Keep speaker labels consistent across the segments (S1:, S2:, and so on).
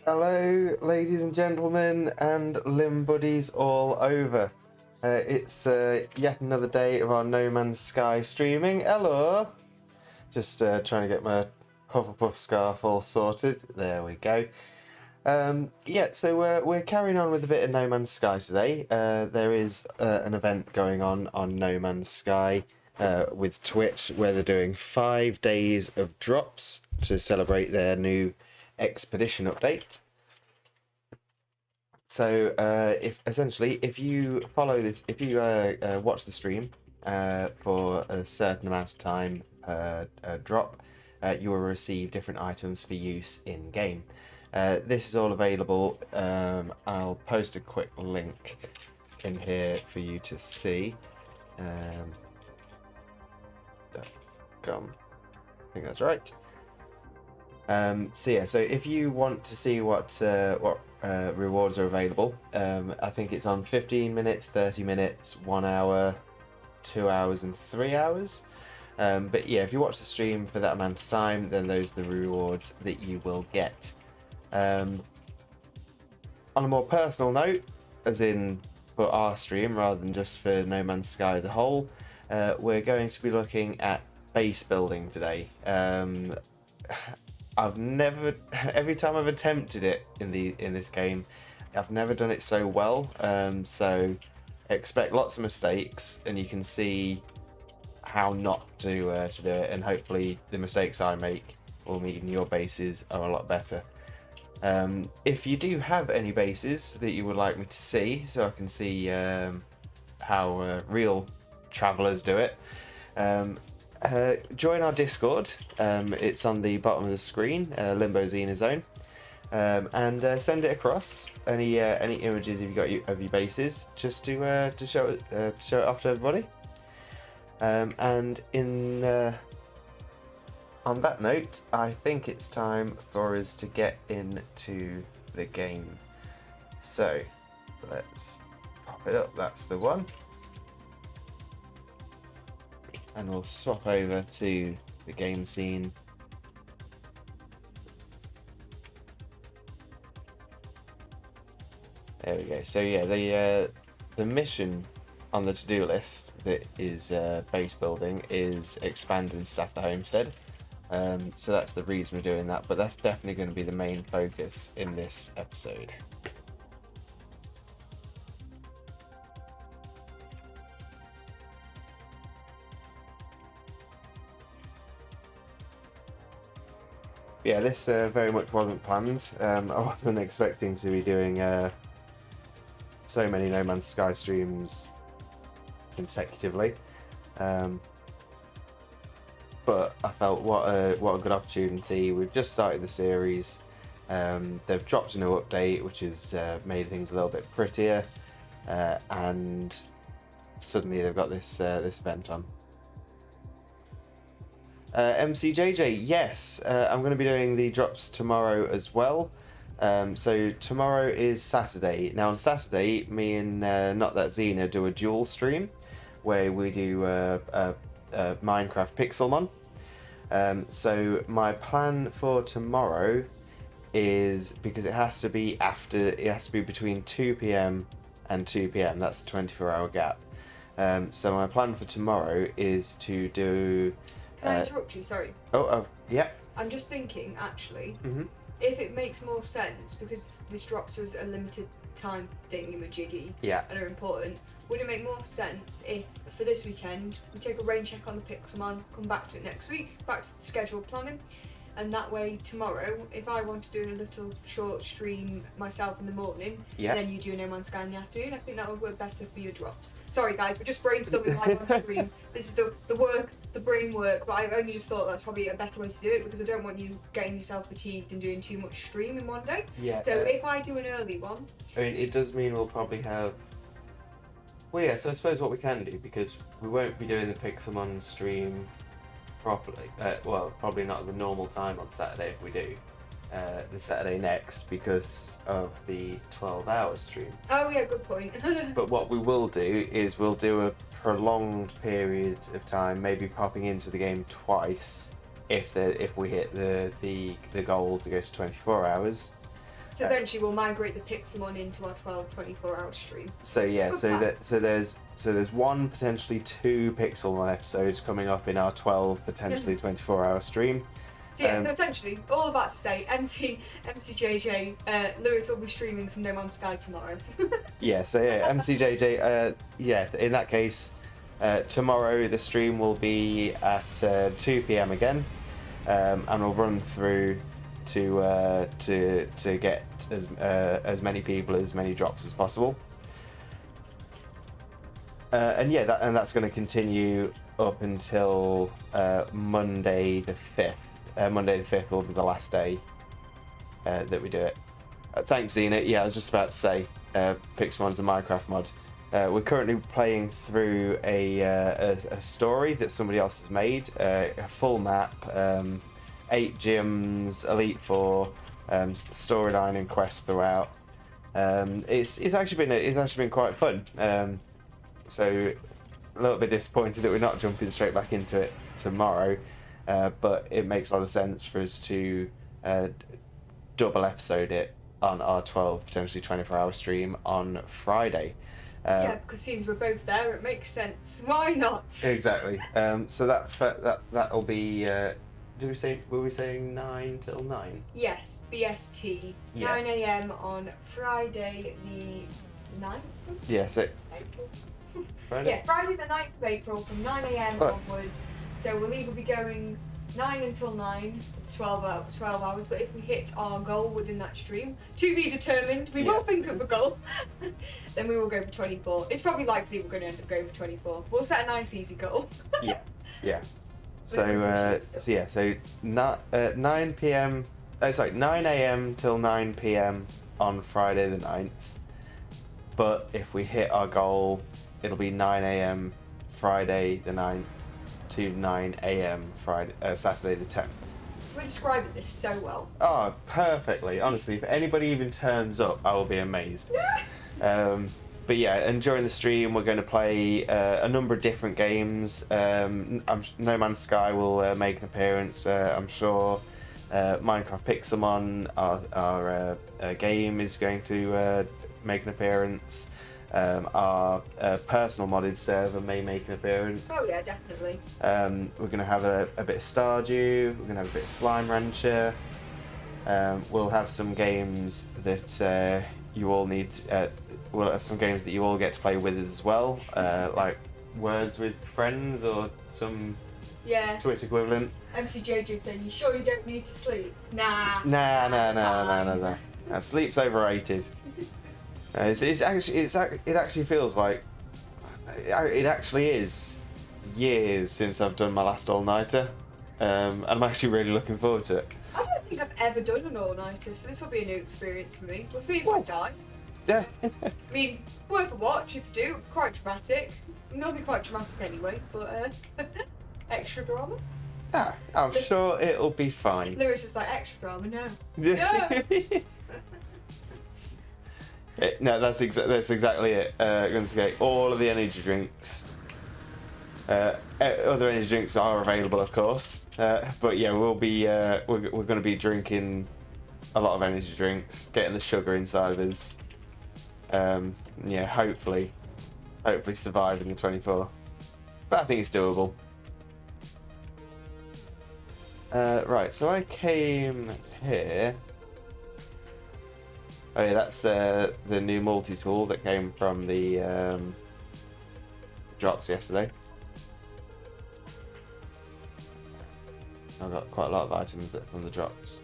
S1: Hello, ladies and gentlemen, and limb buddies all over. It's yet another day of our No Man's Sky streaming. Hello! Just trying to get my Hufflepuff scarf all sorted. There we go. So we're carrying on with a bit of No Man's Sky today. There is an event going on No Man's Sky with Twitch where they're doing 5 days of drops to celebrate their new expedition update. So if you follow this, if you watch the stream for a certain amount of time per drop, you will receive different items for use in game. This is all available. I'll post a quick link in here for you to see. I think that's right. So if you want to see what rewards are available, I think it's on 15 minutes, 30 minutes, 1 hour, 2 hours, and 3 hours. But yeah, if you watch the stream for that amount of time, then those are the rewards that you will get. On a more personal note, as in for our stream rather than just for No Man's Sky as a whole, we're going to be looking at base building today. Every time I've attempted it in this game, I've never done it so well. So expect lots of mistakes, and you can see how not to do it, and hopefully the mistakes I make will mean your bases are a lot better. If you do have any bases that you would like me to see, so I can see how real travelers do it, join our Discord. It's on the bottom of the screen, Limbo Xena Zone, and send it across any images you've got of your bases, just to show it off to everybody. And on that note, I think it's time for us to get into the game. So let's pop it up. That's the one. And we'll swap over to the game scene. There we go. So yeah, the mission on the to-do list that is base building is expand and staff the homestead. So that's the reason we're doing that, but that's definitely going to be the main focus in this episode. Yeah, this very much wasn't planned. I wasn't expecting to be doing so many No Man's Sky streams consecutively, but I felt what a good opportunity. We've just started the series. They've dropped a new update, which has made things a little bit prettier, and suddenly they've got this event on. MCJJ, yes, I'm going to be doing the drops tomorrow as well. So tomorrow is Saturday. Now on Saturday, me and Not That Xena do a dual stream where we do Minecraft Pixelmon. So my plan for tomorrow is, because it has to be between 2 p.m. and 2 p.m. That's the 24-hour gap. So my plan for tomorrow is to do.
S2: Can I interrupt you? Sorry.
S1: Yeah.
S2: I'm just thinking, actually, if it makes more sense, because this drops us a limited time thingy-majiggy and are important, would it make more sense if, for this weekend, we take a rain check on the Pixelmon, come back to it next week, back to the scheduled planning, and that way tomorrow, if I want to do a little short stream myself in the morning, then you do No Man's Sky in the afternoon, I think that would work better for your drops. Sorry guys, we're just brainstorming live on stream. This is the brain work, but I've only just thought that's probably a better way to do it, because I don't want you getting yourself fatigued and doing too much stream in one day. Yeah. So if I do an early one...
S1: I mean, it does mean we'll probably have... Well, yeah, so I suppose what we can do, because we won't be doing the Pixelmon stream properly. Probably not at the normal time on Saturday if we do. The Saturday next, because of the 12-hour stream.
S2: Oh yeah, good point.
S1: But what we will do is we'll do a prolonged period of time, maybe popping into the game twice if we hit the goal to go to 24 hours.
S2: So eventually we'll migrate the Pixelmon into our 24-hour stream.
S1: So yeah, so there's one, potentially two Pixelmon episodes coming up in our 12, potentially 24-hour stream.
S2: So yeah, so essentially, all of that to say, MCJJ, Lewis will be streaming some No Man's Sky tomorrow.
S1: Yeah, so yeah, MCJJ, yeah, in that case, tomorrow the stream will be at 2 p.m. again, and we'll run through to get as many people, as many drops as possible. And yeah, that's going to continue up until Monday the 5th. Monday the 5th will be the last day that we do it. Thanks, Zenit. Yeah, I was just about to say, Pixelmon is a Minecraft mod. We're currently playing through a story that somebody else has made, a full map, 8 gyms, Elite Four, storyline and quest throughout. It's actually been quite fun. So a little bit disappointed that we're not jumping straight back into it tomorrow. But it makes a lot of sense for us to double episode it on our 12, potentially 24-hour stream on Friday.
S2: Yeah, because since we're both there, it makes sense. Why not?
S1: Exactly. So that'll be. Were we saying 9 till 9?
S2: Yes, BST.
S1: Yeah.
S2: 9 a.m. on Friday the 9th.
S1: Yeah. So.
S2: April.
S1: Friday?
S2: Yeah, Friday the 9th of April from 9 a.m. onwards. So we'll either be going 9 until 9, 12 hours, but if we hit our goal within that stream, to be determined, we will think of a goal, then we will go for 24. It's probably likely we're going to end up going for 24. We'll set a nice, easy goal.
S1: Yeah. So 9 p.m. 9 a.m. till 9 p.m. on Friday the 9th. But if we hit our goal, it'll be 9 a.m. Friday the 9th. To 9 a.m. Saturday the 10th.
S2: We're describing this so well.
S1: Oh, perfectly. Honestly, if anybody even turns up, I will be amazed. But yeah, and during the stream, we're going to play a number of different games. No Man's Sky will make an appearance. I'm sure Minecraft Pixelmon, our game, is going to make an appearance. Our personal modded server may make an appearance.
S2: Oh yeah, definitely.
S1: We're going to have a bit of Stardew, we're going to have a bit of Slime Rancher. We'll have some games that you all need. We'll have some games that you all get to play with us as well, like Words with Friends or some Twitch equivalent.
S2: MCJJ saying, "You sure you don't need to sleep?" Nah.
S1: Nah. Sleep's overrated. It actually feels like it actually is years since I've done my last all-nighter. I'm actually really looking forward to it.
S2: I don't think I've ever done an all-nighter, so this will be a new experience for me. We'll see if I die.
S1: Yeah.
S2: I mean, worth a watch if you do. Quite dramatic. It'll be quite dramatic anyway, but extra drama.
S1: Ah, I'm sure it'll be fine.
S2: Lewis is like, extra drama, no.
S1: No, that's exactly it. Going to get all of the energy drinks. Other energy drinks are available, of course, but yeah, we'll be we're going to be drinking a lot of energy drinks, getting the sugar inside of us. Yeah, hopefully surviving the 24. But I think it's doable. Right, so I came here. Oh yeah, that's the new multi-tool that came from the drops yesterday. I've got quite a lot of items from the drops.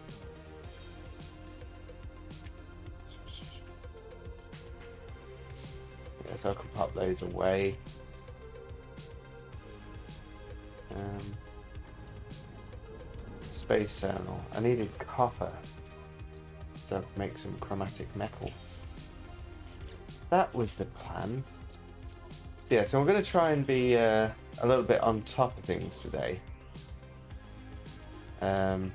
S1: Yeah, so I can pop those away. Space terminal. I needed copper. So make some chromatic metal. That was the plan. So yeah, so we're going to try and be a little bit on top of things today. So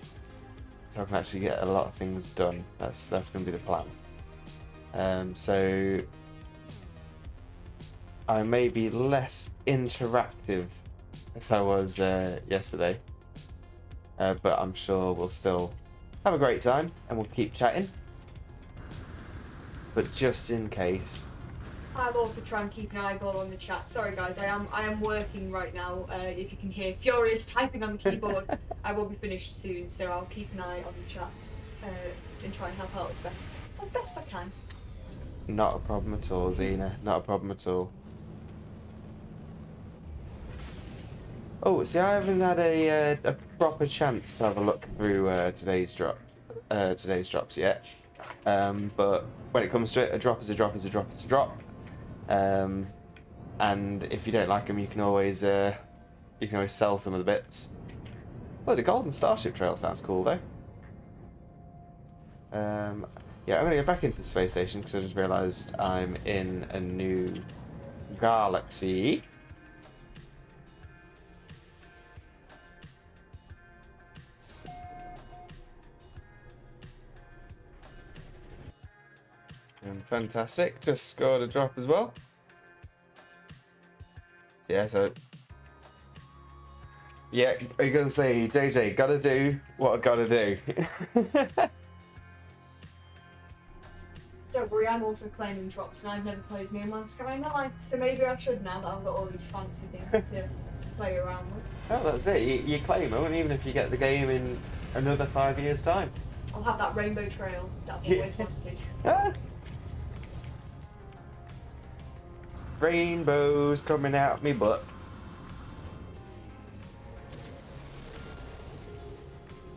S1: I can actually get a lot of things done. That's going to be the plan. So I may be less interactive as I was yesterday. But I'm sure we'll still have a great time and we'll keep chatting. but just in case.
S2: I'll also try and keep an eyeball on the chat. Sorry guys, I am working right now. If you can hear furious typing on the keyboard, I will be finished soon, so I'll keep an eye on the chat and try and help out as best I can.
S1: Not a problem at all, Xena. Not a problem at all. Oh, see, I haven't had a proper chance to have a look through today's drops yet. But when it comes to it, a drop is a drop is a drop is a drop. And if you don't like them, you can always sell some of the bits. Oh, the Golden Starship Trail sounds cool though. Yeah, I'm gonna go back into the space station because I just realised I'm in a new galaxy. And fantastic, just scored a drop as well. Yeah, so... Yeah, are you going to say, JJ, gotta do what I gotta do?
S2: Don't worry, I'm also claiming drops and I've never played No Man's Sky in my life, so maybe I should now that I've got all these fancy things to play around with.
S1: Well, that's it, you claim them, and even if you get the game in another 5 years' time.
S2: I'll have that rainbow trail that I've always wanted.
S1: Ah. Rainbows coming out me butt.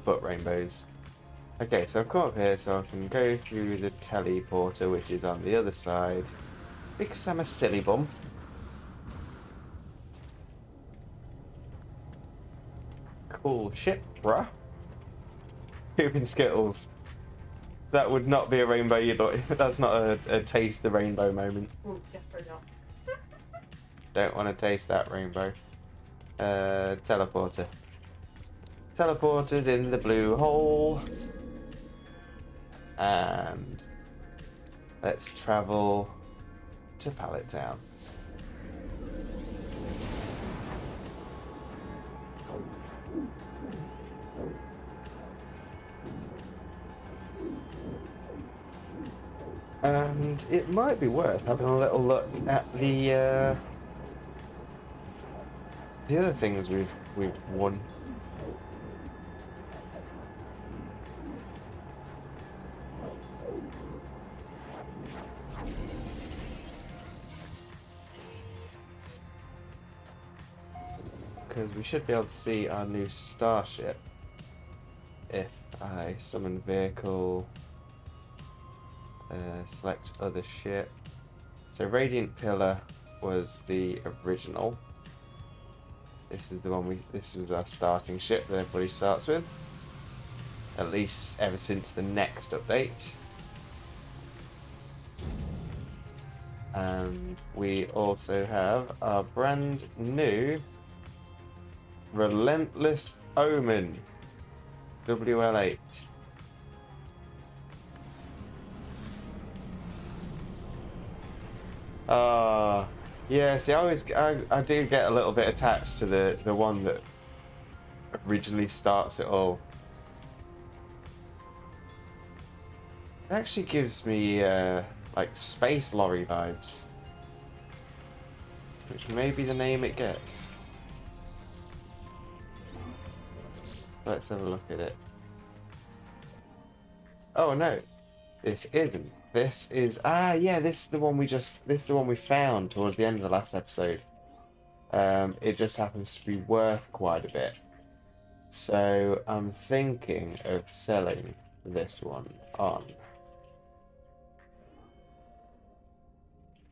S1: Butt rainbows. Okay, so I've come up here so I can go through the teleporter, which is on the other side, because I'm a silly bum. Cool shit, bruh. Pooping Skittles. That would not be a rainbow, you thought. That's not a taste the rainbow moment.
S2: Oh, definitely not.
S1: Don't want to taste that rainbow. Teleporter. Teleporter's in the blue hole. And let's travel to Pallet Town. And it might be worth having a little look at the other things we've won. Because we should be able to see our new starship if I summon vehicle, select other ship. So Radiant Pillar was the original. This is the one this was our starting ship that everybody starts with. At least ever since the next update. And we also have our brand new Relentless Omen WL8. Yeah, see, I do get a little bit attached to the one that originally starts it all. It actually gives me like space lorry vibes, which may be the name it gets. Let's have a look at it. Oh no, this isn't. This is yeah. This is the one we found towards the end of the last episode. It just happens to be worth quite a bit, so I'm thinking of selling this one on.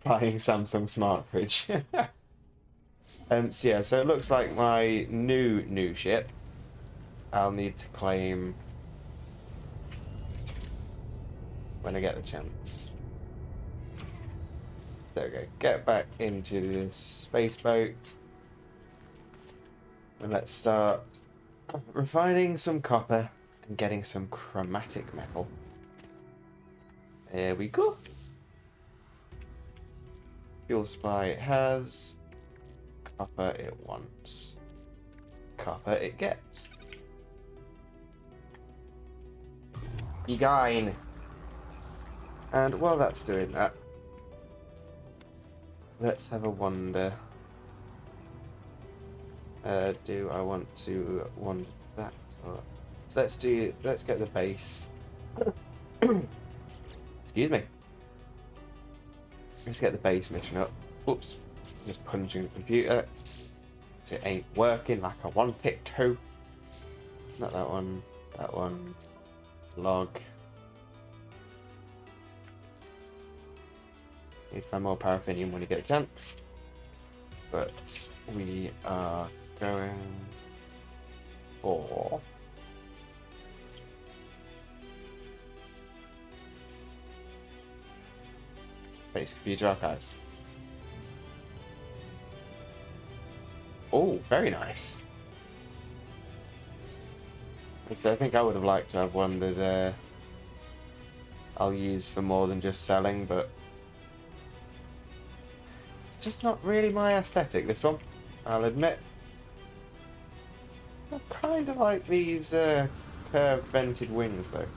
S1: Buying Samsung Smart Fridge. So yeah, so it looks like my new ship. I'll need to claim when I get the chance. There we go. Get back into this space boat. And let's start refining some copper and getting some chromatic metal. There we go. Fuel supply it has. Copper it wants. Copper it gets. You gain. And while that's doing that, let's have a wander. Do I want to wander that? Or... So let's get the base. Excuse me. Let's get the base mission up. Oops. Just punching the computer. It ain't working like I want it to. Not that one. That one. Log. Need to find more paraffinium when you get a chance. But we are going for Base Computer Archives. Oh, very nice. I think I would have liked to have one that I'll use for more than just selling, but it's just not really my aesthetic, this one, I'll admit. I kind of like these curved vented wings, though.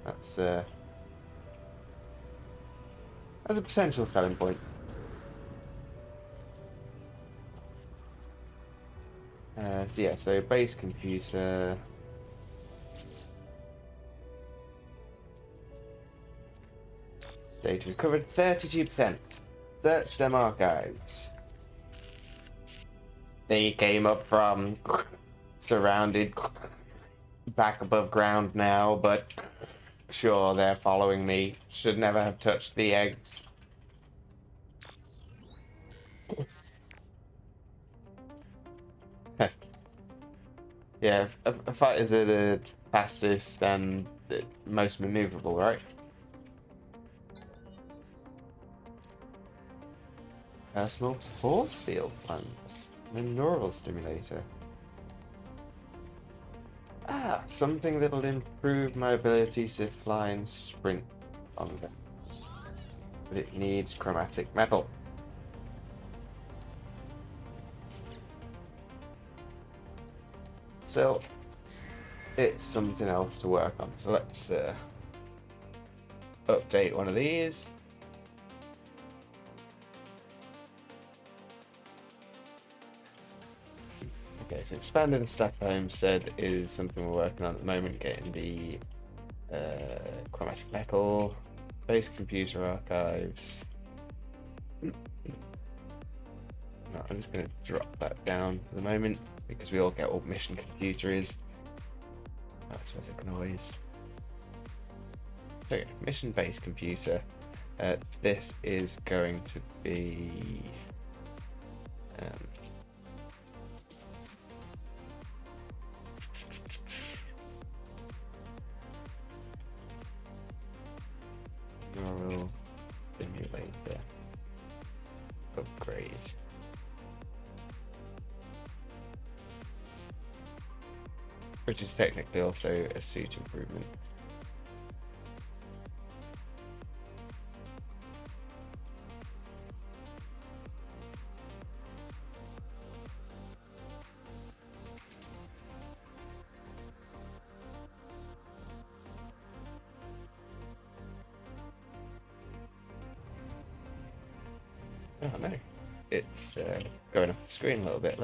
S1: That's a potential selling point. So yeah, so base computer. Data recovered 32%. Search them archives. They came up from surrounded back above ground now, but sure, they're following me. Should never have touched the eggs. Yeah, a fighters are the fastest and the most maneuverable, right? Personal force field plans. A neural stimulator. Ah, something that'll improve my ability to fly and sprint longer. But it needs chromatic metal. Still, it's something else to work on. So let's update one of these. Okay, so expanding staff homestead is something we're working on at the moment, getting the chromatic metal, base computer archives. No, I'm just going to drop that down for the moment because we all get what mission computer is. That's what's a noise. Okay, mission base computer. This is going to be neural stimulator upgrade. Which is technically also a suit improvement. Oh no, it's going off the screen a little bit.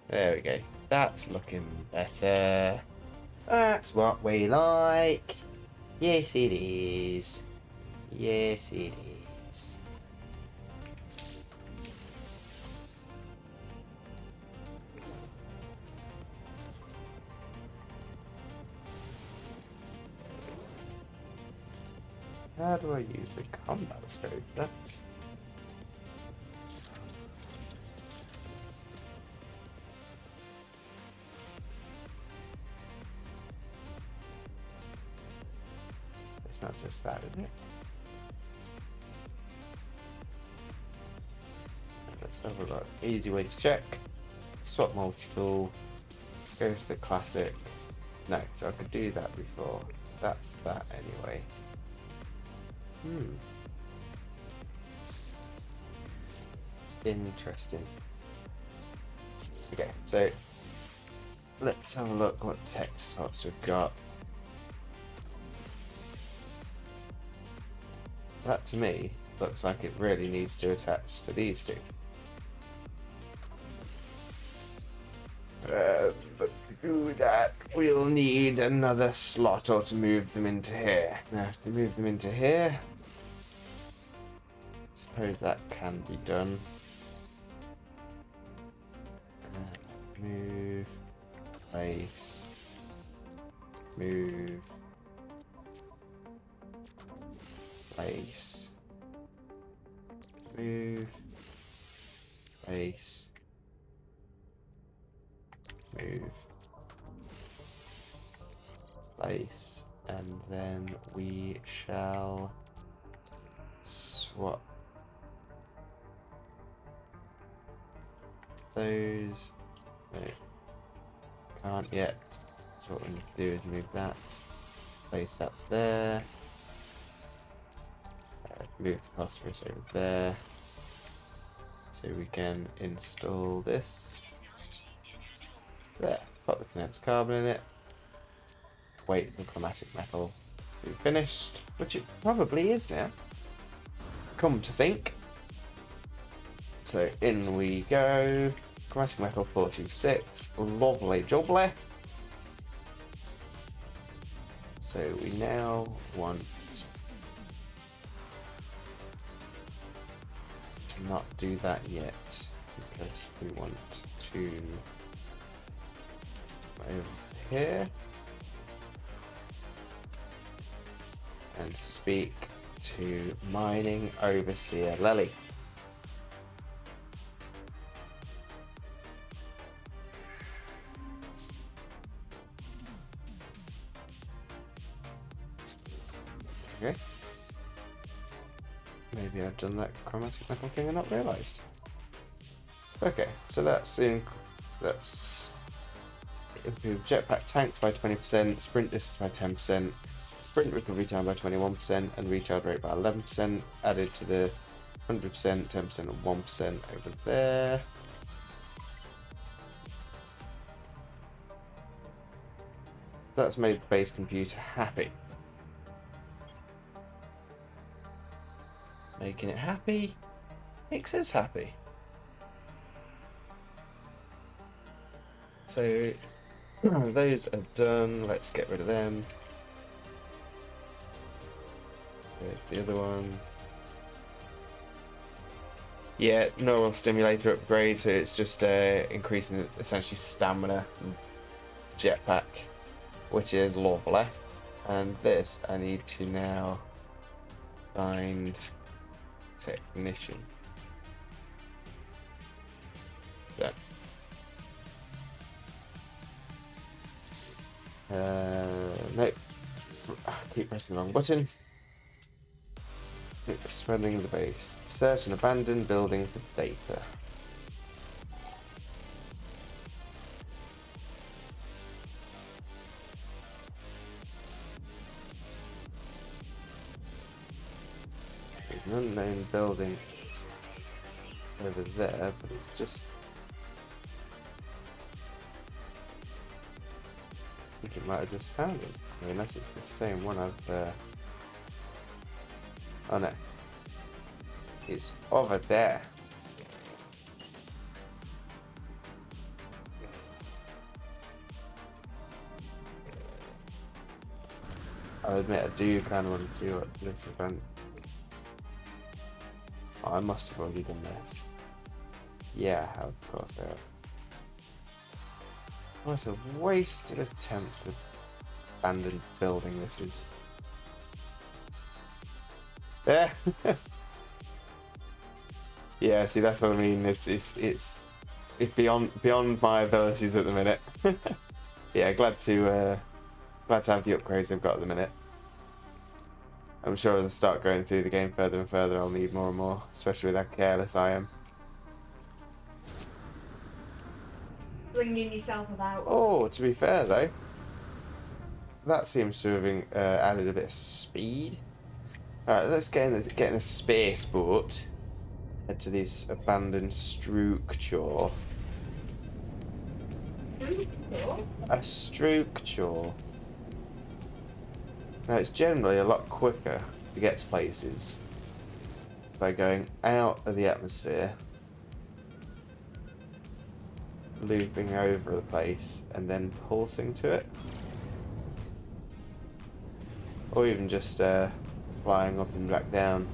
S1: There we go. That's looking better. That's what we like. Yes, it is. Yes, it is. How do I use the combat scope? That's... It's not just that, is it? Let's have a look. Easy way to check. Swap multi-tool. Go to the classic. No, so I could do that before. That's that anyway. Interesting. Okay, so let's have a look what text slots we've got. That to me looks like it really needs to attach to these two. But to do that, we'll need another slot or to move them into here. Now, to move them into here, I suppose that can be done. Move, place, move, place, move, place, move, place, and then we shall swap those. No, can't yet. So what we need to do is move that, place that there, move the phosphorus over there, so we can install this. There, put the condensed carbon in it, wait for the chromatic metal to be finished, which it probably is now, come to think. So in we go. Chromatic metal 426, lovely jubbly. So we now want to not do that yet because we want to over here and speak to Mining Overseer Lely. Okay. Maybe I've done that chromatic metal thing and not realised. Okay, so that's improved jetpack tanks by 20%, sprint distance by 10%, sprint recovery time by 21%, and recharge rate by 11%, added to the 100%, 10% and 1% over there. That's made the base computer happy. Making it happy makes us happy. So those are done. Let's get rid of them. There's the other one. Yeah, neural stimulator upgrade, so it's just increasing essentially stamina and jetpack, which is lovely. And this I need to now find technician. Done. Nope. Keep pressing the wrong button. Expanding the base. Search an abandoned building for data. There's an unknown building over there, but it's just... I think it might have just found it. Unless it's the same one I've... Oh no. It's over there. I'll admit I do kind of want to see what this event... Oh, I must have already done this. Yeah, of course I have. What a wasted attempt for abandoned building this is. Yeah. Yeah, see that's what I mean. It's beyond my abilities at the minute. Yeah, glad to have the upgrades I've got at the minute. I'm sure as I start going through the game further and further, I'll need more and more, especially with how careless I am.
S2: Flinging yourself about.
S1: Oh, to be fair though, that seems to have added a bit of speed. Alright, let's get in a spaceport. Head to this abandoned structure. A structure. Now it's generally a lot quicker to get to places by going out of the atmosphere, looping over the place, and then pulsing to it. Or even just flying up and back down.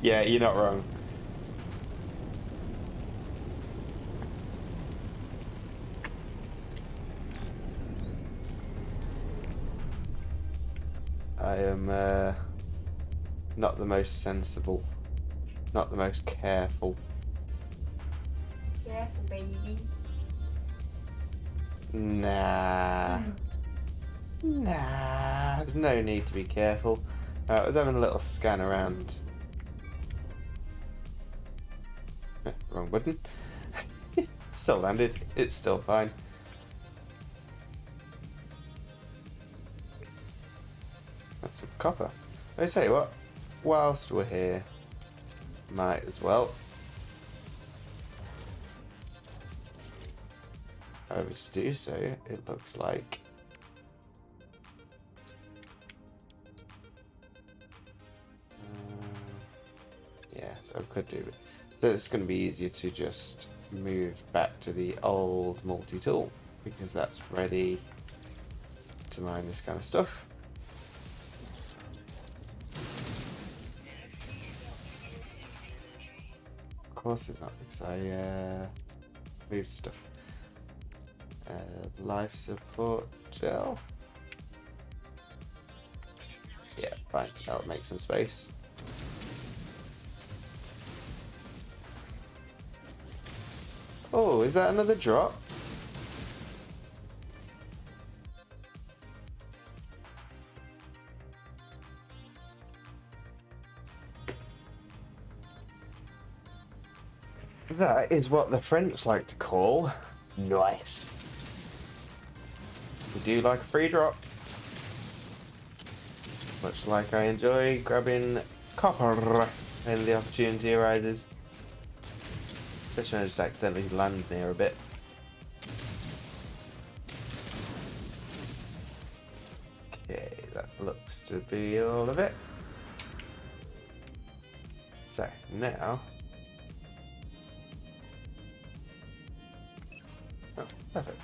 S1: Yeah, you're not wrong. I am not the most sensible, not the most careful.
S2: Careful, baby.
S1: Nah. Nah. There's no need to be careful. I was having a little scan around. Wrong button. Still landed. It's still fine. That's some copper. I tell you what, whilst we're here, might as well. However, to do so, it looks like yeah, so I could do it. So it's going to be easier to just move back to the old multi-tool because that's ready to mine this kind of stuff. Of course it's not because I moved stuff. Life support gel. Yeah, fine. That'll make some space. Oh, is that another drop? That is what the French like to call nice. We do like a free drop. Much like I enjoy grabbing copper when the opportunity arises. Especially when I just accidentally land near a bit. Okay, that looks to be all of it. So, now... Oh, perfect.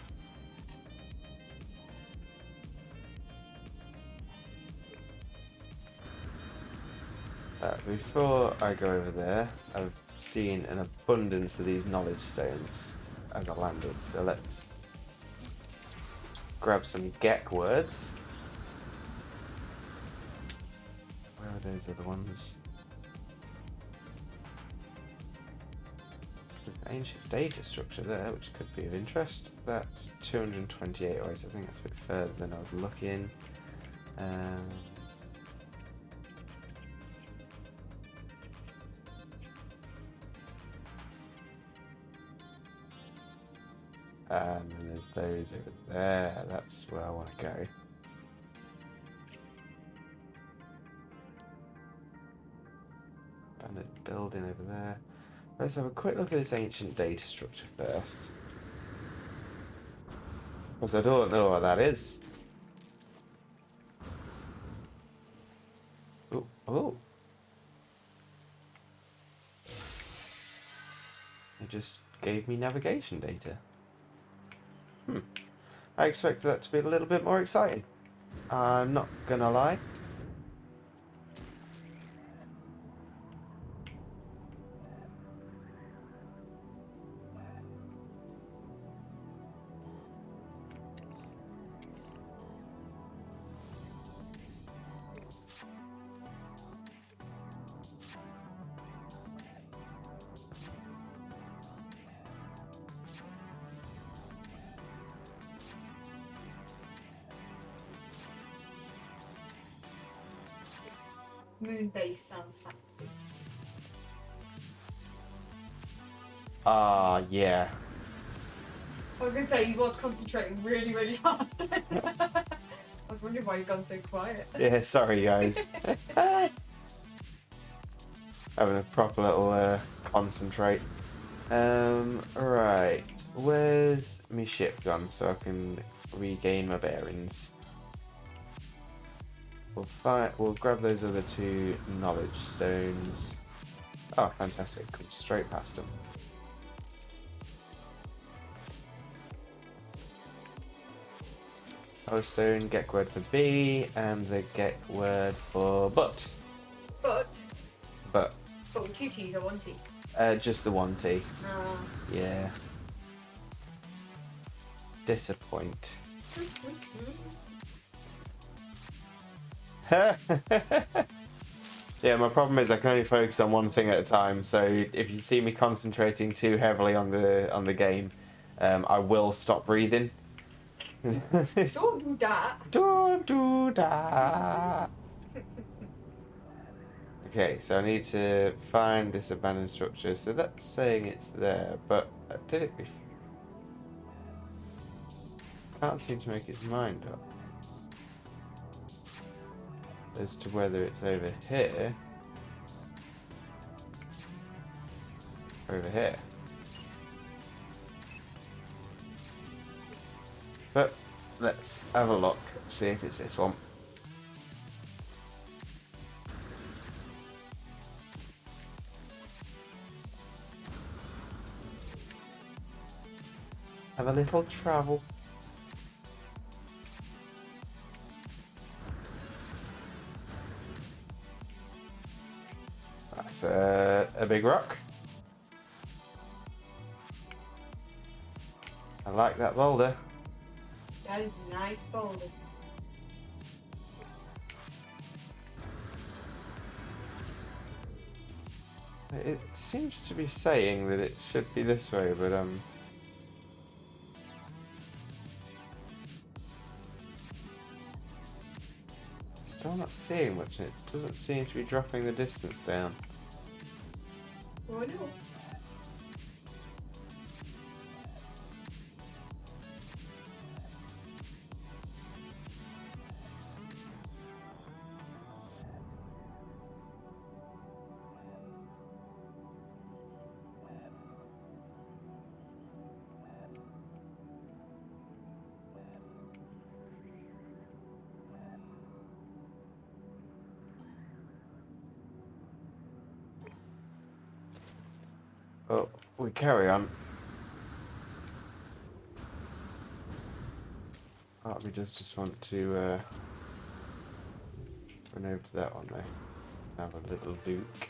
S1: Before I go over there, I've seen an abundance of these knowledge stones as I landed, so let's grab some Gek words. Where are those other ones? There's an ancient data structure there, which could be of interest. That's 228 ways. I think that's a bit further than I was looking. And then there's those over there. That's where I want to go. Abandoned building over there. Let's have a quick look at this ancient data structure first. Because I don't know what that is. Oh, oh. It just gave me navigation data. I expected that to be a little bit more exciting. I'm not gonna lie.
S2: Moon base sounds fancy.
S1: Yeah.
S2: I was going to say, he was concentrating really, really hard. I was wondering why you've gone so quiet.
S1: Yeah, sorry guys. Having a proper little concentrate. Right. Where's my ship gone so I can regain my bearings? We'll grab those other 2 knowledge stones. Oh, fantastic! Come straight past them. Knowledge stone, get word for B, and the get word for but.
S2: But
S1: But
S2: with 2 T's or 1 T?
S1: Just the 1 T.
S2: Ah.
S1: Yeah. Disappoint. Yeah, my problem is I can only focus on one thing at a time. So if you see me concentrating too heavily on the game, I will stop breathing.
S2: Don't do that.
S1: Don't do that. Okay, so I need to find this abandoned structure. So that's saying it's there, but I did it before. Can't seem to make its mind up as to whether it's over here or over here. But let's have a look, see if it's this one. Have a little travel. That's a big rock. I like that boulder.
S2: That is a nice boulder.
S1: It seems to be saying that it should be this way, but still not seeing much. It doesn't seem to be dropping the distance down.
S2: Oh no.
S1: Well, we carry on. Oh, we just want to run over to that one though. Have a little look.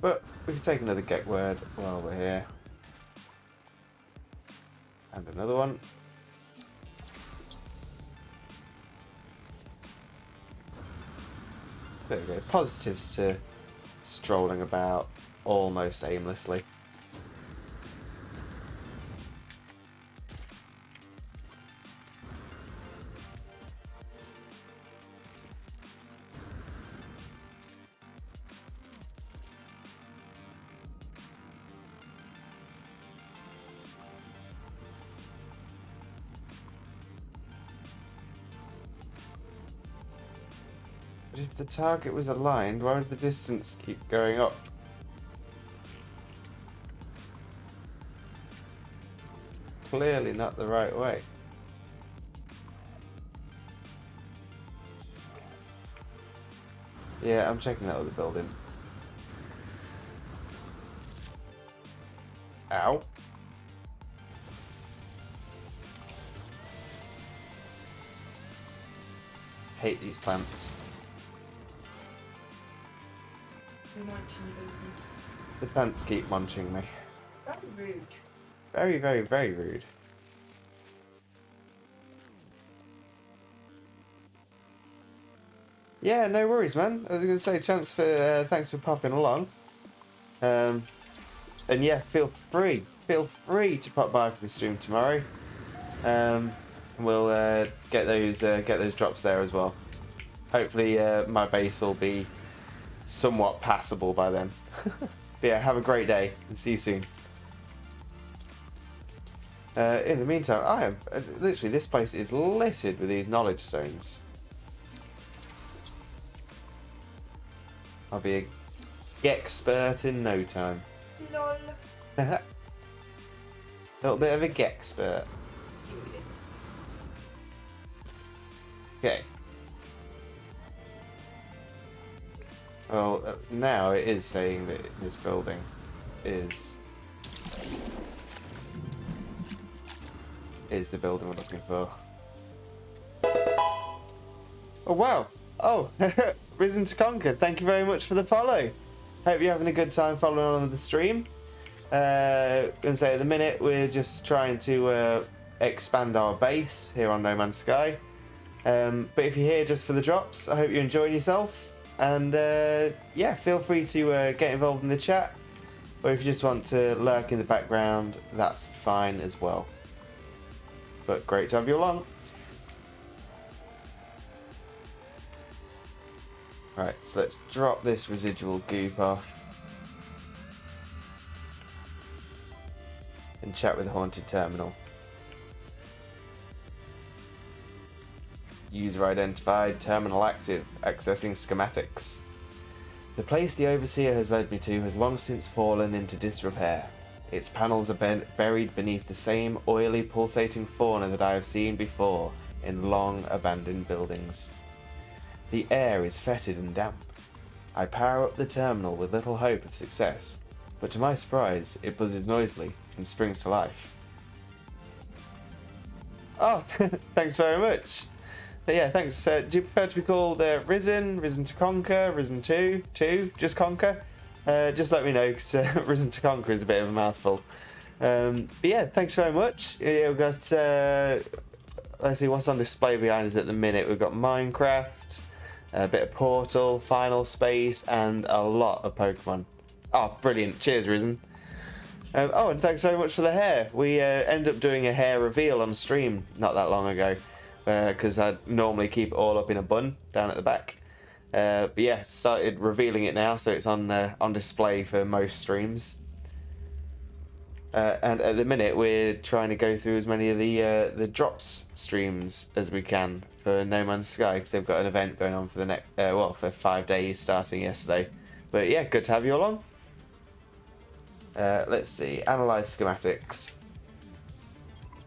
S1: But we can take another get word while we're here. And another one. There we go. Positives to strolling about almost aimlessly. But if the target was aligned, why would the distance keep going up? Clearly not the right way. Yeah, I'm checking that other building. Ow. Hate these plants. The plants keep munching me.
S2: Very rude.
S1: Very, very, very rude. Yeah, no worries, man. I was going to say, thanks for popping along. And yeah, feel free to pop by for the stream tomorrow. We'll get those drops there as well. Hopefully, my base will be somewhat passable by then. But yeah, have a great day and see you soon. In the meantime, I am literally, this place is littered with these knowledge stones. I'll be a expert in no time.
S2: Lol.
S1: little bit of a gexpert. Okay. Well, now it is saying that this building is the building we're looking for. Oh wow! Oh, Risen to Conquer, thank you very much for the follow. Hope you're having a good time following on with the stream. Gonna say at the minute we're just trying to expand our base here on No Man's Sky. But if you're here just for the drops, I hope you enjoyed yourself. And yeah, feel free to get involved in the chat. Or if you just want to lurk in the background, that's fine as well. But great to have you along. Right, so let's drop this residual goop off. And chat with the Haunted Terminal. User identified, terminal active, accessing schematics. The place the Overseer has led me to has long since fallen into disrepair. Its panels are buried beneath the same oily, pulsating fauna that I have seen before in long abandoned buildings. The air is fetid and damp. I power up the terminal with little hope of success, but to my surprise, it buzzes noisily and springs to life. Oh, thanks very much. Yeah, thanks. Do you prefer to be called Risen, Risen to Conquer, Risen 2, just Conquer? Just let me know, because Risen to Conquer is a bit of a mouthful. But yeah, thanks very much. Yeah, we've got, let's see what's on display behind us at the minute. We've got Minecraft, a bit of Portal, Final Space, and a lot of Pokemon. Oh, brilliant. Cheers, Risen. Oh, and thanks very much for the hair. We ended up doing a hair reveal on stream not that long ago. Because I normally keep it all up in a bun down at the back. But yeah, started revealing it now, so it's on display for most streams. And at the minute, we're trying to go through as many of the drops streams as we can for No Man's Sky, because they've got an event going on for the next for 5 days starting yesterday. But yeah, good to have you along. Let's see, analyze schematics.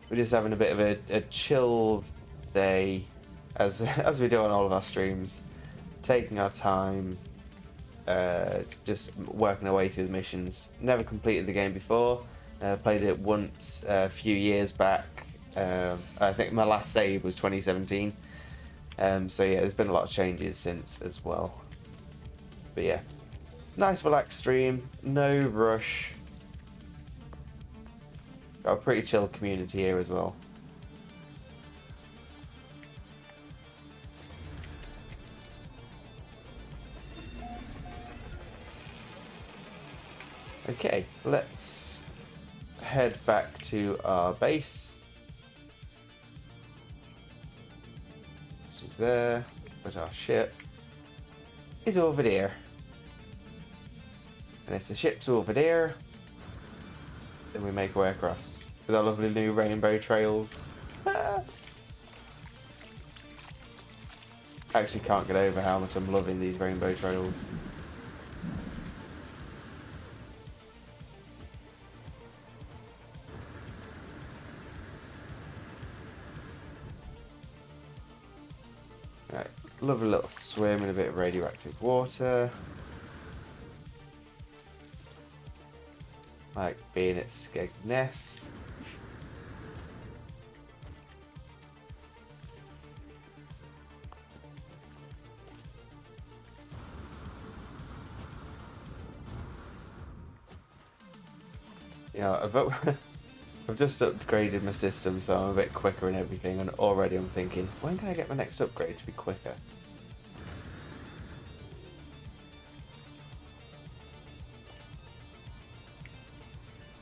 S1: We're just having a bit of a chilled day, as we do on all of our streams, taking our time, just working our way through the missions. Never completed the game before. Played it once a few years back. I think my last save was 2017. So yeah, there's been a lot of changes since as well. But yeah, nice relaxed stream, no rush. Got a pretty chill community here as well. Okay, let's head back to our base, which is there, but our ship is over there. And if the ship's over there, then we make our way across with our lovely new rainbow trails. I actually can't get over how much I'm loving these rainbow trails. Right, lovely little swim in a bit of radioactive water. Like being at Skegness. Yeah, I've just upgraded my system, so I'm a bit quicker and everything, and already I'm thinking, when can I get my next upgrade to be quicker?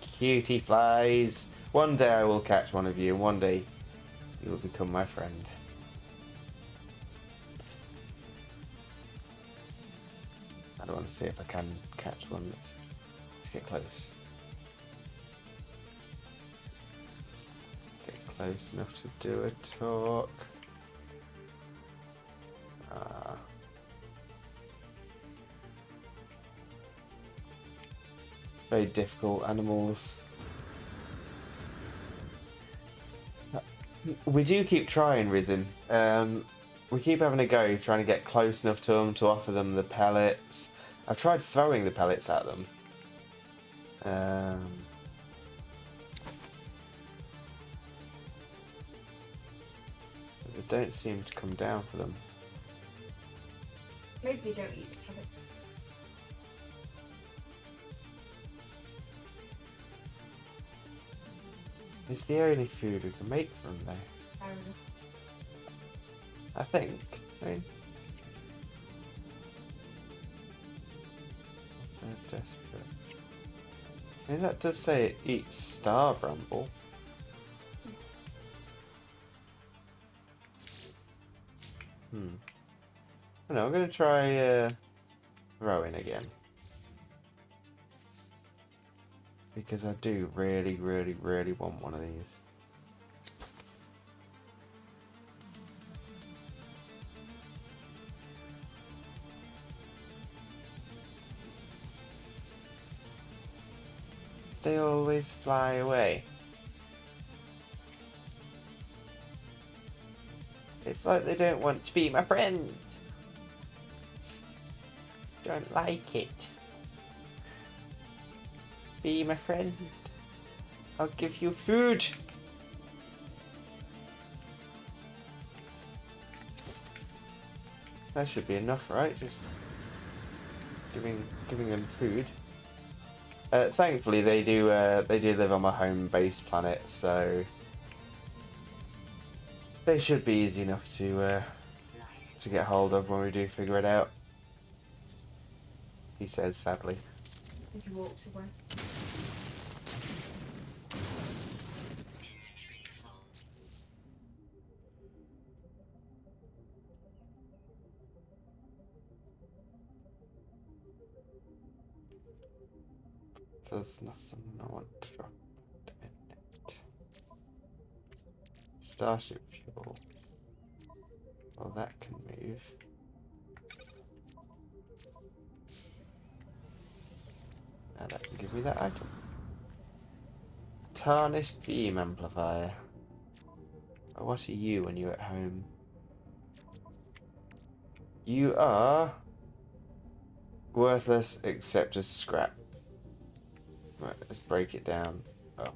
S1: Cutie flies! One day I will catch one of you, and one day you will become my friend. I don't want to see if I can catch one. Let's get close. Close enough to do a talk. Very difficult animals. We do keep trying, Risen. We keep having a go, trying to get close enough to them to offer them the pellets. I've tried throwing the pellets at them. They don't seem to come down for them.
S2: Maybe they don't eat the pellets.
S1: It's the only food we can make from them, though.
S2: Fair enough.
S1: I think. I mean, they're desperate. I mean, that does say it eats star bramble. I know, I'm going to try throwing again. Because I do really, really, really want one of these. They always fly away. It's like they don't want to be my friend. Don't like it. Be my friend. I'll give you food. That should be enough, right? Just giving them food. Thankfully, they do live on my home base planet, so they should be easy enough to get hold of when we do figure it out. He says sadly.
S2: As he walks away.
S1: There's nothing I want to drop in it. Starship fuel. Well, that can move. Now that can give me that item. Tarnished beam amplifier. Oh, what are you when you're at home? You are worthless except as scrap. Right, let's break it down. Oh,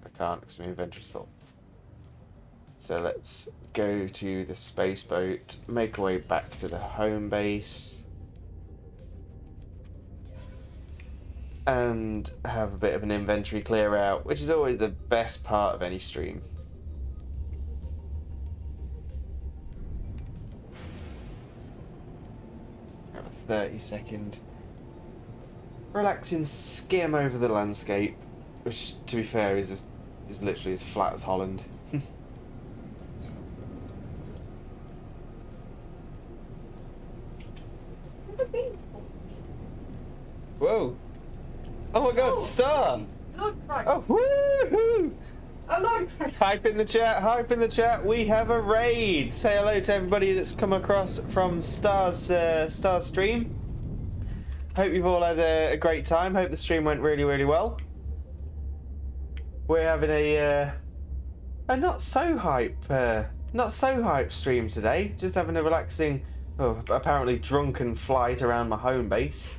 S1: I can't because my inventory's full. So let's go to the space boat, make our way back to the home base, and have a bit of an inventory clear out, which is always the best part of any stream. Have a 30-second relaxing skim over the landscape, which, to be fair, is literally as flat as Holland. Whoa! Oh my God, star!
S2: Lord Christ!
S1: Oh, woohoo!
S2: Oh Lord Christ!
S1: Hype in the chat! Hype in the chat! We have a raid. Say hello to everybody that's come across from Star's stream. Hope you've all had a great time. Hope the stream went really, really well. We're having a not so hype stream today. Just having a relaxing, apparently drunken flight around my home base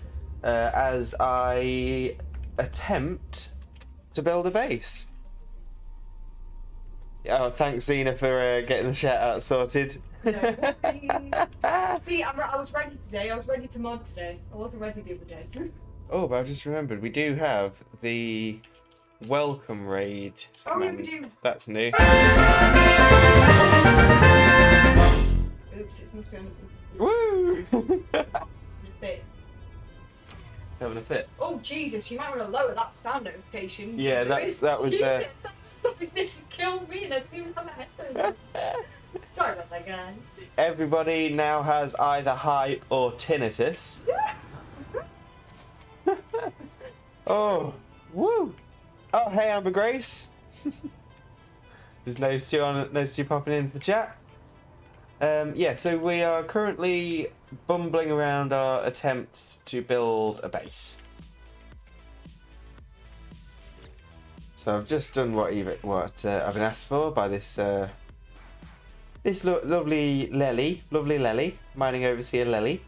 S1: as I attempt to build a base. Oh, thanks, Xena, for getting the shout out sorted.
S2: No worries. See, I was ready today. I was ready to mod today. I wasn't ready the other day.
S1: Oh, but I just remembered we do have the welcome raid.
S2: Oh, yeah, we do.
S1: That's new.
S2: Oops, it must be on
S1: Woo!
S2: a bit.
S1: It's having a fit.
S2: Oh Jesus, you might want to lower that sound notification.
S1: Yeah, that was.
S2: Jesus, that's just something that could kill me, and I don't even have a headphone. Sorry about that, guys.
S1: Everybody now has either hype or tinnitus. Oh, woo! Oh, hey, Amber Grace. Just noticed you popping into the chat. Yeah, so we are currently bumbling around our attempts to build a base. So I've just done what I've been asked for by this this lovely Lely, mining overseer Lely.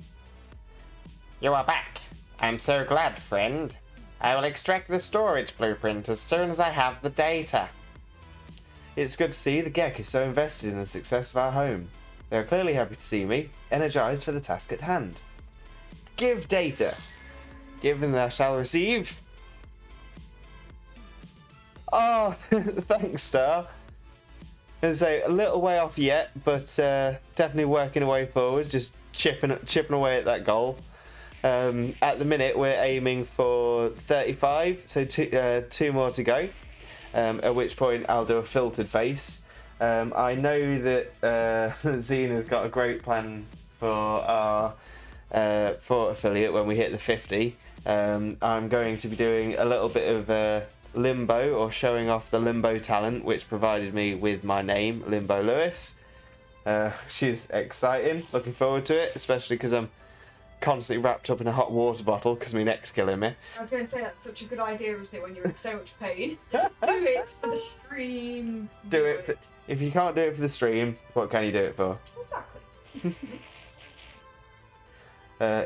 S3: You are back. I'm so glad, friend. I will extract the storage blueprint as soon as I have the data.
S1: It's good to see the Gek is so invested in the success of our home. They are clearly happy to see me, energized for the task at hand. Give data. Give and thou shalt receive. Oh, thanks, Star. I'm going to say a little way off yet, but definitely working a way forwards, just chipping away at that goal. At the minute, we're aiming for 35, so two more to go. At which point I'll do a filtered face. I know that Xena's got a great plan for our for affiliate when we hit the 50. I'm going to be doing a little bit of Limbo, or showing off the Limbo talent, which provided me with my name, Limbo Lewis. She's exciting, looking forward to it, especially because I'm constantly wrapped up in a hot water bottle because my neck's killing me.
S2: I was going to say that's such a good idea, isn't it, when you're in so much pain? Do it for the stream.
S1: Do it. If you can't do it for the stream, what can you do it for?
S2: Exactly.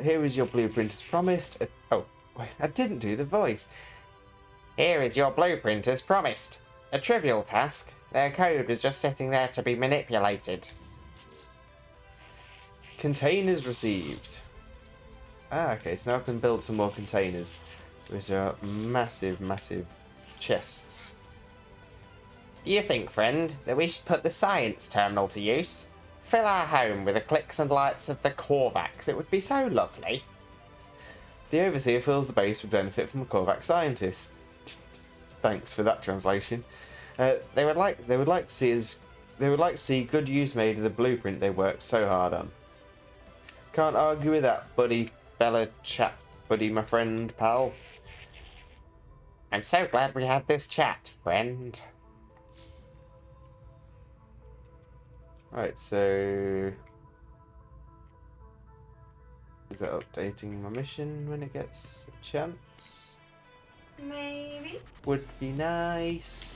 S1: Here is your blueprint as promised. Oh, wait, I didn't do the voice.
S3: Here is your blueprint as promised. A trivial task. Their code was just sitting there to be manipulated.
S1: Containers received. Okay, so now I can build some more containers, which are massive, massive chests.
S3: Do you think, friend, that we should put the science terminal to use? Fill our home with the clicks and lights of the Korvax. It would be so lovely.
S1: The overseer fills the base with benefit from a Korvax scientist. Thanks for that translation. They would like to see good use made of the blueprint they worked so hard on. Can't argue with that, buddy. Bella chat, buddy, my friend, pal.
S3: I'm so glad we had this chat, friend.
S1: Right, so is that updating my mission when it gets a chance?
S2: Maybe.
S1: Would be nice.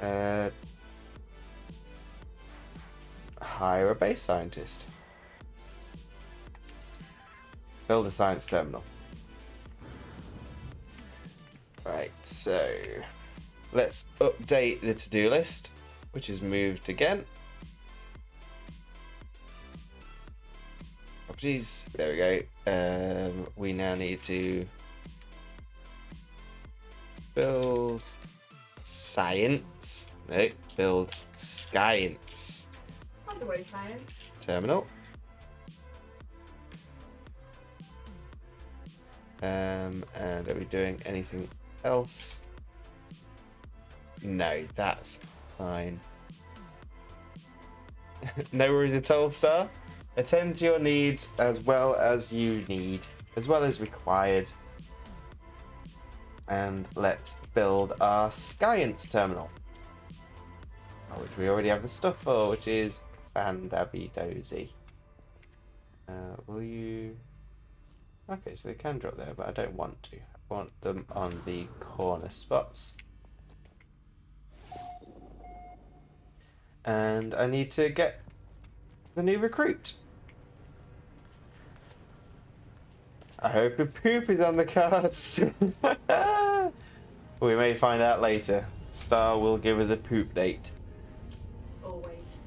S1: Hire a base scientist. Build a science terminal. Right, so let's update the to-do list, which is moved again. Properties, there we go. We now need to build science. No, build science.
S2: Underway science.
S1: Terminal. And are we doing anything else? No, that's fine. No worries at all, Star. Attend to your needs as well as you need, as well as required. And let's build our science terminal, which we already have the stuff for, which is Fandabby Dozy. Will you... Okay, so they can drop there, but I don't want to. I want them on the corner spots. And I need to get the new recruit. I hope a poop is on the cards. We may find out later. Star will give us a poop date.
S2: Always.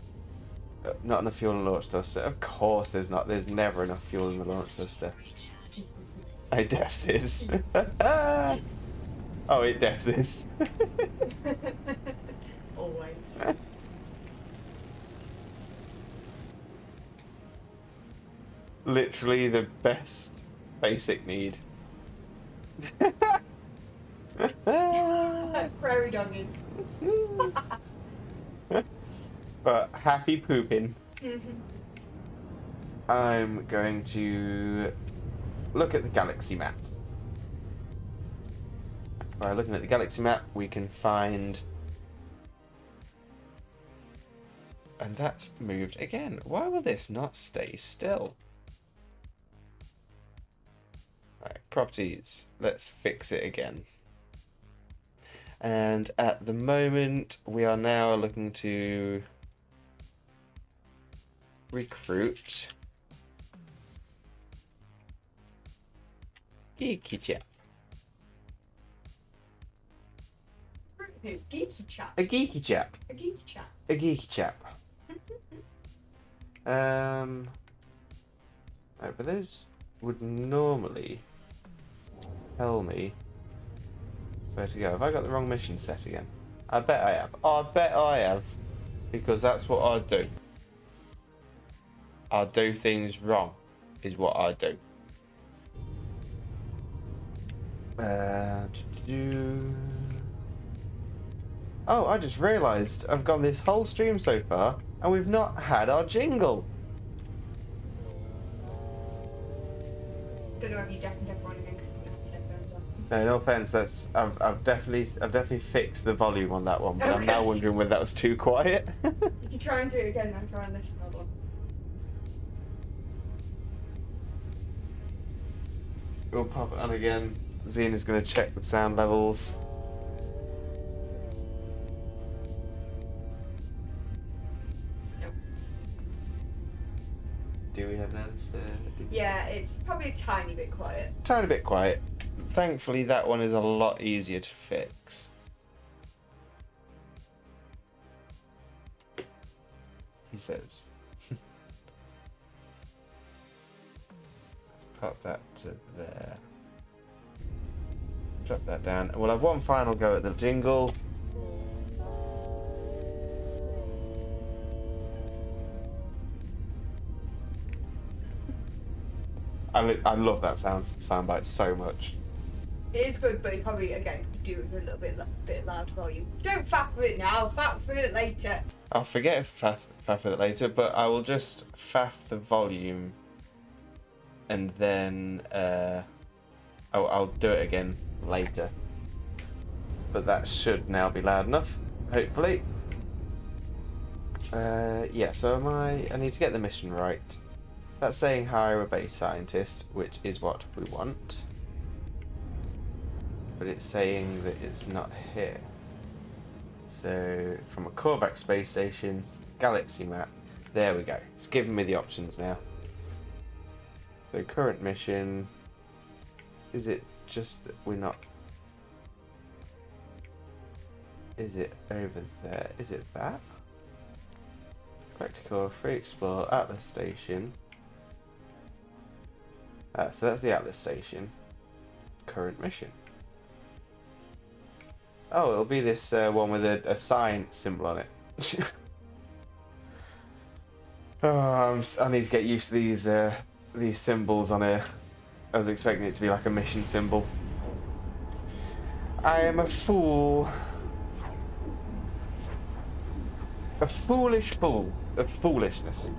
S1: Not enough fuel in the launch thruster. Of course there's not. There's never enough fuel in the launch thruster. It defs is. Oh, it defs is.
S2: Always.
S1: Literally the best basic need.
S2: Prairie dogging.
S1: But happy pooping. I'm going to look at the galaxy map. By looking at the galaxy map, we can find... And that's moved again. Why will this not stay still? Right, properties. Let's fix it again. And at the moment, we are now looking to recruit Geeky Chap.
S2: Geeky chap.
S1: A geeky chap.
S2: A geeky chap.
S1: A geeky chap. Oh, but those would normally tell me where to go. Have I got the wrong mission set again? I bet I have. I bet I have. Because that's what I do. I do things wrong, is what I do. Oh, I just realised I've gone this whole stream so far and we've not had our jingle.
S2: Don't know if you definitely have one again because you don't have your headphones on.
S1: No offense. That's I've definitely fixed the volume on that one, but I'm now
S2: Okay.
S1: wondering whether that was too quiet.
S2: You can try and do it again and try and listen. Hold on.
S1: We'll pop it on again. Xena's going to check the sound levels.
S2: Nope.
S1: Do we have an answer?
S2: Yeah, it's probably a tiny bit quiet.
S1: Tiny bit quiet. Thankfully, that one is a lot easier to fix. He says. Let's pop that to there. Drop that down. We'll have one final go at the jingle. I love that soundbite so much.
S2: It is good, but you probably again do it with a little bit loud volume. Don't faff with it now. Faff with it later.
S1: I'll forget if faff with it later, but I will just faff the volume, and then I'll do it again later. But that should now be loud enough, hopefully. Yeah. So I need to get the mission right. That's saying hire a base scientist, which is what we want. But it's saying that it's not here. So, from a Korvax space station, galaxy map, there we go. It's giving me the options now. So, current mission, is it just that we're not... Is it over there? Is it that? Practical, free explore, Atlas station. So that's the Atlas station. Current mission. Oh, it'll be this one with a science symbol on it. Oh, I need to get used to these symbols on here. I was expecting it to be like a mission symbol. I am a fool. A foolish fool of foolishness.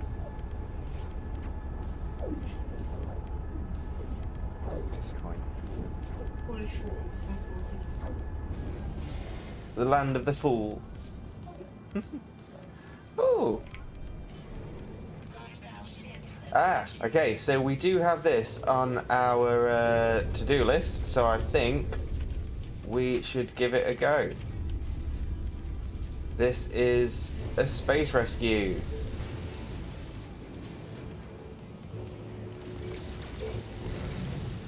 S1: Disappointing.
S2: Foolish fool from Fool City.
S1: The land of the fools. Ooh. Okay, so we do have this on our to-do list, so I think we should give it a go. This is a space rescue.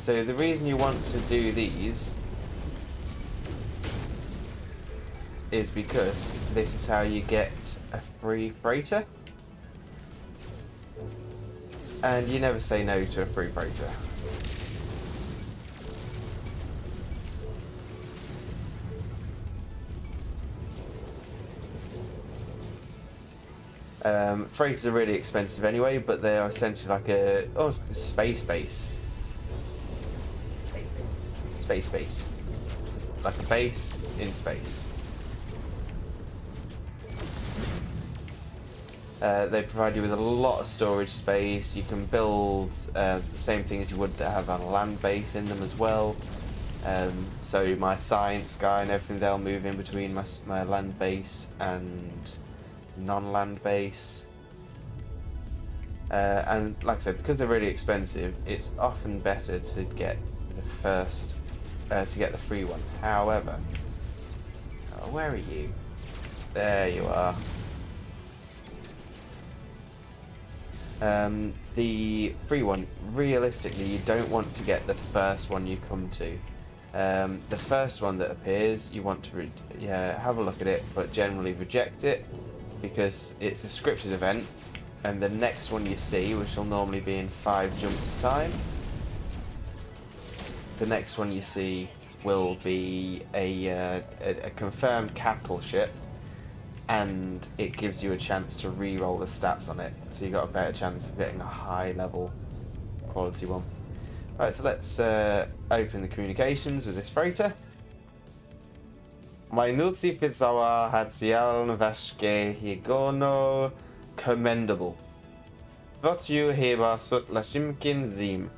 S1: So the reason you want to do these is because this is how you get a free freighter. And you never say no to a free freighter. Freighters are really expensive anyway, but they are essentially like almost like a space base. Space base. Like a base in space. They provide you with a lot of storage space. You can build the same things you would have on a land base in them as well. So my science guy and everything, they'll move in between my land base and non-land base. And like I said, because they're really expensive, it's often better to get the free one. However, where are you? There you are. The free one, realistically, you don't want to get the first one you come to. The first one that appears, you want to have a look at it, but generally reject it because it's a scripted event. And the next one you see, which will normally be in 5 jumps time, the next one you see will be a confirmed capital ship, and it gives you a chance to re-roll the stats on it, so you got a better chance of getting a high level quality one. Right, so let's open the communications with this freighter. Mainuzi Pizzawa Hatsial Vashke Higono Commendable. What you heba sut lashimkin zim.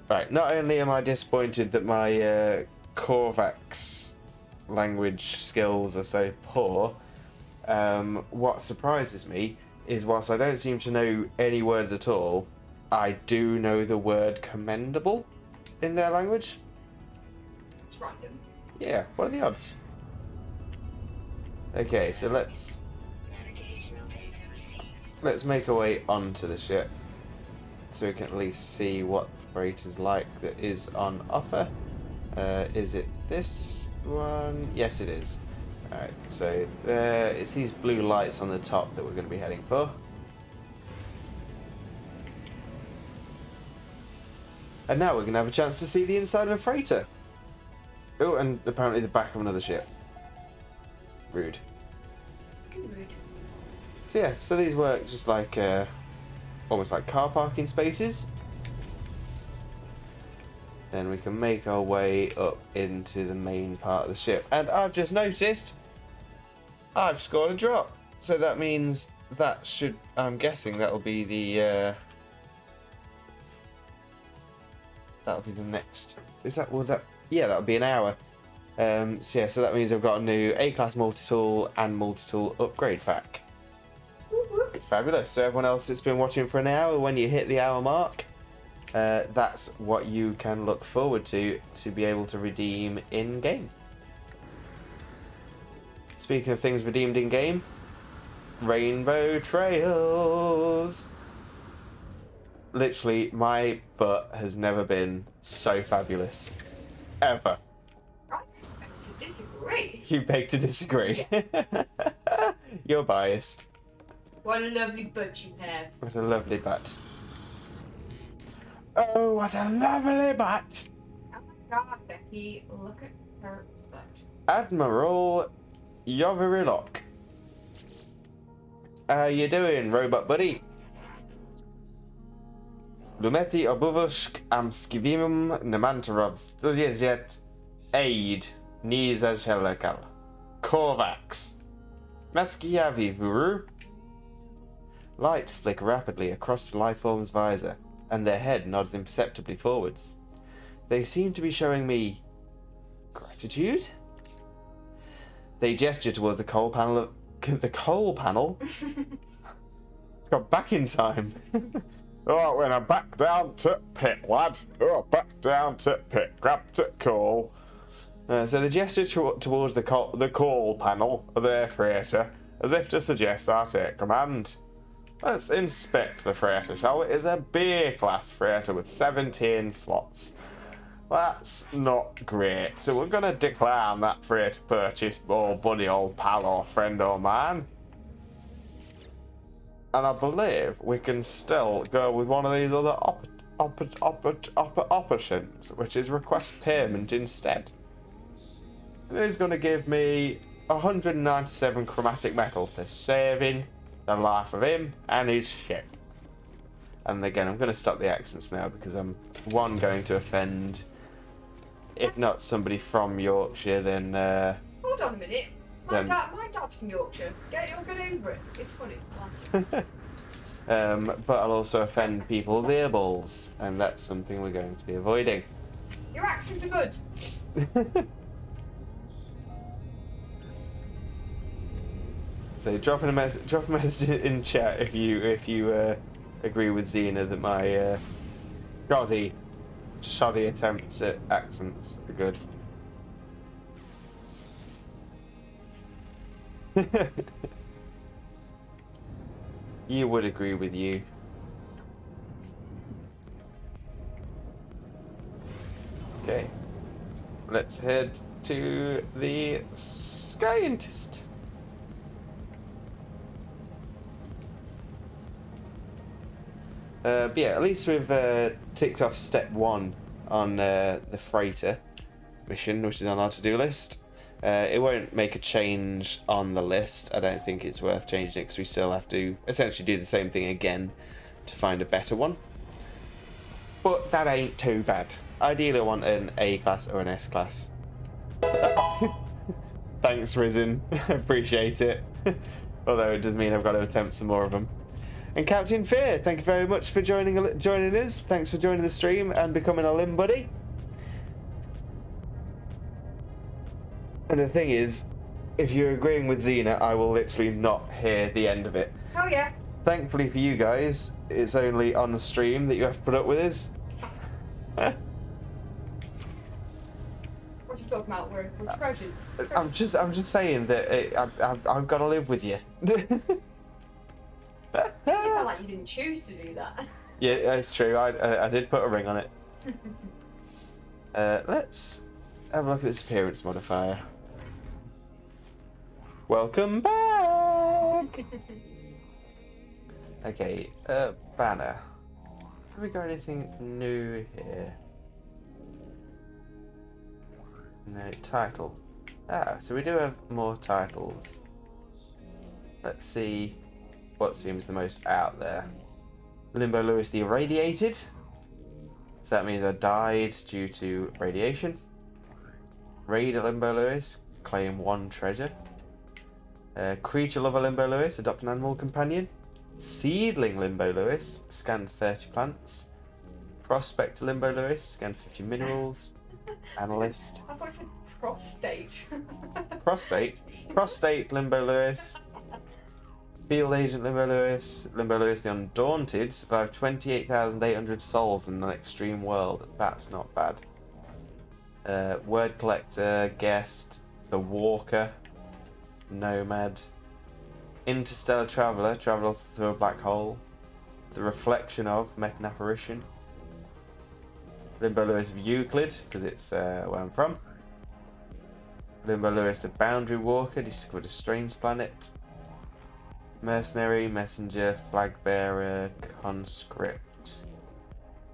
S1: Right, not only am I disappointed that my Korvax language skills are so poor, what surprises me is whilst I don't seem to know any words at all, I do know the word commendable in their language.
S2: It's random.
S1: Yeah, what are the odds? Okay, so let's make our way onto the ship so we can at least see what the freighter's like that is on offer. Is it this one? Yes, it is. Alright, so it's these blue lights on the top that we're going to be heading for. And now we're going to have a chance to see the inside of a freighter. Oh, and apparently the back of another ship. Rude.
S2: Rude.
S1: So yeah, so these work just like almost like car parking spaces. Then we can make our way up into the main part of the ship. And I've just noticed I've scored a drop. So that means that should, I'm guessing that'll be the that'll be the next, is that, will that, yeah, that'll be an hour. So yeah, so that means I've got a new A-class multi-tool and multi-tool upgrade pack. Fabulous. So everyone else that's been watching for an hour, when you hit the hour mark, that's what you can look forward to be able to redeem in-game. Speaking of things redeemed in-game, Rainbow Trails. Literally, my butt has never been so fabulous. Ever.
S2: I beg to disagree.
S1: You beg to disagree. You're biased.
S2: What a lovely butt you have.
S1: What a lovely butt. Oh, what a lovely butt.
S2: Oh my god, Becky, look at her butt.
S1: Admiral Yoverilok. How you doing, robot buddy? Lumeti obuvushk amskivimum nemantarov studiezjet aid nizashelekal. Korvax. Maskiavi vuru. Lights flicker rapidly across the lifeform's visor, and their head nods imperceptibly forwards. They seem to be showing me gratitude? They gesture towards the coal panel of... The coal panel? Got back in time. Oh, when I'm back down to pit, lad. Oh, back down to pit. Grab to coal. So they gesture towards the coal panel of their freighter, as if to suggest I take command. Let's inspect the freighter, shall we? It's a B-class freighter with 17 slots. That's not great, so we're going to decline that freighter purchase, old buddy, old pal, or friend, or man. And I believe we can still go with one of these other options, which is request payment instead. And it is going to give me 197 chromatic metal for saving the life of him and his ship. And again, I'm going to stop the accents now because I'm, one, going to offend, if not somebody from Yorkshire, then...
S2: Hold on a minute. My dad's from Yorkshire. Get over it. It's funny.
S1: But I'll also offend people with earballs, and that's something we're going to be avoiding.
S2: Your accents are good.
S1: So drop a message in chat if you agree with Xena that my shoddy attempts at accents are good. You would agree with you. Okay. Let's head to the scientist. But yeah, at least we've ticked off step 1 on the freighter mission, which is on our to-do list. It won't make a change on the list. I don't think it's worth changing it because we still have to essentially do the same thing again to find a better one. But that ain't too bad. Ideally I want an A class or an S class. Thanks, Risen. Appreciate it. Although it does mean I've got to attempt some more of them. And Captain Fear, thank you very much for joining us. Thanks for joining the stream and becoming a limb buddy. And the thing is, if you're agreeing with Xena, I will literally not hear the end of it.
S2: Oh yeah.
S1: Thankfully for you guys, it's only on the stream that you have to put up with us.
S2: What are you talking about? We're treasures.
S1: I'm just saying that I've got to live with you.
S2: It sounds like you didn't choose to do that.
S1: Yeah, it's true. I did put a ring on it. Let's have a look at this appearance modifier. Welcome back! Okay, banner. Have we got anything new here? No, title. Ah, so we do have more titles. Let's see what seems the most out there. Limbo Lewis the Irradiated. So that means I died due to radiation. Raid a Limbo Lewis, claim 1 treasure. Creature Lover Limbo Lewis, adopt an animal companion. Seedling Limbo Lewis, scan 30 plants. Prospect Limbo Lewis, scan 50 minerals. Analyst.
S2: I thought I said prostate.
S1: Prostate Limbo Lewis. Field Agent Limbo Lewis the Undaunted, survived 28,800 souls in an extreme world. That's not bad. Word Collector, Guest, The Walker, Nomad, Interstellar Traveller, travel through a black hole, The Reflection of, met an apparition, Limbo Lewis of Euclid, because it's where I'm from, Limbo Lewis the Boundary Walker, discovered a strange planet, Mercenary, Messenger, Flag Bearer, Conscript,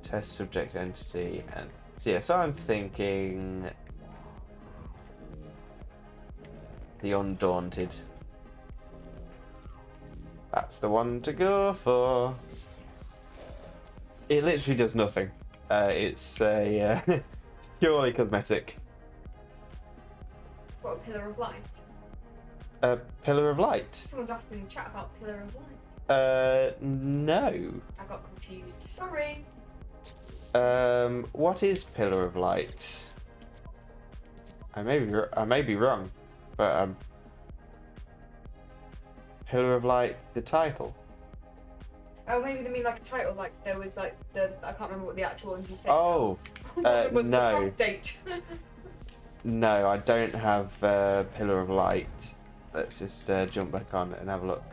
S1: Test Subject Entity, and so yeah, so I'm thinking the Undaunted. That's the one to go for. It literally does nothing. It's it's purely cosmetic.
S2: What, a pillar of light?
S1: A Pillar of Light?
S2: Someone's asking in the chat about pillar of light.
S1: No.
S2: I got confused. Sorry.
S1: What is Pillar of Light? I may be wrong, but Pillar of Light, the title.
S2: Oh, maybe they mean like a title, like there was like I can't remember what the actual one you said.
S1: Oh,
S2: was
S1: no.
S2: The prostate.
S1: No, I don't have Pillar of Light. Let's just jump back on and have a look.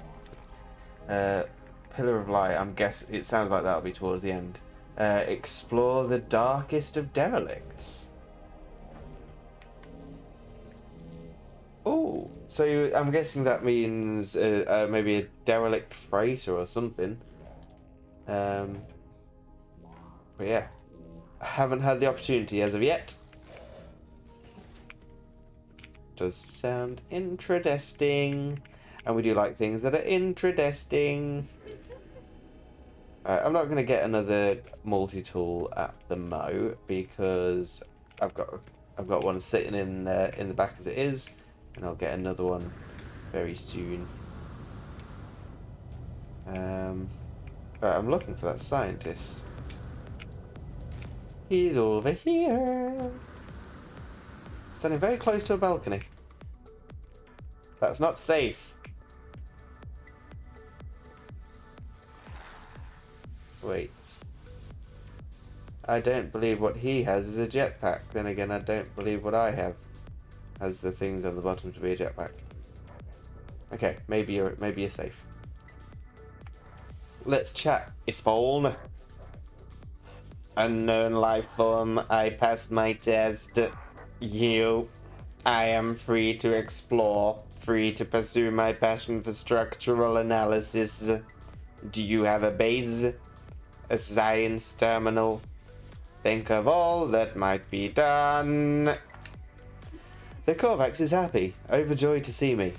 S1: Pillar of Light, I'm guessing it sounds like that'll be towards the end. Explore the darkest of derelicts. Oh, so I'm guessing that means maybe a derelict freighter or something. But yeah, I haven't had the opportunity as of yet. Does sound interesting, and we do like things that are interesting. I'm not going to get another multi-tool at the mo because I've got one sitting in the back as it is, and I'll get another one very soon. Right, I'm looking for that scientist. He's over here. Standing very close to a balcony. That's not safe. Wait. I don't believe what he has is a jetpack. Then again, I don't believe what I have has the things on the bottom to be a jetpack. Okay, maybe you're safe. Let's chat, Ispawn. Unknown life form, I passed my test. I am free to explore, free to pursue my passion for structural analysis. Do you have a base? A science terminal? Think of all that might be done. The Korvax is happy, overjoyed to see me.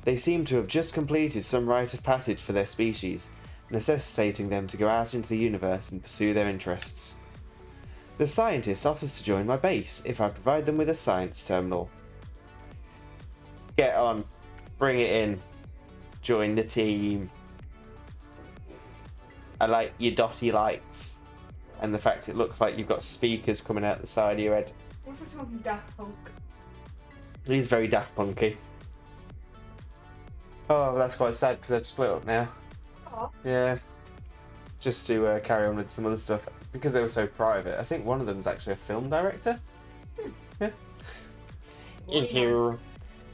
S1: They seem to have just completed some rite of passage for their species, necessitating them to go out into the universe and pursue their interests. The scientist offers to join my base if I provide them with a science terminal. Get on. Bring it in. Join the team. I like your dotty lights. And the fact it looks like you've got speakers coming out the side of your head.
S2: What's this one, Daft Punk?
S1: He's very Daft Punky. Oh, that's quite sad because they've split up now.
S2: Oh.
S1: Yeah. Just to carry on with some other stuff. Because they were so private. I think one of them's actually a film director. Yeah. You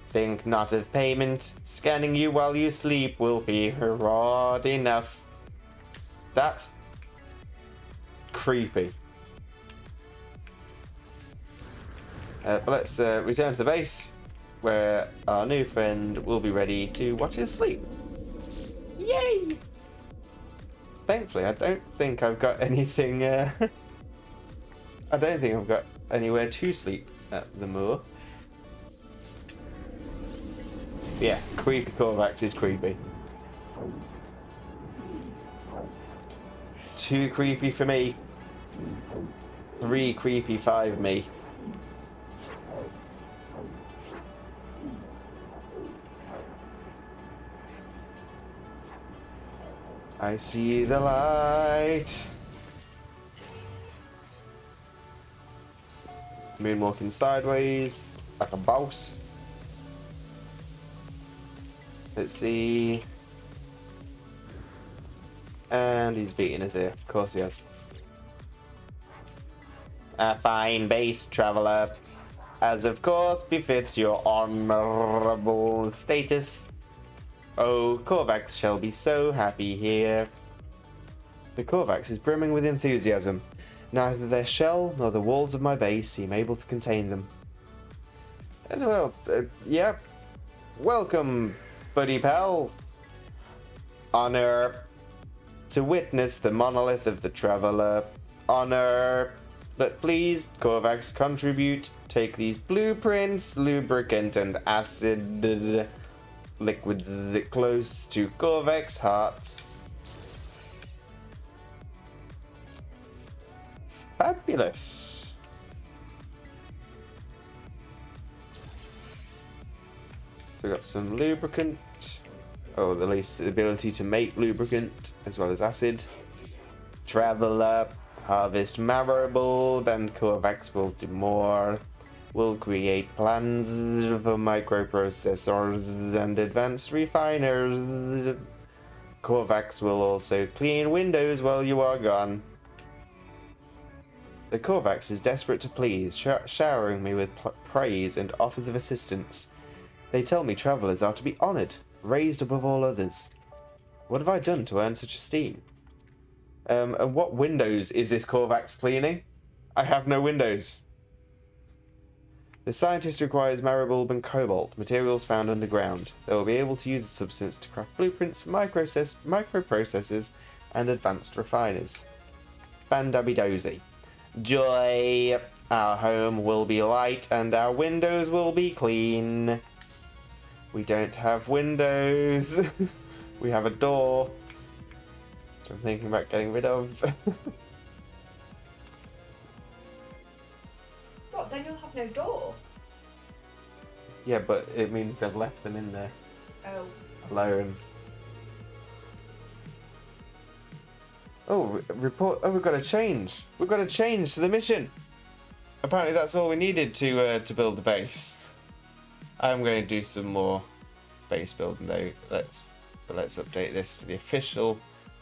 S1: think not of payment. Scanning you while you sleep will be reward enough. That's creepy. But let's return to the base, where our new friend will be ready to watch his sleep. Yay! Thankfully, I don't think I've got anything. I don't think I've got anywhere to sleep at the moor. Yeah, creepy Korvax is creepy. Too creepy for me. 3 creepy, 5 me. I see the light. Moonwalking sideways, like a boss. Let's see. And he's beating his ear. Of course he has. A fine base, traveler. As of course befits your honorable status. Oh, Korvax shall be so happy here. The Korvax is brimming with enthusiasm. Neither their shell nor the walls of my base seem able to contain them. And well, yeah. Welcome, buddy pal. Honor to witness the monolith of the traveler. Honor. But please, Korvax, contribute. Take these blueprints, lubricant, and acid liquids close to Korvax hearts. Fabulous. So we got some lubricant. Oh, at least the ability to make lubricant as well as acid. Traveler, harvest marrow, then Korvax will do more. Will create plans for microprocessors and advanced refiners. Korvax will also clean windows while you are gone. The Korvax is desperate to please, showering me with praise and offers of assistance. They tell me travelers are to be honored, raised above all others. What have I done to earn such esteem? And what windows is this Korvax cleaning? I have no windows. The scientist requires marrowbulb and cobalt, materials found underground. They will be able to use the substance to craft blueprints for microprocessors and advanced refiners. Fandabby-dozy. Joy! Our home will be light and our windows will be clean. We don't have windows. We have a door, which I'm thinking about getting rid of.
S2: What, then you'll have no door?
S1: Yeah, but it means they've left them in there.
S2: Oh.
S1: Alone. Oh, report. Oh, we've got to change. We've got to change to the mission. Apparently that's all we needed to build the base. I'm going to do some more base building though. Let's update this to the official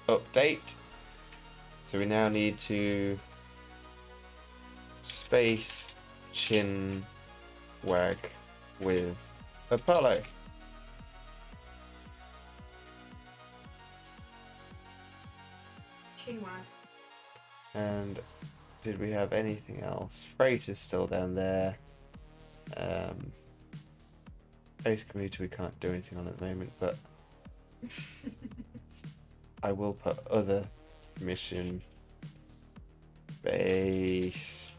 S1: update. So we now need to space chin wag with Apollo.
S2: Chinwan.
S1: And did we have anything else? Freight is still down there. Ace Commuter we can't do anything on at the moment, but I will put other mission base.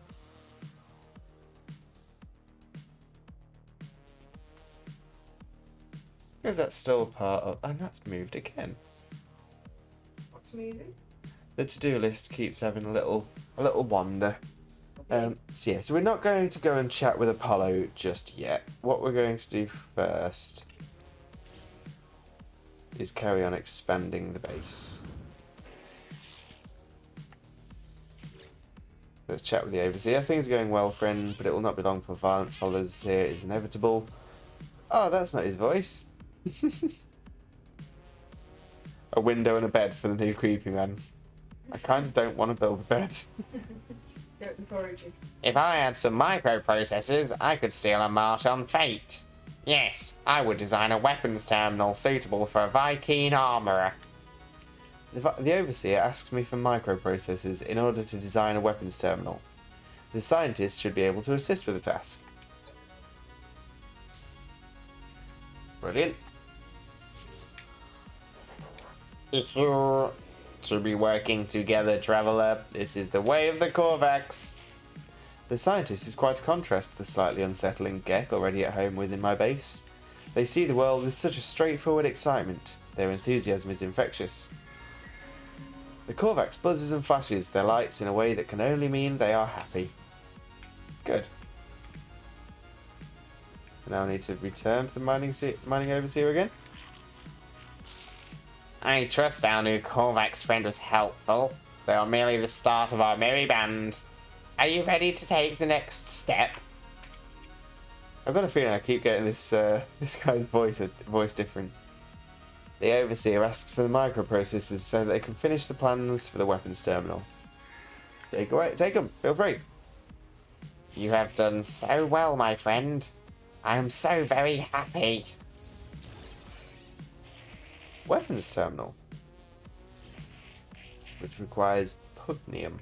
S1: Because that's still part of, and that's moved again.
S2: What's moving?
S1: The to-do list keeps having a little wander. So we're not going to go and chat with Apollo just yet. What we're going to do first is carry on expanding the base. Let's chat with the Overseer. Things are going well, friend, but it will not be long before violence follows here is inevitable. Oh, that's not his voice. A window and a bed for the new creepy man. I kind of don't want to build a bed.
S3: If I had some microprocessors, I could steal a march on Fate. Yes, I would design a weapons terminal suitable for a Viking armourer.
S1: The Overseer asks me for microprocessors in order to design a weapons terminal. The scientist should be able to assist with the task. Brilliant.
S3: To be working together, Traveller. This is the way of the Korvax.
S1: The scientist is quite a contrast to the slightly unsettling Gek already at home within my base. They see the world with such a straightforward excitement. Their enthusiasm is infectious. The Korvax buzzes and flashes their lights in a way that can only mean they are happy. Good. Now I need to return to the mining Overseer again.
S3: I trust our new Korvax friend was helpful. They are merely the start of our merry band. Are you ready to take the next step?
S1: I've got a feeling I keep getting this guy's voice different. The Overseer asks for the microprocessors so that they can finish the plans for the weapons terminal. Take them, feel free.
S3: You have done so well, my friend. I am so very happy.
S1: Weapons terminal, which requires pugnium.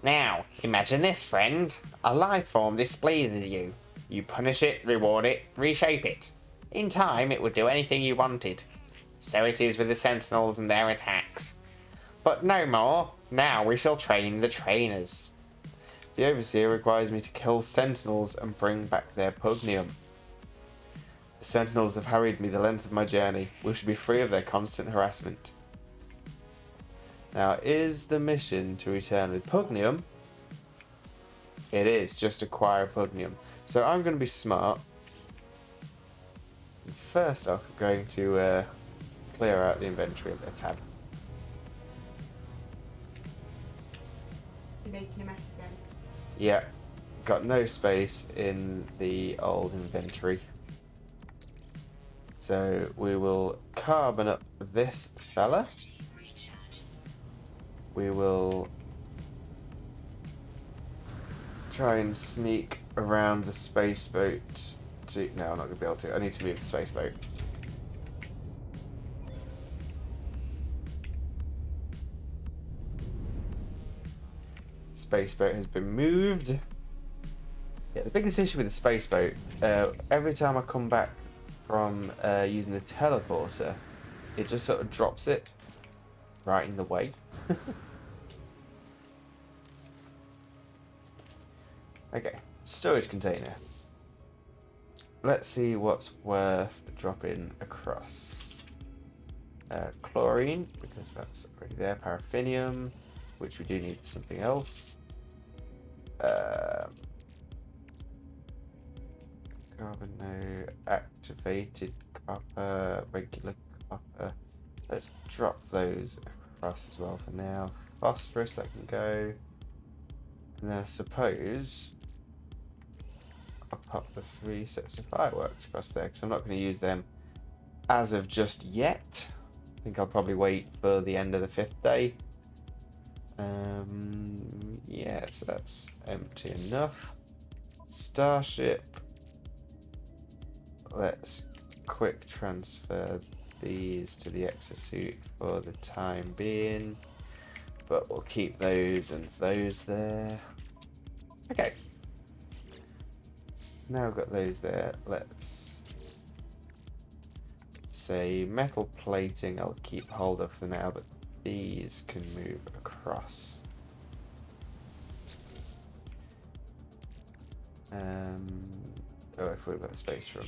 S3: Now, imagine this, friend. A life form displeases you. You punish it, reward it, reshape it. In time, it would do anything you wanted. So it is with the Sentinels and their attacks. But no more. Now we shall train the trainers.
S1: The Overseer requires me to kill Sentinels and bring back their pugnium. The Sentinels have harried me the length of my journey. We should be free of their constant harassment. Now, is the mission to return with pugnium? It is, just acquire pugnium. So I'm going to be smart. First off, I'm going to clear out the inventory of their tab.
S2: You're making a mess again.
S1: Yeah, got no space in the old inventory. So we will carbon up this fella. We will try and sneak around the space boat to... No, I'm not going to be able to. I need to move the space boat. Space boat has been moved. Yeah, the biggest issue with the space boat, every time I come back from using the teleporter, it just sort of drops it right in the way. Okay, storage container. Let's see what's worth dropping across. Chlorine, because that's already there. Paraffinium, which we do need for something else. Carbon, no. Activated copper, regular copper. Let's drop those across as well for now. Phosphorus, that can go. And then I suppose I'll pop the 3 sets of fireworks across there because I'm not going to use them as of just yet. I think I'll probably wait for the end of the 5th day. Yeah, so that's empty enough. Starship. Let's quick transfer these to the exosuit for the time being, but we'll keep those and those there. Okay. Now I've got those there. Let's say metal plating I'll keep hold of for now, but these can move across. Oh, I thought about space for them.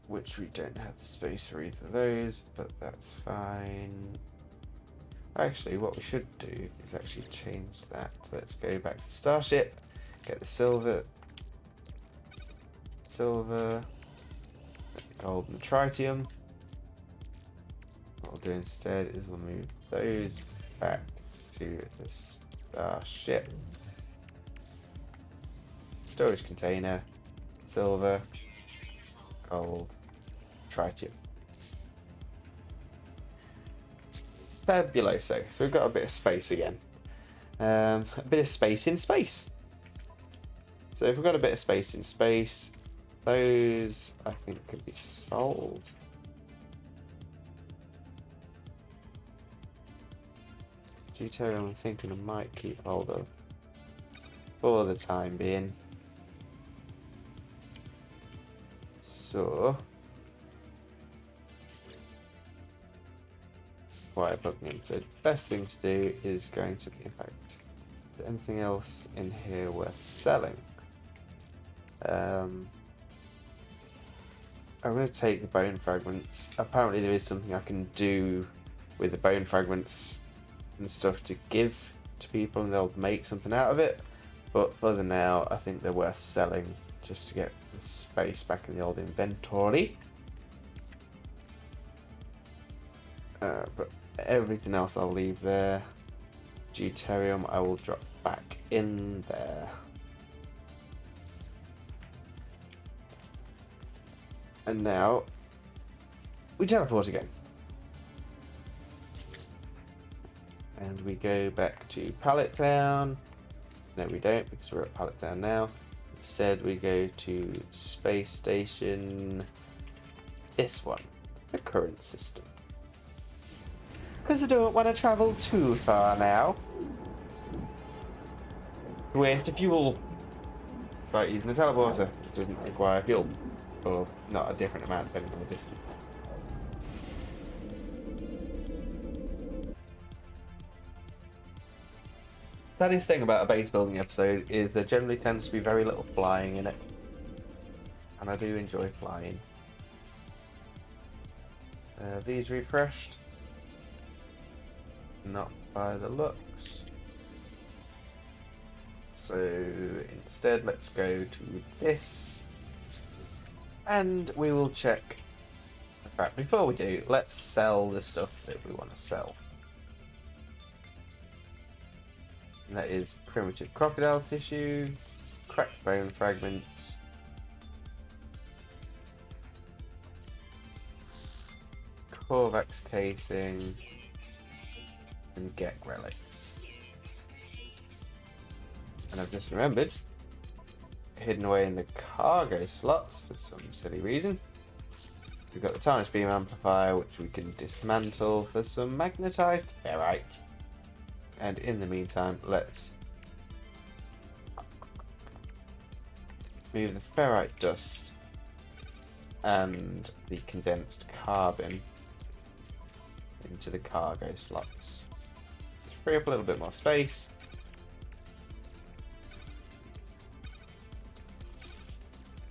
S1: Which we don't have the space for either of those, but that's fine. Actually, what we should do is actually change that. Let's go back to the starship, get the silver, the gold and tritium. What we'll do instead is we'll move those back to the starship. Storage container, silver, gold, tritium. Fabuloso. So we've got a bit of space again. A bit of space in space. So if we've got a bit of space in space, those I think could be sold. Deuterium I'm thinking I might keep hold of for the time being. So quite a bugman. So the best thing to do is going to be, in fact, is there anything else in here worth selling? I'm going to take the bone fragments. Apparently there is something I can do with the bone fragments and stuff to give to people and they'll make something out of it. But for the now, I think they're worth selling just to get the space back in the old inventory. But everything else I'll leave there. Deuterium I will drop back in there. And now we teleport again. And we go back to Pallet Town. No, we don't, because we're at Pallet Town now. Instead, we go to Space Station. This one, the current system. Because I don't want to travel too far now. Waste of fuel. By using a teleporter, it doesn't require fuel. Or not a different amount depending on the distance. Saddest thing about a base building episode is there generally tends to be very little flying in it. And I do enjoy flying. These refreshed. Not by the looks. So instead let's go to this. And we will check. In fact, before we do, let's sell the stuff that we want to sell. And that is primitive crocodile tissue, cracked bone fragments, Korvax casing, and Gek relics. And I've just remembered, hidden away in the cargo slots for some silly reason, we've got the tarnished beam amplifier, which we can dismantle for some magnetized ferrite. And in the meantime, let's move the ferrite dust and the condensed carbon into the cargo slots. Let's free up a little bit more space.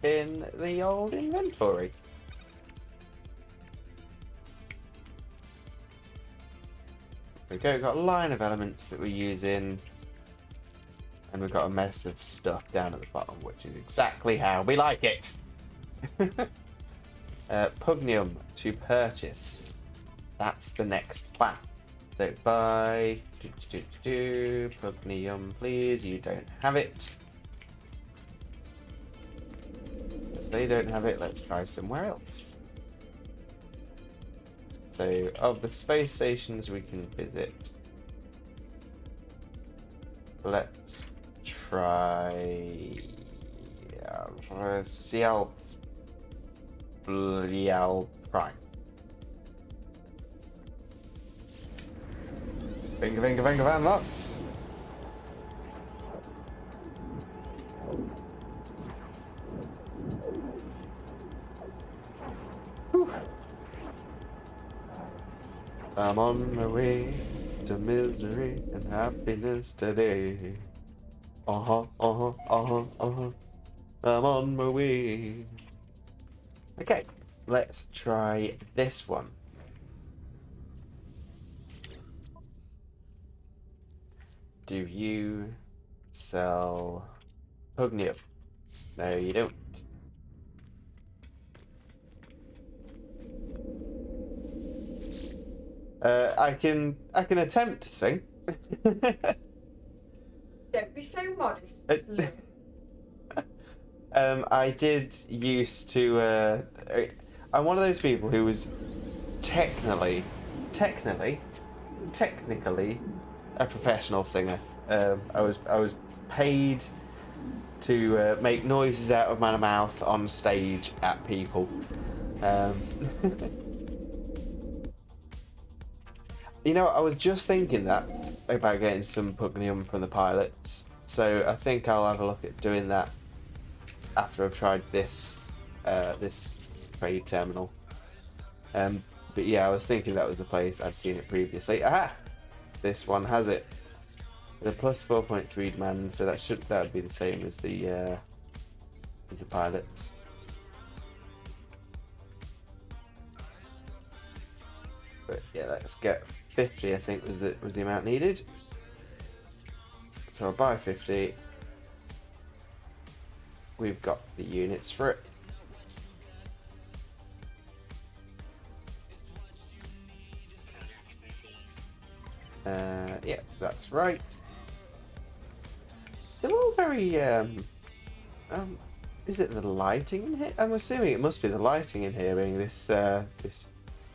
S1: In the old inventory. We've got a line of elements that we're using, and we've got a mess of stuff down at the bottom, which is exactly how we like it. Pugnium to purchase. That's the next plan. So buy Pugnium, please. You don't have it. As they don't have it, let's try somewhere else. So, of the space stations we can visit, let's try Cial Prime. Vinga van Los. I'm on my way to misery and happiness today. I'm on my way. Okay, let's try this one. Do you sell Pugnium? No, you don't. I can attempt to sing.
S2: Don't be so modest.
S1: I did used to. I'm one of those people who was technically a professional singer. I was paid to make noises out of my mouth on stage at people. You know, I was just thinking that about getting some Pugnium from the pilots, so I think I'll have a look at doing that after I've tried this this trade terminal. But yeah, I was thinking that was the place. I'd seen it previously. Aha! This one has it. The plus 4.3 demand, so that would be the same as the pilots. But yeah, let's get 50. I think was the amount needed. So I'll buy 50. We've got the units for it. Yeah, that's right. They're all very is it the lighting in here? I'm assuming it must be the lighting in here, being this this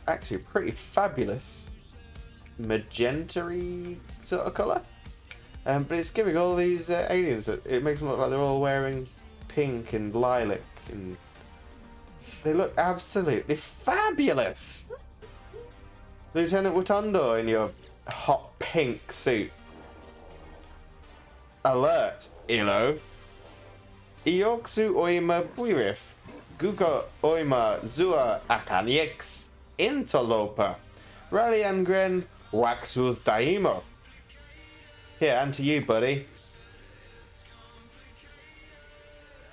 S1: actually pretty fabulous magenta-y sort of colour. But it's giving all these aliens, it makes them look like they're all wearing pink and lilac, and they look absolutely fabulous. Lieutenant Watondo in your hot pink suit. Alert, Ilo. Ioksu oima buirif. Guga oima zua akanyx. Interloper. Ralliangren waxus daimo. Here, and to you, buddy.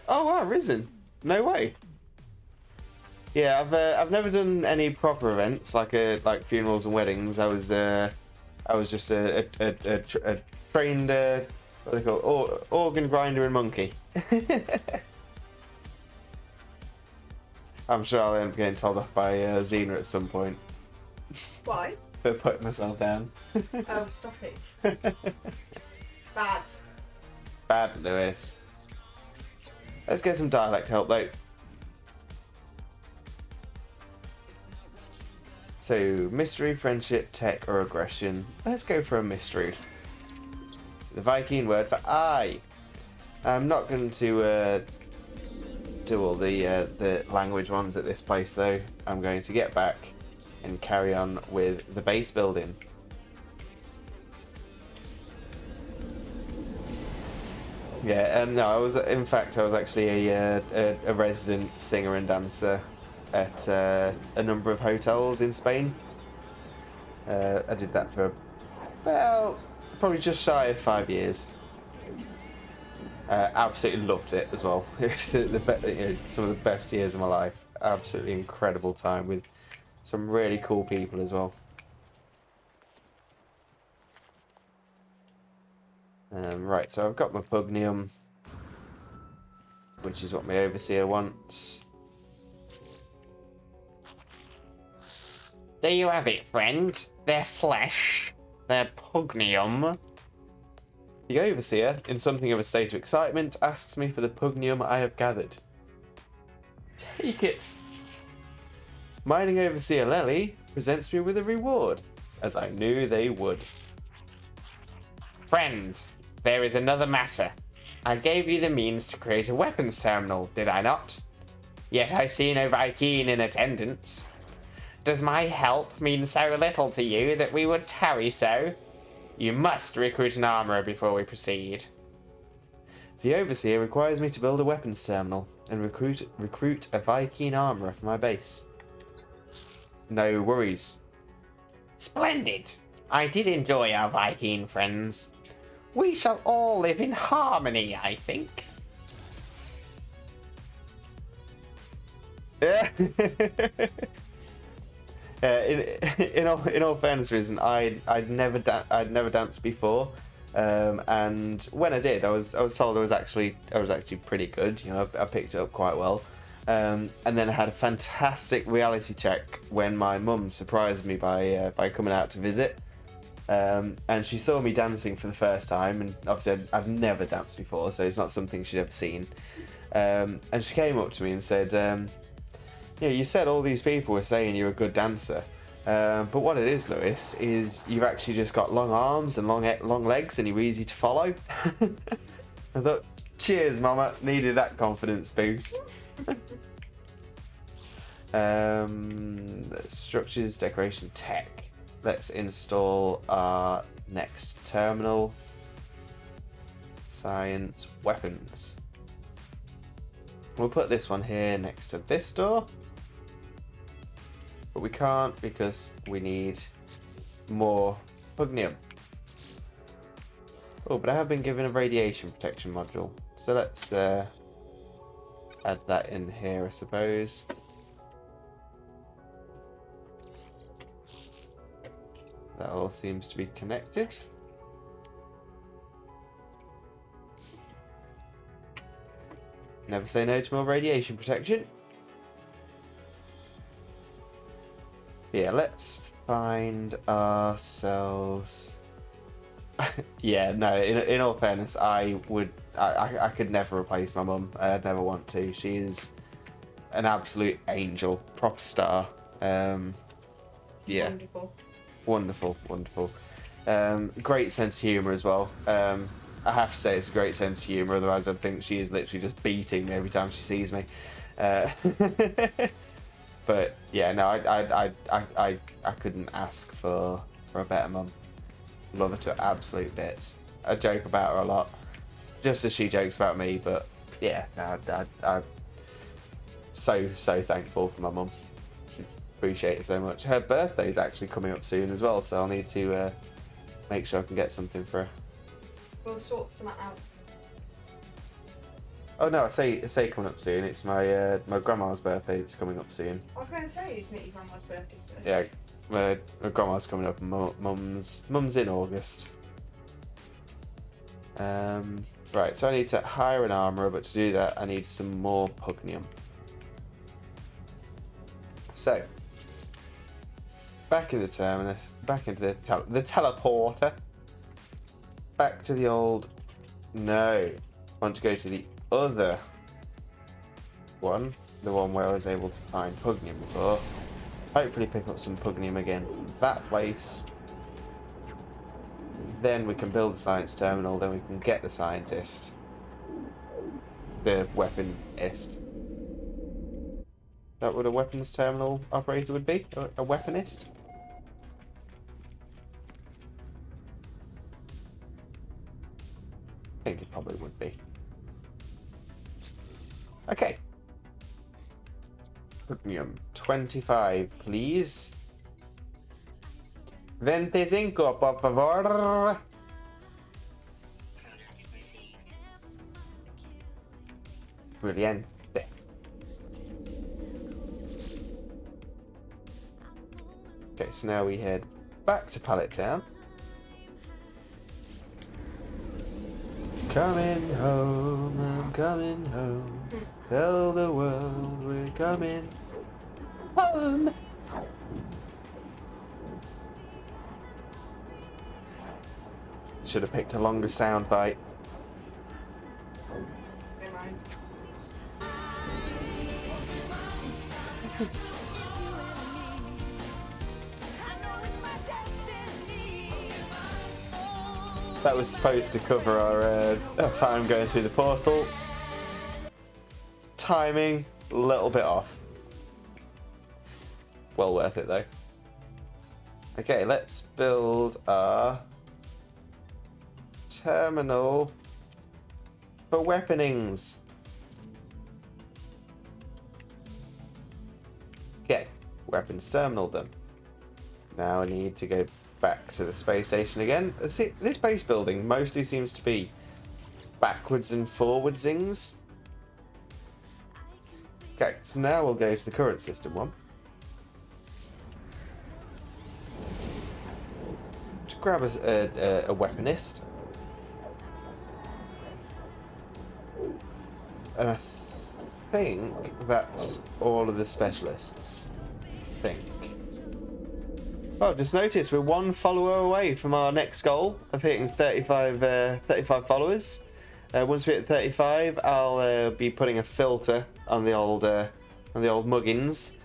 S1: Oh wow, Risen. No way. Yeah, I've never done any proper events like funerals and weddings. I was just a trained what they call organ grinder and monkey. I'm sure I'll end up getting told off by Xena at some point.
S2: Why?
S1: For putting myself down.
S2: Oh, stop it. Bad.
S1: Bad, Lewis. Let's get some dialect help though. So, mystery, friendship, tech, or aggression. Let's go for a mystery. The Viking word for I. I'm not going to do all the language ones at this place though. I'm going to get back and carry on with the base building. Yeah, no, I was actually a resident singer and dancer at a number of hotels in Spain. I did that for, well, probably just shy of 5 years. Absolutely loved it as well. It was some of the best years of my life. Absolutely incredible time with some really cool people as well. Right, so I've got my Pugnium, which is what my overseer wants.
S3: There you have it, friend. Their flesh, their Pugnium.
S1: The overseer, in something of a state of excitement, asks me for the Pugnium I have gathered. Take it. Mining overseer Lely presents me with a reward, as I knew they would.
S3: Friend, there is another matter. I gave you the means to create a weapons terminal, did I not? Yet I see no Vy'keen in attendance. Does my help mean so little to you that we would tarry so? You must recruit an armourer before we proceed.
S1: The Overseer requires me to build a weapons terminal and recruit a Vy'keen armourer for my base. No worries.
S3: Splendid. I did enjoy our Vy'keen friends. We shall all live in harmony, I think.
S1: Yeah. In all fairness, reason I'd never danced before, and when I did, I was told I was actually pretty good. You know, I picked it up quite well, and then I had a fantastic reality check when my mum surprised me by coming out to visit, and she saw me dancing for the first time, and obviously I've never danced before, so it's not something she'd ever seen, and she came up to me and said, yeah, you said all these people were saying you're a good dancer, but what it is, Lewis, is you've actually just got long arms and long legs, and you're easy to follow. I thought, cheers, Mama. Needed that confidence boost. Structures, decoration, tech. Let's install our next terminal. Science, weapons. We'll put this one here next to this door. But we can't because we need more pugnium. Oh, but I have been given a radiation protection module. So let's add that in here, I suppose. That all seems to be connected. Never say no to more radiation protection. Yeah, let's find ourselves... Yeah, no, in all fairness, I could never replace my mum. I'd never want to. She's an absolute angel, proper star. Yeah. Wonderful. Great sense of humour as well. I have to say it's a great sense of humour, otherwise I'd think she is literally just beating me every time she sees me. But yeah, no, I couldn't ask for a better mum. Love her to absolute bits. I joke about her a lot, just as she jokes about me. But yeah, no, I'm so thankful for my mum. Appreciate it so much. Her birthday's actually coming up soon as well, so I'll need to make sure I can get something for her.
S2: We'll sort some out.
S1: Oh no, I say coming up soon. It's my grandma's birthday that's coming up soon.
S2: I was going to say, isn't it your grandma's birthday?
S1: Yeah, my grandma's coming up. And mum's in August. Right, so I need to hire an armourer, but to do that I need some more pugnium. So, back in the terminus, back into the teleporter. Back to the old... No. I want to go to the other one. The one where I was able to find pugnium before. Hopefully pick up some pugnium again from that place. Then we can build the science terminal. Then we can get the scientist. The weaponist. That what a weapons terminal operator would be? A weaponist? I think it probably would be. Okay. Pugnium 25, please. 25, por favor. Brilliant. Okay, so now we head back to Pallet Town. Coming home, I'm coming home. Tell the world we're coming home. Should have picked a longer sound bite.
S2: Never mind.
S1: That was supposed to cover our time going through the portal. Timing, a little bit off. Well worth it though. Okay, let's build our terminal for weaponings. Okay, weapons terminal done. Now I need to go back to the space station again. See, this base building mostly seems to be backwards and forwardsings. Okay, so now we'll go to the current system one. To grab a weaponist. And I think that's all of the specialists. I think. Oh, just noticed we're one follower away from our next goal of hitting 35 followers. Once we hit 35, I'll be putting a filter on the old muggins.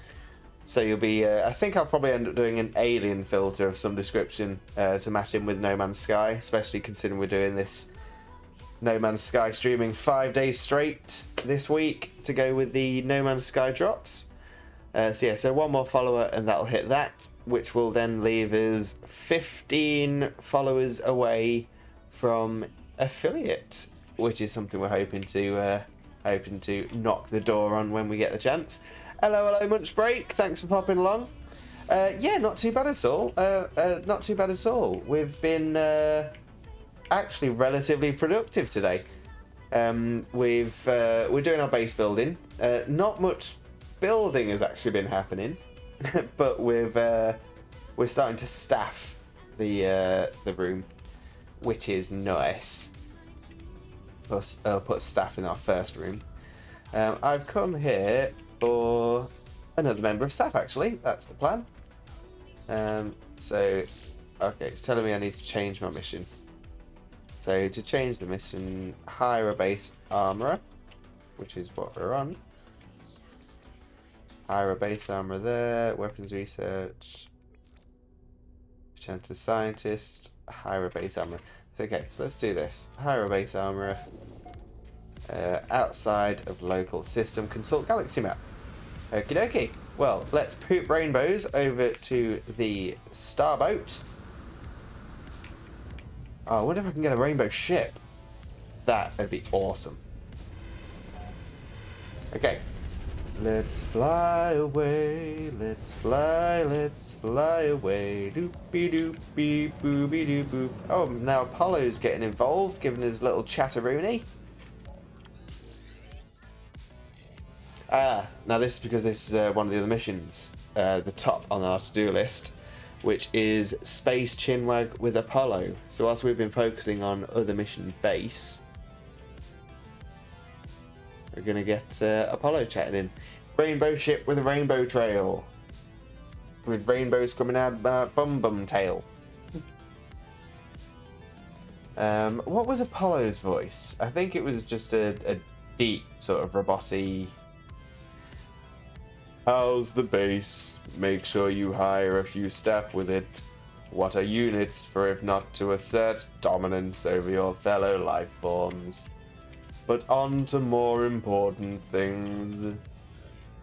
S1: So you'll be. I think I'll probably end up doing an alien filter of some description to match in with No Man's Sky, especially considering we're doing this No Man's Sky streaming 5 days straight this week to go with the No Man's Sky drops. So one more follower and that'll hit that, which will then leave us 15 followers away from affiliate, which is something we're hoping to knock the door on when we get the chance. Hello, Munch Break. Thanks for popping along. Yeah, not too bad at all. Not too bad at all. We've been actually relatively productive today. We're doing our base building. Not much building has actually been happening, but we're starting to staff the room, which is nice. Plus, I'll put staff in our first room. I've come here for another member of staff. Actually, that's the plan. Okay, it's telling me I need to change my mission. So to change the mission, hire a base armorer, which is what we're on. Hire a base armorer there, weapons research, return to the scientist, hire a base armorer. Okay, so let's do this. Hire a base armorer, outside of local system, consult galaxy map. Okie dokie. Well, let's poop rainbows over to the starboat. Oh, I wonder if I can get a rainbow ship. That'd be awesome. Okay. Let's fly away, let's fly away. Doopy doopy booby doo boop. Oh, now Apollo's getting involved, giving his little chatteroony. Now this is because this is one of the other missions, the top on our to-do list, which is Space Chinwag with Apollo. So whilst we've been focusing on other mission base, we're going to get Apollo chatting in. Rainbow ship with a rainbow trail. With rainbows coming out of our bum tail. What was Apollo's voice? I think it was just a deep sort of roboty. How's the base? Make sure you hire a few staff with it. What are units for if not to assert dominance over your fellow life forms? But on to more important things.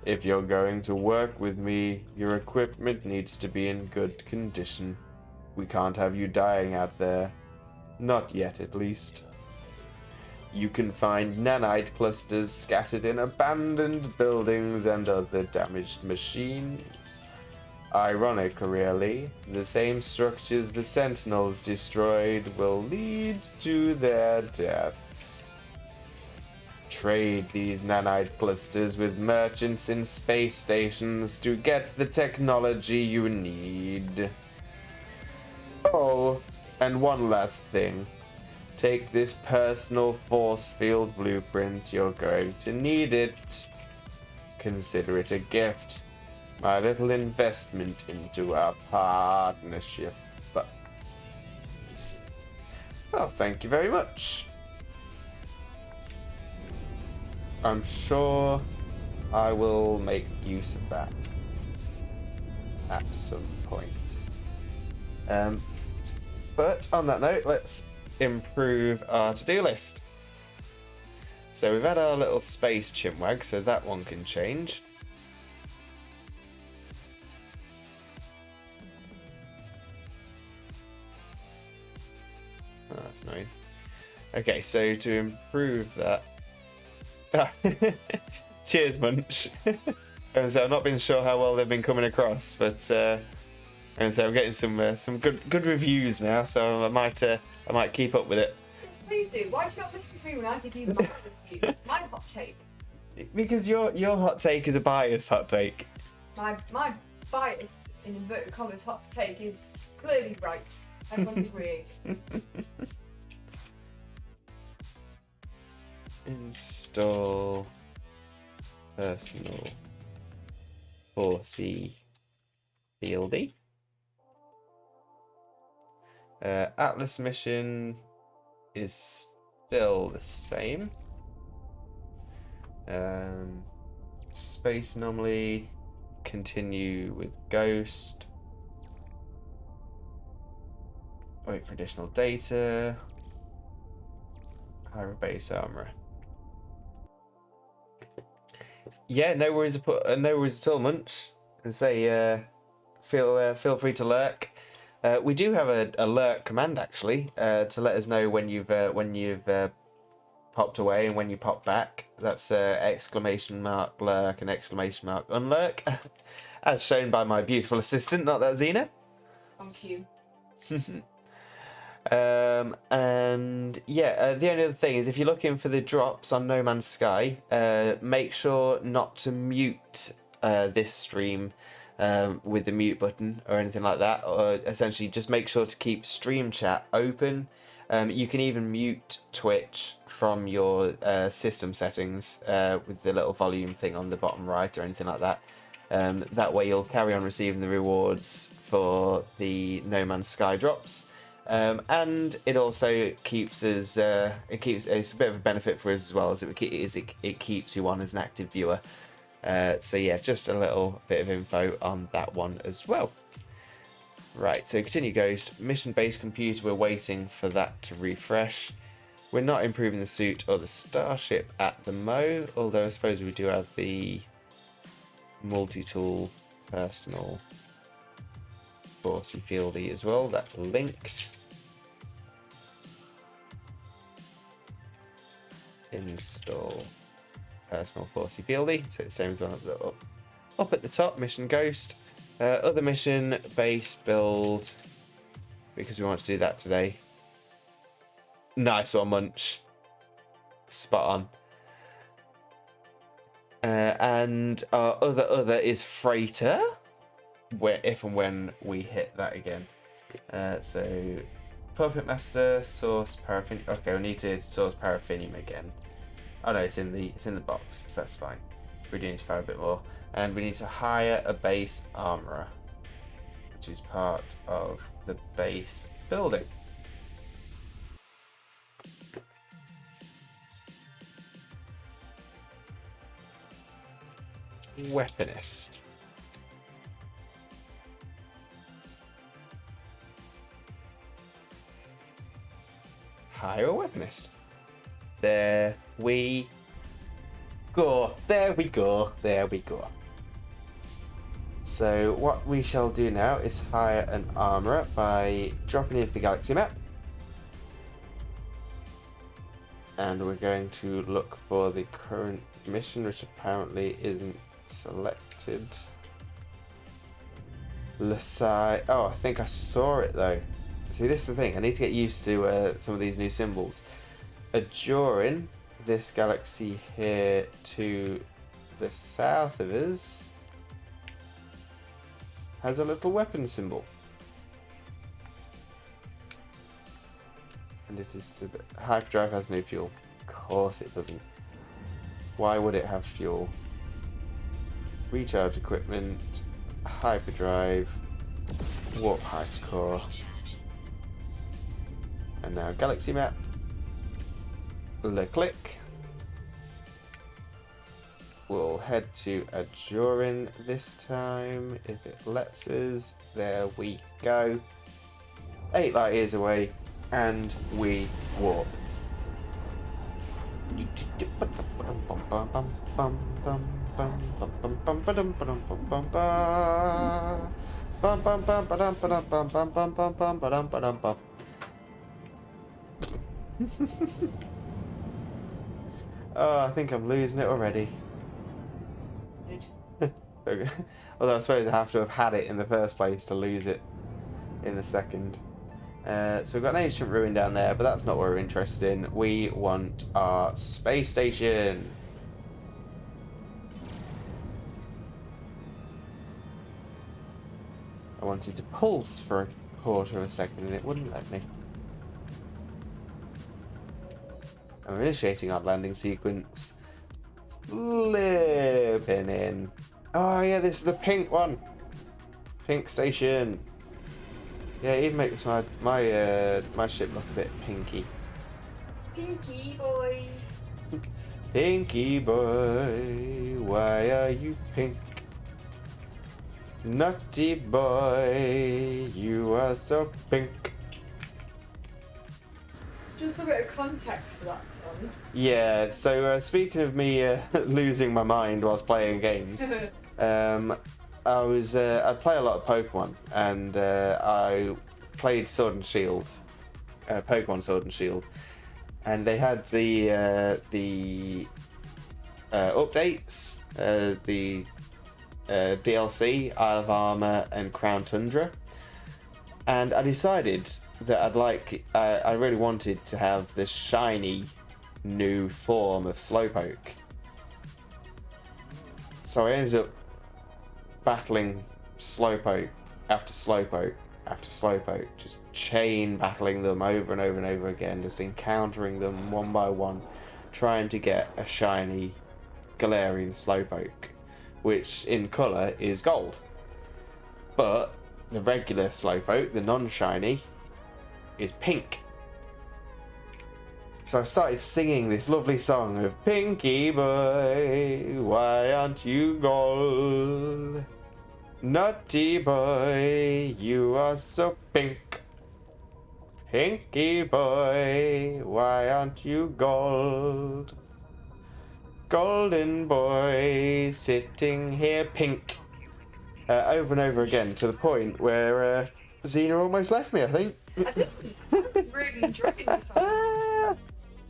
S1: If you're going to work with me, your equipment needs to be in good condition. We can't have you dying out there. Not yet, at least. You can find nanite clusters scattered in abandoned buildings and other damaged machines. Ironic, really, the same structures the Sentinels destroyed will lead to their deaths. Trade these nanite clusters with merchants in space stations to get the technology you need. Oh, and one last thing. Take this personal force field blueprint. You're going to need it. Consider it a gift. My little investment into our partnership. Well, thank you very much. I'm sure I will make use of that at some point. But on that note, let's improve our to-do list. So we've had our little space chimwag, so that one can change. Oh, that's annoying. Okay, so to improve that... Cheers, Munch. And so I've not been sure how well they've been coming across, but and so I'm getting some good reviews now, so I might keep up with it.
S2: Yes, please do. Why do you not listen to me when I give you my review? My hot take.
S1: Because your hot take is a biased hot take.
S2: My biased, in inverted commas, hot take is clearly right. Everyone agrees.
S1: Install personal 4C fieldy. Atlas mission is still the same. Space anomaly, continue with Ghost. Wait for additional data. Hire base armor. Yeah, no worries at all, Munch. And say, feel free to lurk. We do have a lurk command actually to let us know when you've popped away and when you pop back. That's exclamation mark lurk and exclamation mark unlurk, as shown by my beautiful assistant. Not that Xena.
S2: On cue.
S1: And yeah, the only other thing is if you're looking for the drops on No Man's Sky, make sure not to mute this stream with the mute button or anything like that, or essentially just make sure to keep stream chat open. You can even mute Twitch from your system settings with the little volume thing on the bottom right or anything like that. That way you'll carry on receiving the rewards for the No Man's Sky drops. And it also keeps us. It's a bit of a benefit for us as well, as it keeps you on as an active viewer. So yeah, just a little bit of info on that one as well. Right, so continue Ghost. Mission-based computer, we're waiting for that to refresh. We're not improving the suit or the starship at the mo, although I suppose we do have the multi-tool personal 4C fieldy as well. That's linked. Install personal 4C fieldy. So it's the same as one up at the top. Mission Ghost. Other mission base build, because we want to do that today. Nice one, Munch. Spot on. And our other is freighter, where if and when we hit that again. So Puppet Master, source paraffinium. Okay, we need to source paraffinium again. Oh no, it's in the box, so that's fine. We do need to fire a bit more, and we need to hire a base armorer, which is part of the base building. Weaponist. Hire a weaponist. There we go. There we go. There we go. So what we shall do now is hire an armourer by dropping into the galaxy map. And we're going to look for the current mission, which apparently isn't selected. Lasai. Oh, I think I saw it though. See, this is the thing. I need to get used to some of these new symbols. Adjoining this galaxy here to the south of us has a little weapon symbol. And it is to the... Hyperdrive has no fuel. Of course it doesn't. Why would it have fuel? Recharge equipment, hyperdrive, warp hypercore. And now galaxy map. Click. We'll head to Adjoining this time, if it lets us. There we go. 8 light years away. and we warp. Oh, I think I'm losing it already. Okay. Although I suppose I have to have had it in the first place to lose it in the second. So we've got an ancient ruin down there, but that's not what we're interested in. We want our space station. I wanted to pulse for a quarter of a second and it wouldn't let me. I'm initiating our landing sequence. Slipping in. Oh yeah, this is the pink one. Pink station. Yeah, it even makes my ship look a bit pinky.
S2: Pinky boy.
S1: Pinky boy, why are you pink? Naughty boy, you are so pink.
S2: Just a bit of context for that song.
S1: Yeah, so speaking of me losing my mind whilst playing games, I play a lot of Pokemon, and I played Sword and Shield, Pokemon Sword and Shield, and they had the updates, the DLC, Isle of Armor and Crown Tundra, and I decided that I really wanted to have this shiny new form of Slowpoke. So I ended up battling Slowpoke after Slowpoke after Slowpoke, just chain battling them over and over and over again, just encountering them one by one, trying to get a shiny Galarian Slowpoke, which in colour is gold. But the regular Slowpoke, the non-shiny, is pink. So I started singing this lovely song of Pinky boy, why aren't you gold? Naughty boy, you are so pink. Pinky boy, why aren't you gold? Golden boy, sitting here pink. Over and over again, to the point where Xena almost left me, I think.
S2: I didn't really enjoy this song.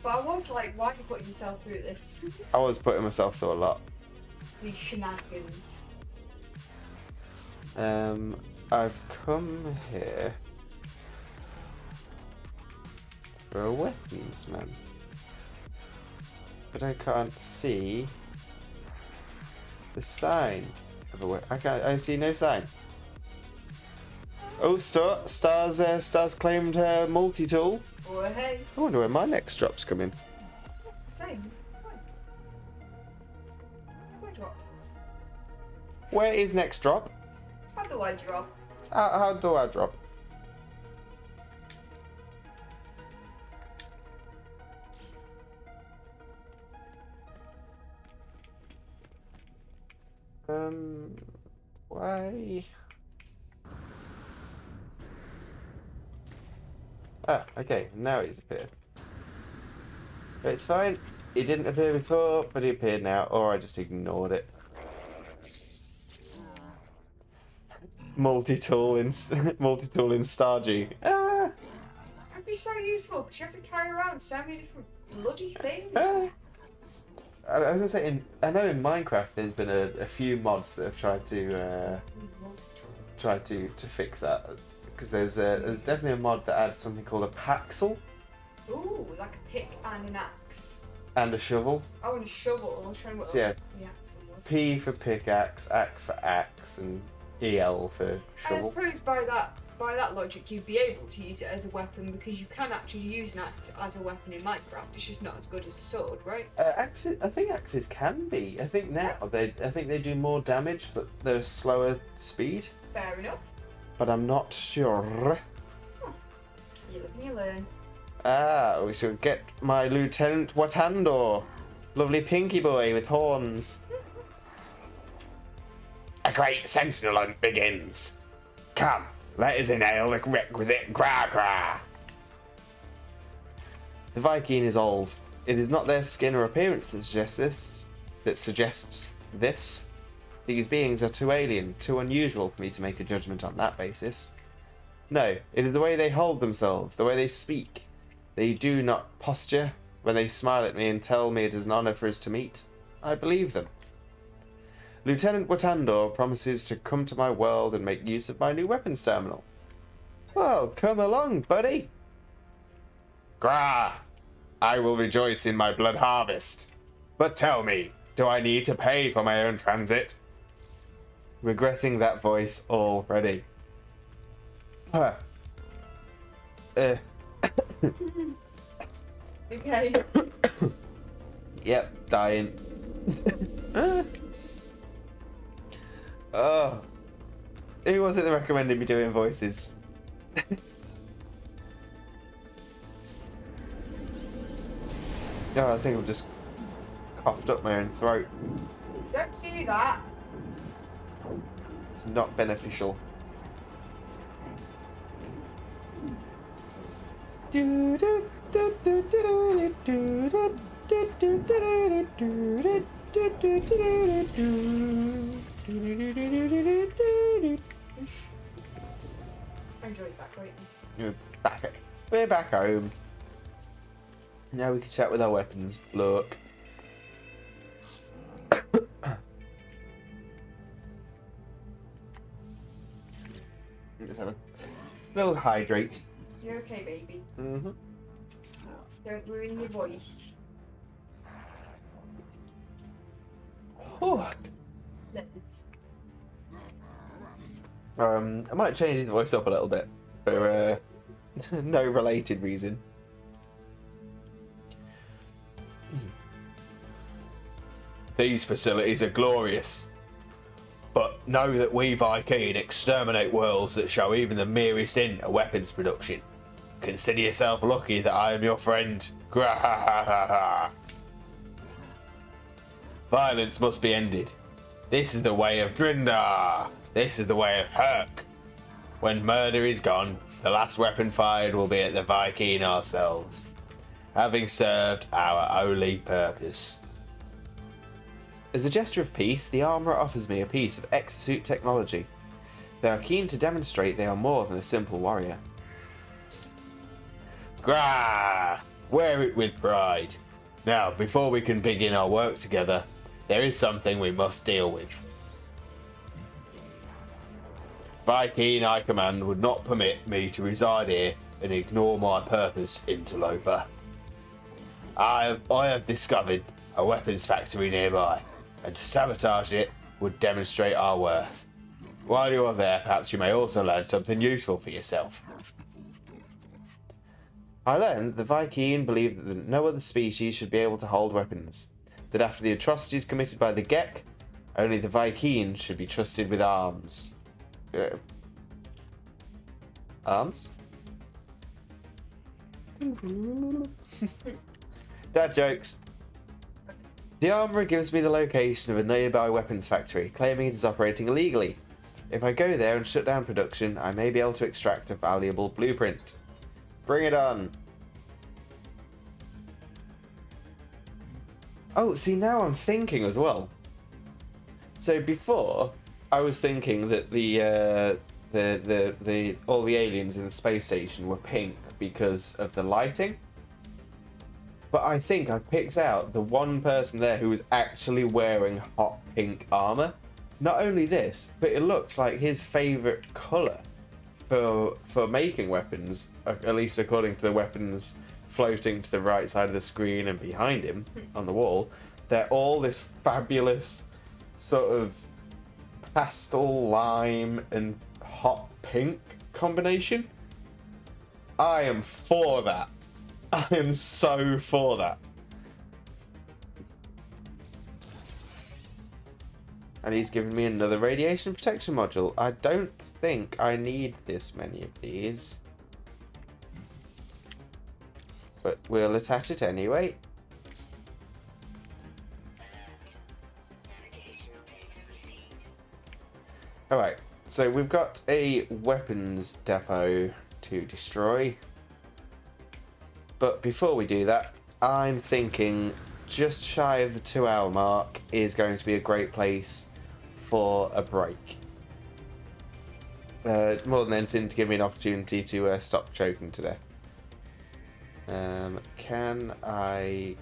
S2: But I was like, why are you putting yourself through this?
S1: I was putting myself through a lot.
S2: These shenanigans.
S1: I've come here for a weapons man, but I can't see the sign of a weapon. I see no sign. Oh, Stars claimed her multi-tool.
S2: Oh, hey.
S1: I wonder where my next drop's coming.
S2: Same. Why drop?
S1: Where is next drop?
S2: How do I drop?
S1: How do I drop? Why? Ah, okay, now he's appeared. But it's fine. He didn't appear before, but he appeared now, or I just ignored it. Multi-tool in Stargy. Ah!
S2: That'd be so useful because you have to carry around so many different bloody things.
S1: Ah! I was gonna say, I know in Minecraft there's been a few mods that have tried to fix that, because there's definitely a mod that adds something called a paxel.
S2: Ooh, like a pick and an axe.
S1: And a shovel.
S2: Oh, and a shovel. I was trying to
S1: So yeah,
S2: the axe one was.
S1: P for pickaxe, axe for axe, and EL for
S2: I
S1: shovel.
S2: suppose by that logic, you'd be able to use it as a weapon because you can actually use an axe as a weapon in Minecraft. It's just not as good as a sword, right?
S1: Axes, I think axes can be. I think now they do more damage, but they're slower speed.
S2: Fair enough.
S1: But I'm not sure.
S2: You live and you learn.
S1: Ah, we shall get my Lieutenant Watandor. Lovely pinky boy with horns.
S3: A great sentinel hunt begins. Come, let us inhale the requisite gra-gra.
S1: The Vy'keen is old. It is not their skin or appearance that suggests this. These beings are too alien, too unusual for me to make a judgment on that basis. No, it is the way they hold themselves, the way they speak. They do not posture. When they smile at me and tell me it is an honor for us to meet, I believe them. Lieutenant Watandor promises to come to my world and make use of my new weapons terminal. Well, come along, buddy.
S3: Grah! I will rejoice in my blood harvest. But tell me, do I need to pay for my own transit?
S1: Regretting that voice already.
S2: Okay.
S1: Yep, dying. Oh. Who was it that recommended me doing voices? Oh, I think I've just coughed up my own throat.
S2: Don't do that.
S1: It's not beneficial.
S2: I enjoyed that greatly.
S1: We're back home. Now we can chat with our weapons. Look. Let's have a little hydrate.
S2: You're okay, baby.
S1: Mm-hmm.
S2: Don't ruin your voice.
S1: Oh.
S2: Let's.
S1: I might change his voice up a little bit for no related reason.
S3: These facilities are glorious. But know that we Vy'keen exterminate worlds that show even the merest hint of weapons production. Consider yourself lucky that I am your friend. Grahahaha. Violence must be ended. This is the way of Drindar. This is the way of Herc. When murder is gone, the last weapon fired will be at the Vy'keen ourselves, having served our only purpose.
S1: As a gesture of peace, the armourer offers me a piece of exosuit technology. They are keen to demonstrate they are more than a simple warrior.
S3: Grah! Wear it with pride. Now, before we can begin our work together, there is something we must deal with. Vy'keen High Command would not permit me to reside here and ignore my purpose, interloper. I have discovered a weapons factory nearby, and to sabotage it would demonstrate our worth. While you are there, perhaps you may also learn something useful for yourself.
S1: I learned that the Vy'keen believe that no other species should be able to hold weapons. That after the atrocities committed by the Gek, only the Vy'keen should be trusted with arms. Arms? Dad jokes. The armourer gives me the location of a nearby weapons factory, claiming it is operating illegally. If I go there and shut down production, I may be able to extract a valuable blueprint. Bring it on. Oh, see, now I'm thinking as well. So before, I was thinking that the all the aliens in the space station were pink because of the lighting. But I think I picked out the one person there who was actually wearing hot pink armor. Not only this, but it looks like his favorite color for making weapons, at least according to the weapons floating to the right side of the screen and behind him on the wall. They're all this fabulous sort of pastel lime and hot pink combination. I am for that. I am so for that. And he's given me another radiation protection module. I don't think I need this many of these. But we'll attach it anyway. Alright, so we've got a weapons depot to destroy. But before we do that, I'm thinking just shy of the 2-hour mark is going to be a great place for a break. More than anything, to give me an opportunity to stop choking to death. Can I...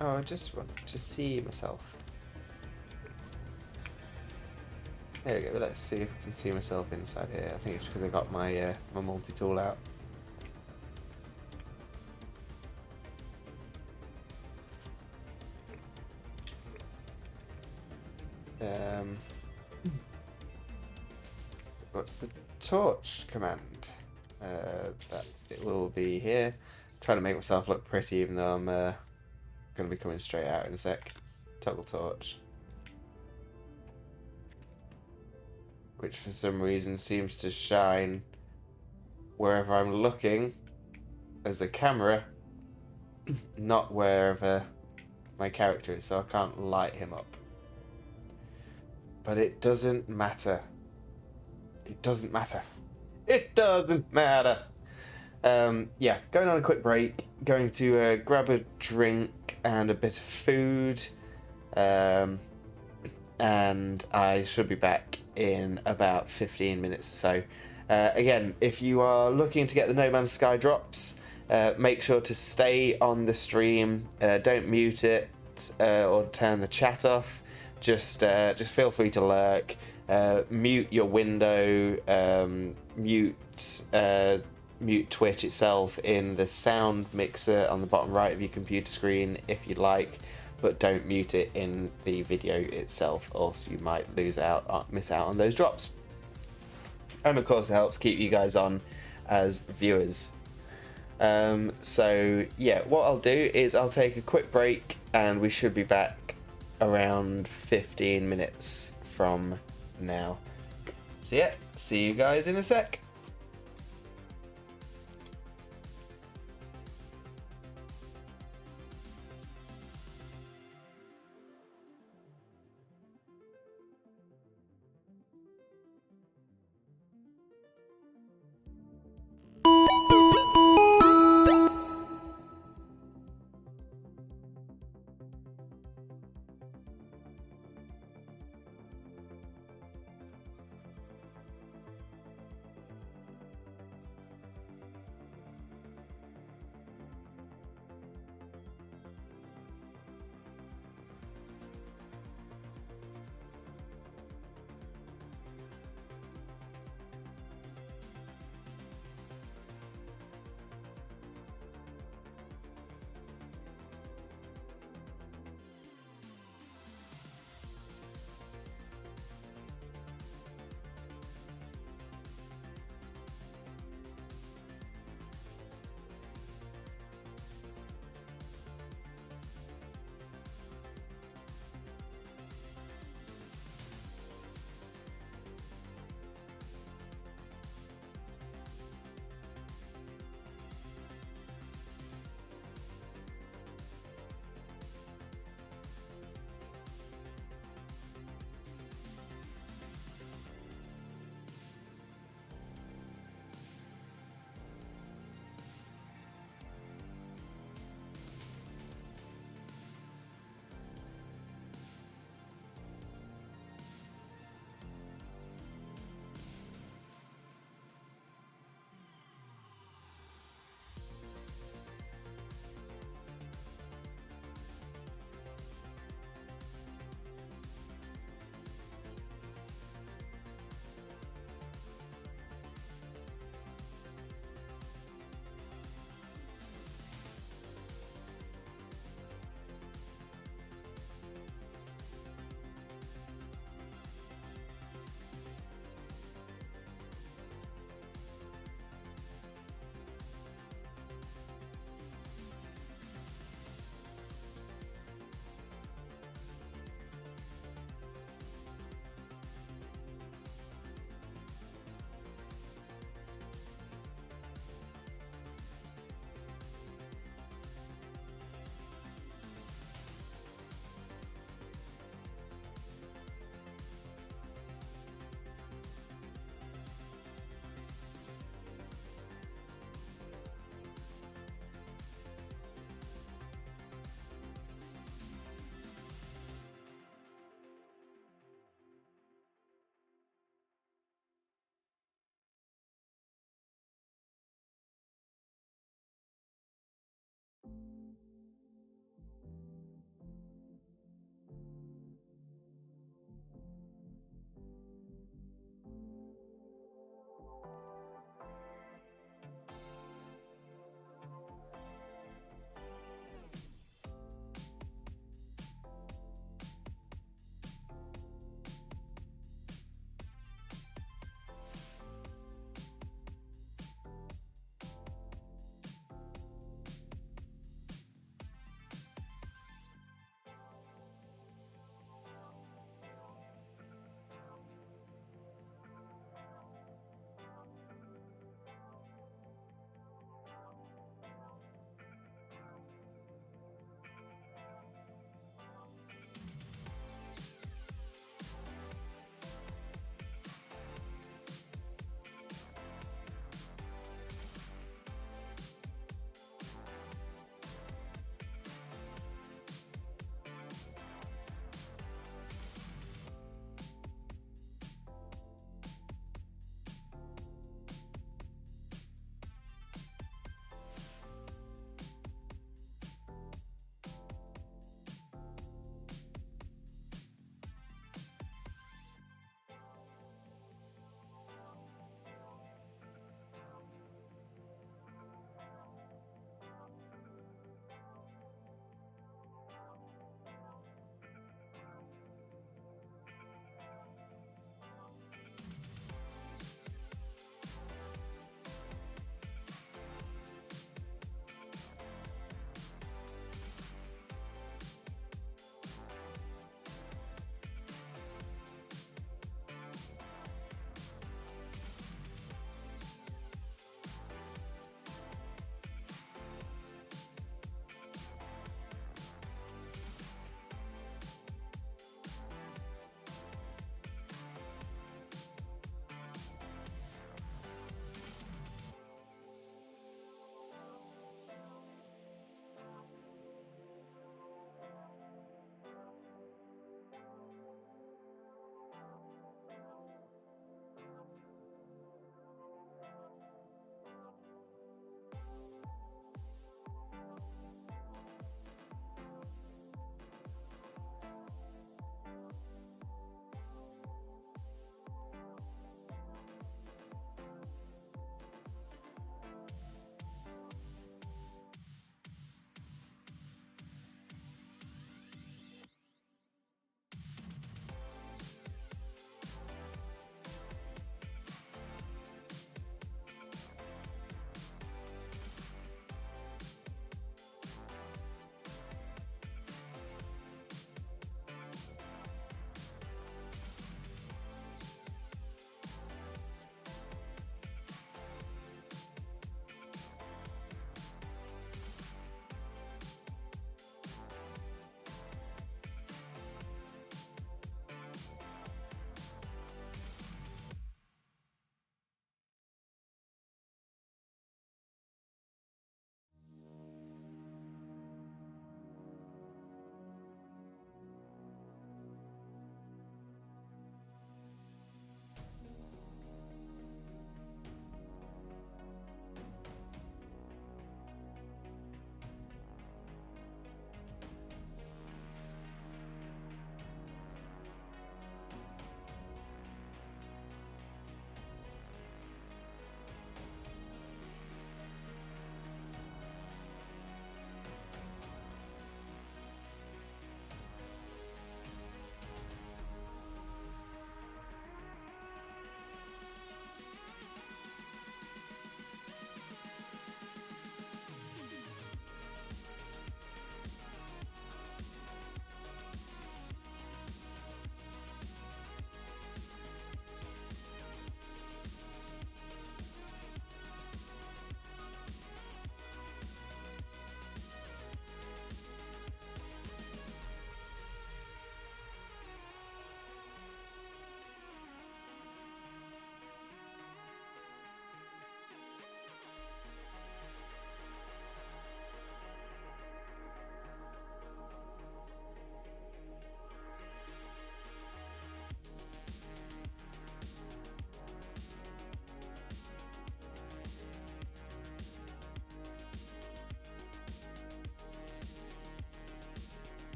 S1: Oh, I just want to see myself. There we go. Let's see if I can see myself inside here. I think it's because I got my my multi-tool out. What's the torch command? That it will be here. Trying to make myself look pretty, even though I'm going to be coming straight out in a sec. Toggle torch. Which for some reason seems to shine wherever I'm looking as the camera, not wherever my character is, so I can't light him up. But it doesn't matter. It doesn't matter. It doesn't matter. Yeah, going on a quick break. Going to grab a drink and a bit of food. And I should be back in about 15 minutes or so. Again, if you are looking to get the No Man's Sky drops, make sure to stay on the stream. Don't mute it or turn the chat off. Just feel free to lurk. Mute your window. Mute Twitch itself in the sound mixer on the bottom right of your computer screen if you'd like. But don't mute it in the video itself, or else you might miss out on those drops. And of course, it helps keep you guys on as viewers. So yeah, what I'll do is I'll take a quick break, and we should be back around 15 minutes from now. So yeah, see you guys in a sec.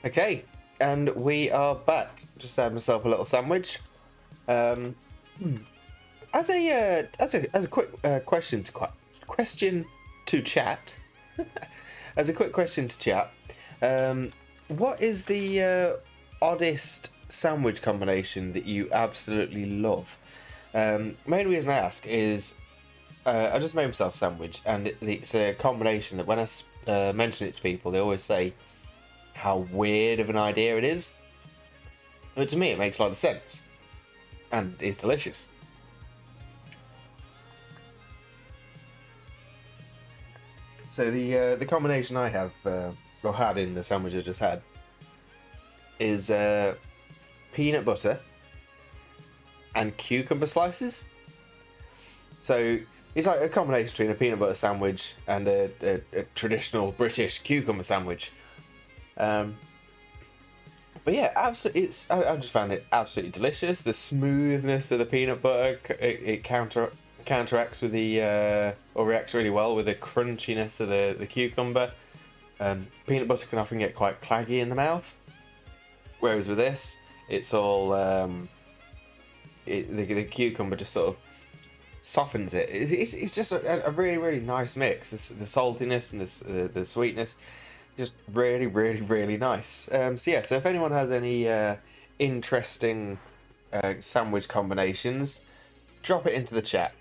S1: Okay, and we are back. Just had myself a little sandwich. As a quick question to chat. As a quick question to chat, what is the oddest sandwich combination that you absolutely love? Main reason I ask is I just made myself a sandwich, and it's a combination that when I mention it to people, they always say how weird of an idea it is. But to me, it makes a lot of sense, and it's delicious. So the combination I have or had in the sandwich I just had is peanut butter and cucumber slices. So it's like a combination between a peanut butter sandwich and a traditional British cucumber sandwich. But yeah, absolutely, I just found it absolutely delicious. The smoothness of the peanut butter, it counteracts with the or reacts really well with the crunchiness of the cucumber. Peanut butter can often get quite claggy in the mouth, whereas with this, it's all the cucumber just sort of softens it. It's just a really nice mix. The saltiness and the sweetness, just really nice. So if anyone has any interesting sandwich combinations, drop it into the chat.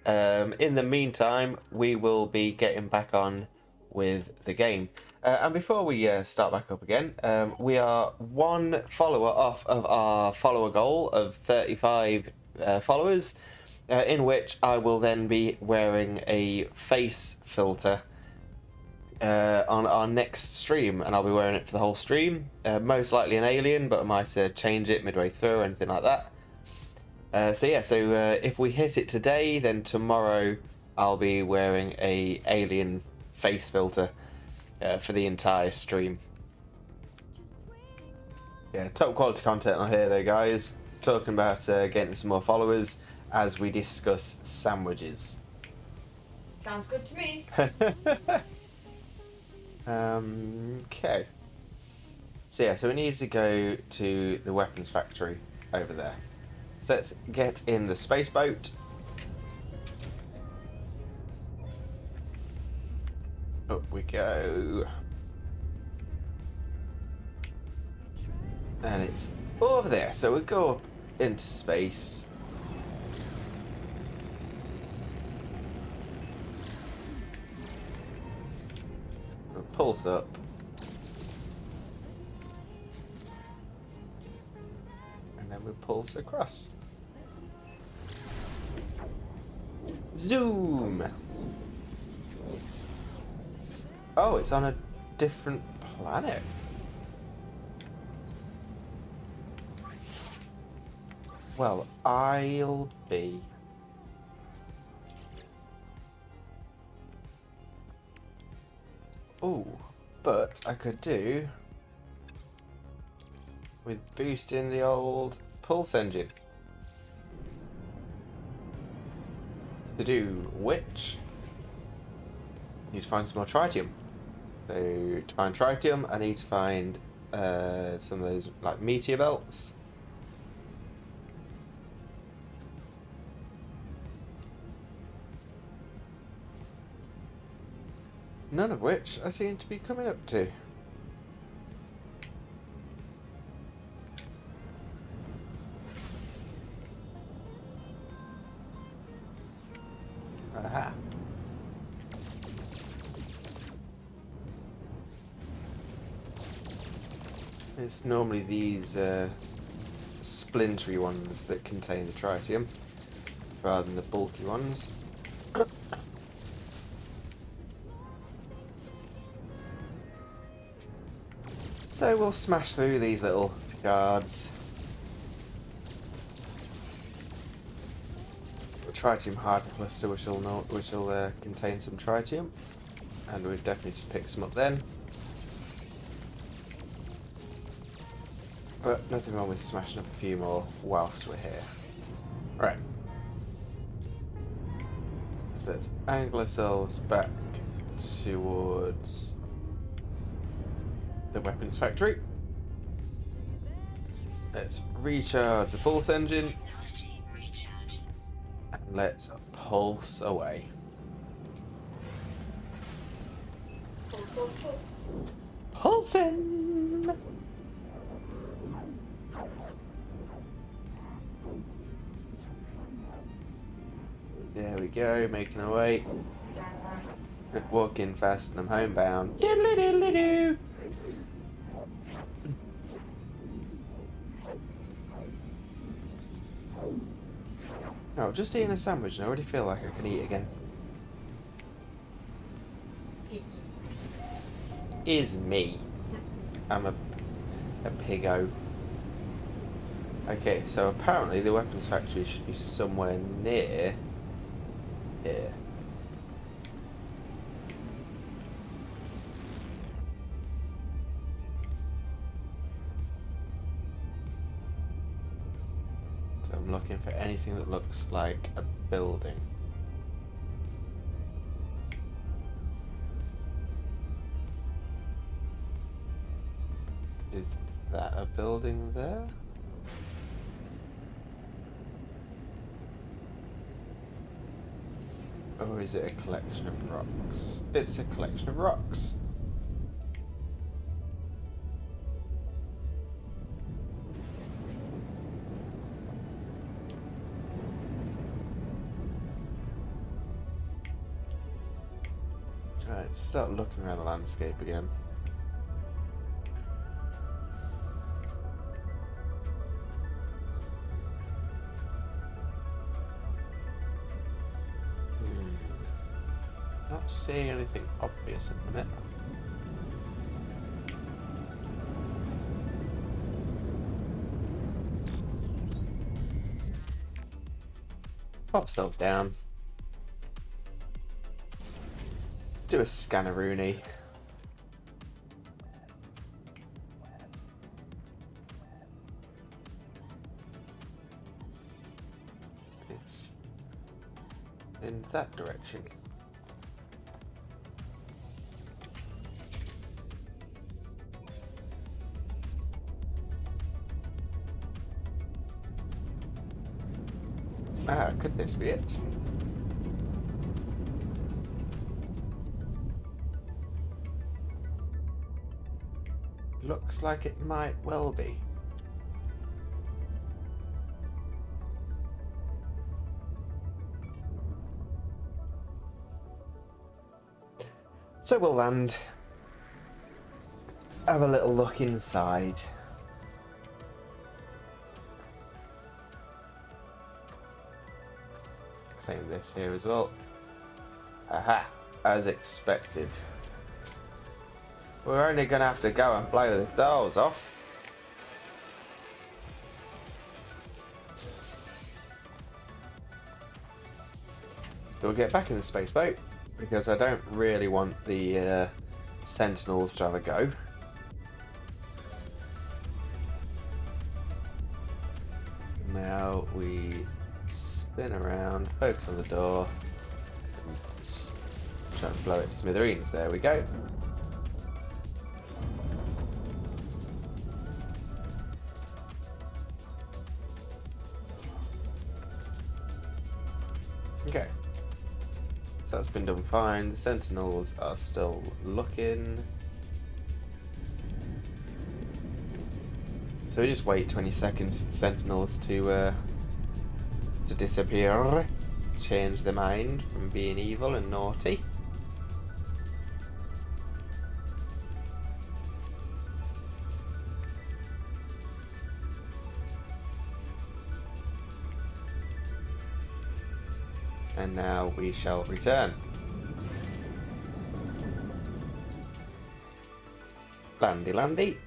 S1: In the meantime, we will be getting back on with the game. And before we start back up again, we are one follower off of our follower goal of 35 followers, in which I will then be wearing a face filter on our next stream, and I'll be wearing it for the whole stream. Most likely an alien, but I might change it midway through or anything like that. So if we hit it today, then tomorrow I'll be wearing a alien face filter for the entire stream. Yeah, top quality content on here though, guys. Talking about getting some more followers as we discuss sandwiches.
S2: Sounds good to me.
S1: Okay. So we need to go to the weapons factory over there. So let's get in the space boat. Up we go. And it's over there. So we go up into space. We'll pulse up. And then we pulse across. Zoom! Oh, it's on a different planet. Well, I'll be. Oh, but I could do with boosting the old pulse engine. To do which, I need to find some more tritium. So to find tritium, I need to find some of those like meteor belts. None of which I seem to be coming up to. Aha. It's normally these splintery ones that contain the tritium, rather than the bulky ones. So we'll smash through these little guards. A tritium hardware cluster, which will contain some tritium, and we'll definitely just pick some up then. But nothing wrong with smashing up a few more whilst we're here. Right. So let's angle ourselves back towards the weapons factory. Let's recharge the pulse engine. And let's pulse away. Pulsing! There we go, making our way. Walking fast and I'm homebound. Diddly diddly doo! Oh, just eating a sandwich and I already feel like I can eat again. Is me. I'm a piggo. Okay, so apparently the weapons factory should be somewhere near here. So I'm looking for anything that looks like a building. Is that a building there? Or is it a collection of rocks? It's a collection of rocks. Right, start looking around the landscape again. Not seeing anything obvious at the minute. Pop ourselves down. Do a scanner-rooney. It's in that direction. Ah, could this be it? Looks like it might well be. So we'll land. Have a little look inside. Claim this here as well. Aha! As expected. We're only going to have to go and blow the doors off. So we'll get back in the space boat because I don't really want the Sentinels to have a go. Now we spin around, focus on the door, and try and blow it to smithereens. There we go. Okay, so that's been done fine. The Sentinels are still looking. So we just wait 20 seconds for the Sentinels to disappear, change their mind from being evil and naughty. And now we shall return. Landy landy.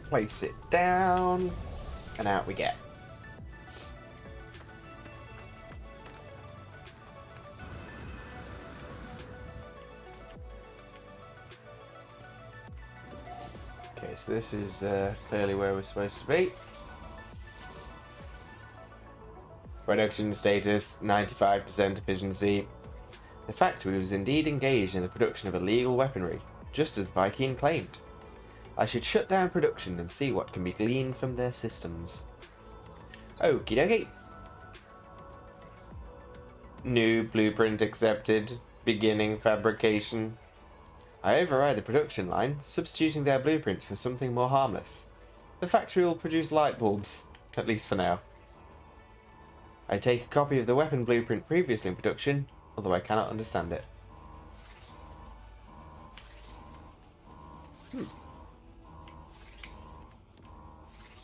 S1: Place it down. And out we get. Okay, so this is clearly where we're supposed to be. Production status, 95% efficiency. The factory was indeed engaged in the production of illegal weaponry, just as the Vy'keen claimed. I should shut down production and see what can be gleaned from their systems. Okie dokie. New blueprint accepted. Beginning fabrication. I override the production line, substituting their blueprint for something more harmless. The factory will produce light bulbs, at least for now. I take a copy of the weapon blueprint previously in production, although I cannot understand it.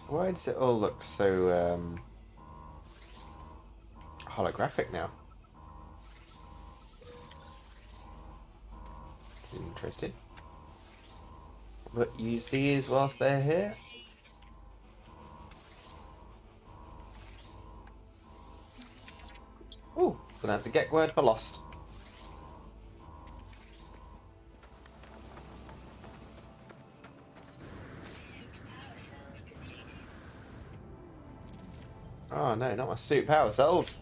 S1: Why does it all look so holographic now? Interesting. But use these whilst they're here. Ooh, gonna have to get word for lost. Oh no, not my suit power cells.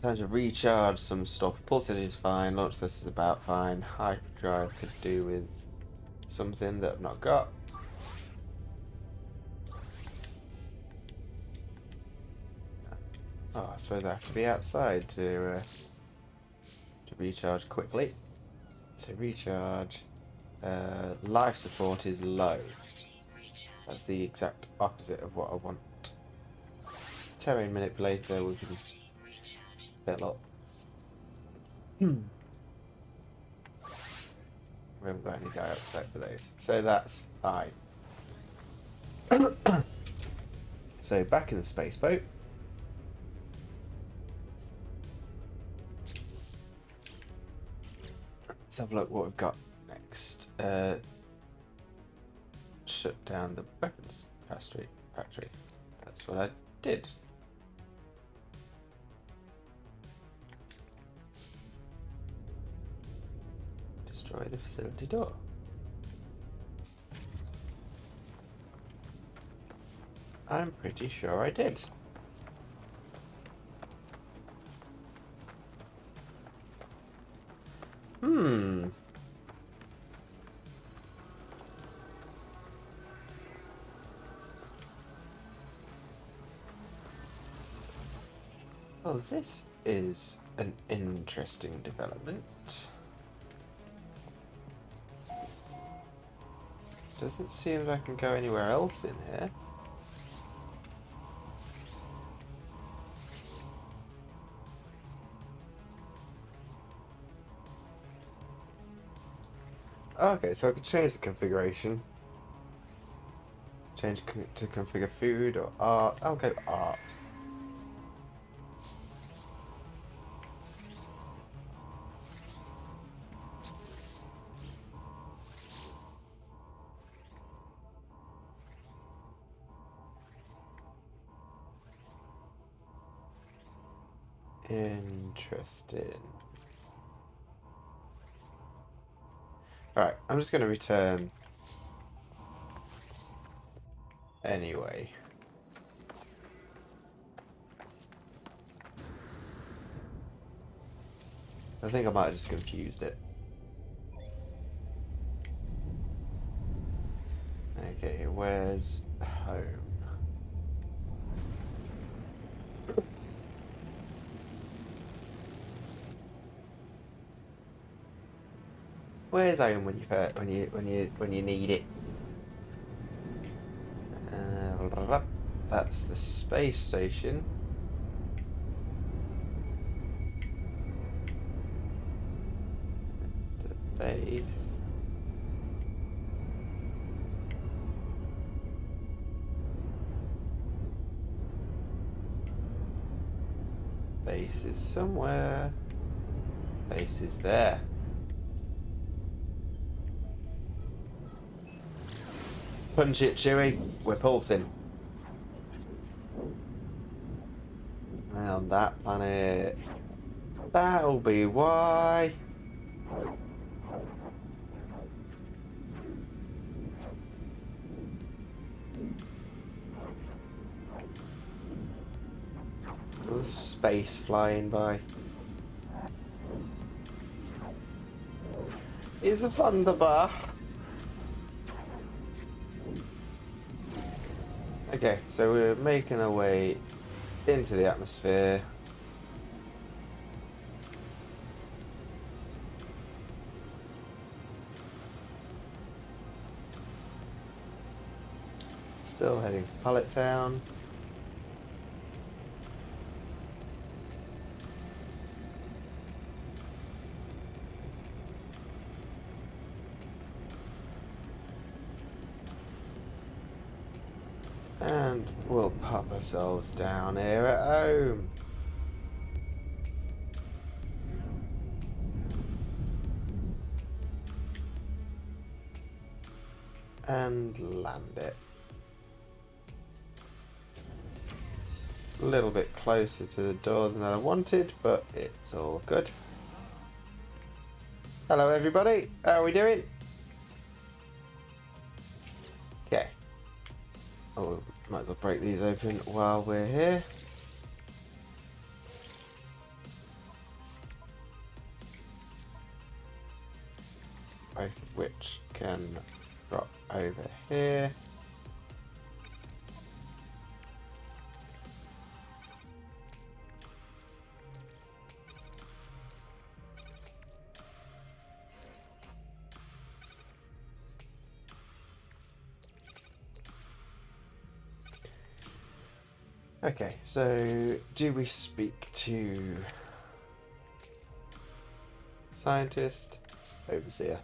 S1: Time to recharge some stuff. Pulsity is fine. Launch this is about fine. Hyperdrive could do with something that I've not got. Oh, I suppose I have to be outside to recharge quickly. So recharge. Life support is low. That's the exact opposite of what I want. Terrain manipulator we can fill up. We haven't got any dioxide for those, so that's fine. So back in the space boat. Let's have a look what we've got next. Shut down the weapons factory. That's what I did. Destroy the facility door. I'm pretty sure I did. Well, this is an interesting development. Doesn't seem like I can go anywhere else in here. Okay, so I could change the configuration. Change to configure food or art. I'll go art. Interesting. Alright, I'm just going to return anyway. I think I might have just confused it. Okay, where's home? Where's home when you need it? That's the space station. The base. Base is somewhere. Base is there. Punch it, Chewie. We're pulsing. On that planet. That'll be why. Little space flying by. It's a Thunderbar. Okay, so we're making our way into the atmosphere. Still heading for Pallet Town. And we'll pop ourselves down here at home. And land it. A little bit closer to the door than I wanted, but it's all good. Hello everybody, how are we doing? Okay. Oh, might as well break these open while we're here. Both of which can drop over here. Okay, so do we speak to scientist, overseer?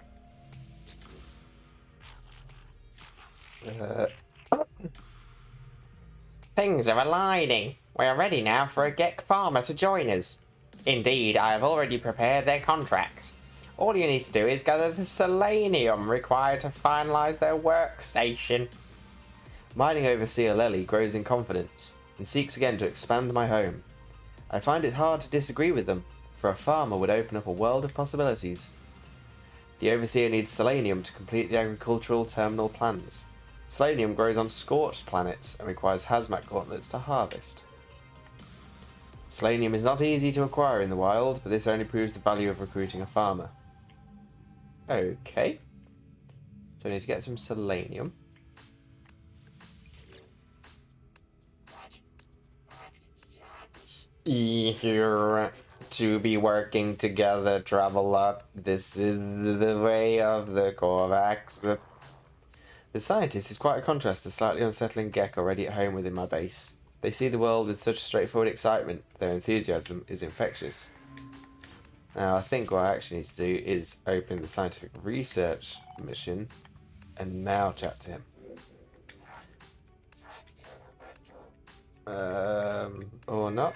S3: Things are aligning. We are ready now for a Gek farmer to join us. Indeed, I have already prepared their contract. All you need to do is gather the selenium required to finalise their workstation.
S1: Mining overseer Lely grows in confidence and seeks again to expand my home. I find it hard to disagree with them, for a farmer would open up a world of possibilities. The overseer needs selenium to complete the agricultural terminal plans. Selenium grows on scorched planets and requires hazmat gauntlets to harvest. Selenium is not easy to acquire in the wild, but this only proves the value of recruiting a farmer. Okay. So I need to get some selenium. Here to be working together, traveler. This is the way of the Korvax. The scientist is quite a contrast to the slightly unsettling Gek already at home within my base. They see the world with such straightforward excitement. Their enthusiasm is infectious. Now, I think what I actually need to do is open the scientific research mission and now chat to him. Or not.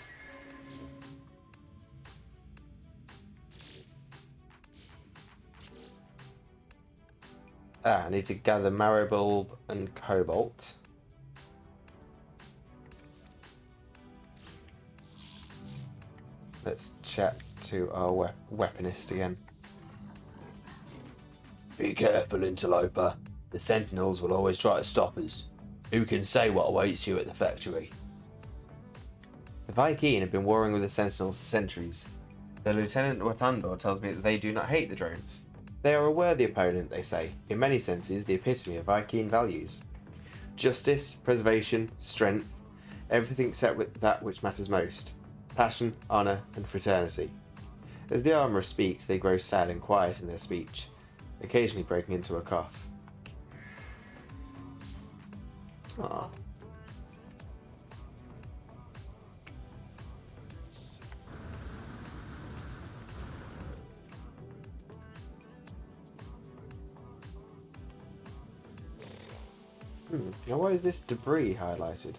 S1: I need to gather Marrowbulb and Cobalt. Let's chat to our weaponist again.
S4: Be careful, interloper. The Sentinels will always try to stop us. Who can say what awaits you at the factory?
S1: The Vy'keen have been warring with the Sentinels for centuries. Their Lieutenant Watandor tells me that they do not hate the drones. They are a worthy opponent, they say, in many senses the epitome of Vy'keen values. Justice, preservation, strength, everything except with that which matters most. Passion, honour, and fraternity. As the armourer speaks, they grow sad and quiet in their speech, occasionally breaking into a cough. Aww. Now why is this debris highlighted?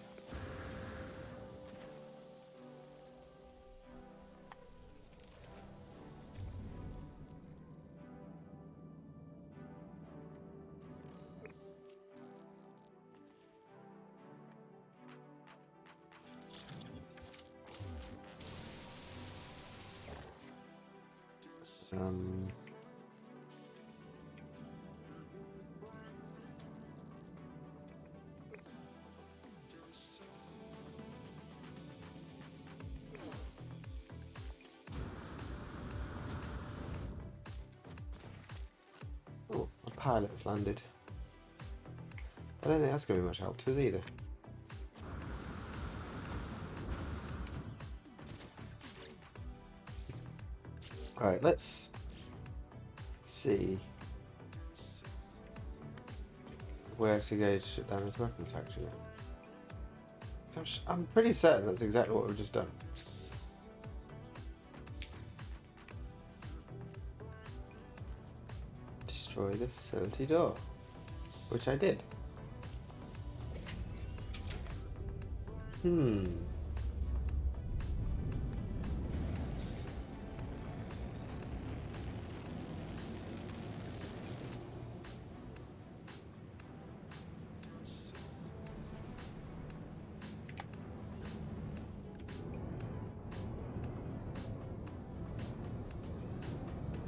S1: Oh, a pilot's landed. I don't think that's going to be much help to us either. Alright, let's see where to go to shut down this weapons factory. So I'm pretty certain that's exactly what we've just done. Destroy the facility door, which I did.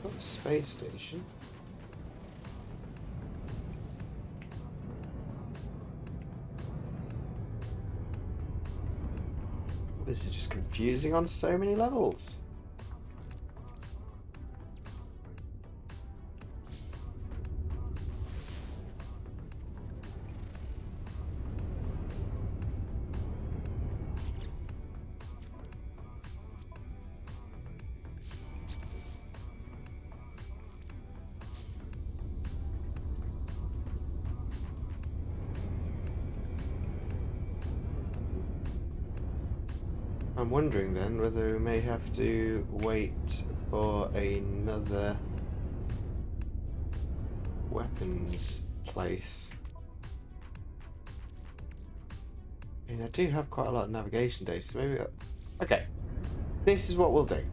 S1: Got the space station. This is just confusing on so many levels. I'm wondering then whether we may have to wait for another weapons place. I mean, I do have quite a lot of navigation data, so maybe... Okay, this is what we'll do.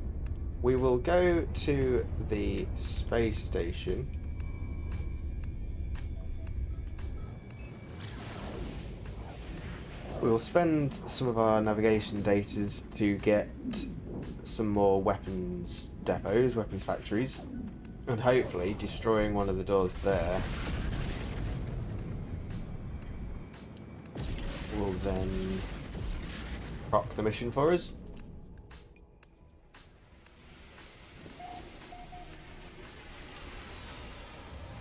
S1: We will go to the space station. We will spend some of our navigation data to get some more weapons depots, weapons factories, and hopefully destroying one of the doors there will then proc the mission for us.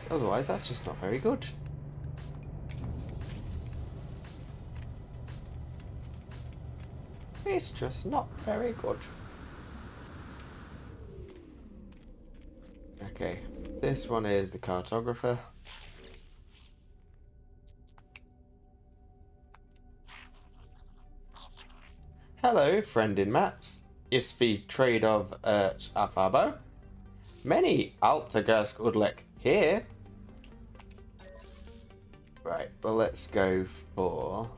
S1: Otherwise, that's just not very good. It's just not very good. Okay, this one is the cartographer. Hello, friend in maps. Isfi trade of Afabo. Many Altagursk Udlek here. Right, well, let's go for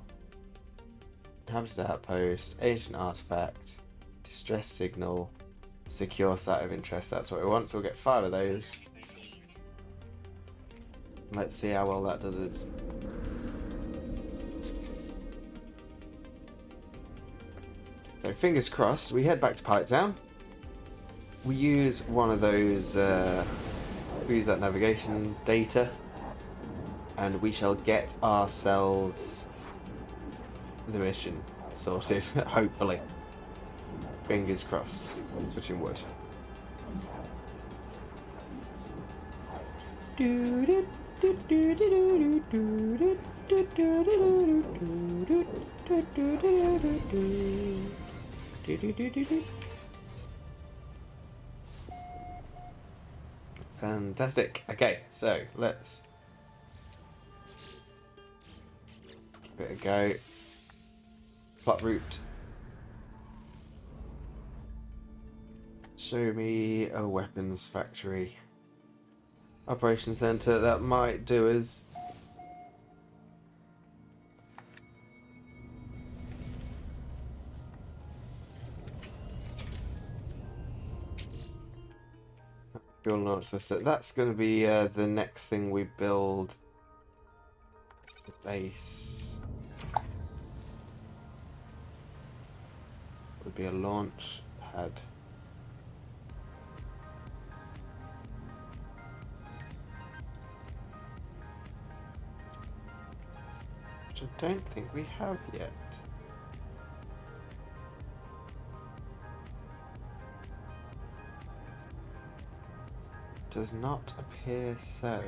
S1: Inhabited Outpost, Ancient Artifact, Distress Signal, Secure Site of Interest. That's what we want, so we'll get 5 of those. Let's see how well that does us. So fingers crossed, we head back to Pilot Town. We use one of those, we use that navigation data, and we shall get ourselves the mission sorted, hopefully. Fingers crossed. Touching wood. Fantastic. Okay, so let's give it a go. Plot route. Show me a weapons factory. Operations center, that might do us. Fuel launch system. That's going to be the next thing we build. The base would be a launch pad. Which I don't think we have yet. Does not appear so.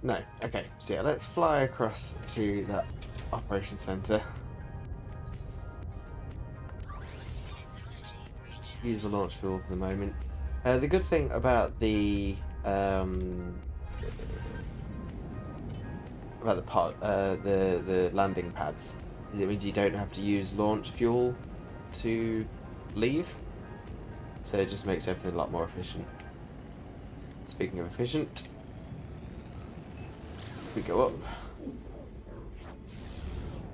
S1: No. Okay, so yeah, let's fly across to that operation center. Use the launch fuel for the moment. The good thing about the the landing pads is it means you don't have to use launch fuel to leave, so it just makes everything a lot more efficient. Speaking of efficient, we go up,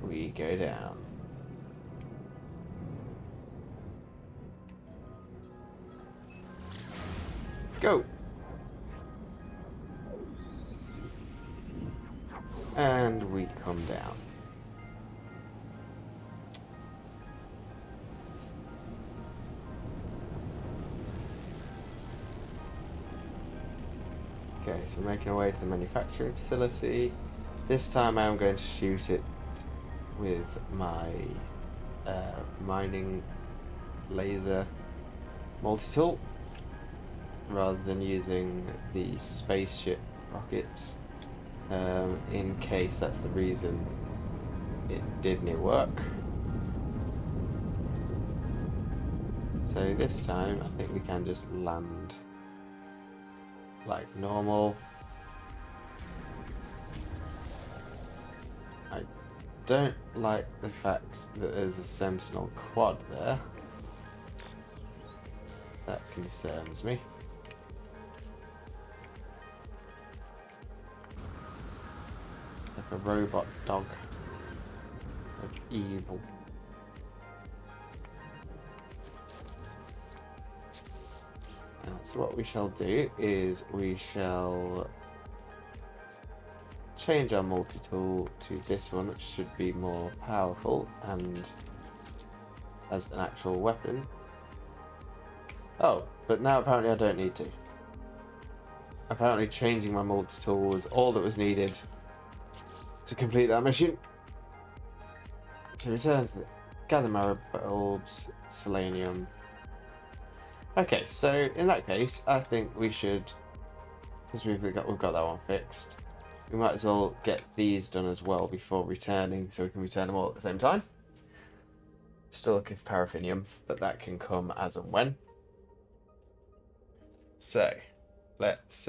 S1: we go down. Go! And we come down. Okay, so we're making our way to the manufacturing facility. This time I'm going to shoot it with my mining laser multi-tool rather than using the spaceship rockets, in case that's the reason it didn't work. So this time I think we can just land like normal. I don't like the fact that there's a Sentinel quad there. That concerns me. Like a robot dog of evil. So what we shall do is we shall change our multi-tool to this one, which should be more powerful and as an actual weapon. Oh, but now apparently I don't need to. Apparently changing my multi-tool was all that was needed to complete that mission. To return to gather marrow bulbs, selenium. Okay, so in that case, I think we should, because we've got that one fixed, we might as well get these done as well before returning, so we can return them all at the same time. Still looking for paraffinium, but that can come as and when. So, let's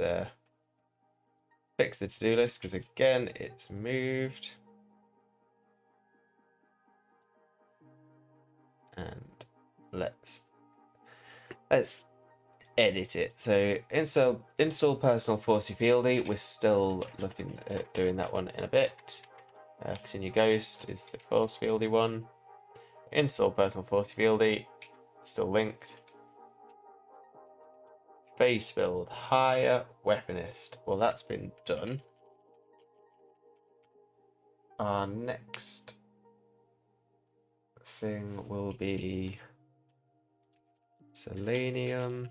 S1: fix the to-do list, because again, it's moved. And let's edit it. So install personal forcey fieldy. We're still looking at doing that one in a bit. Continue ghost is the force fieldy one. Install personal forcey fieldy, still linked. Base build higher weaponist. Well, that's been done. Our next thing will be selenium.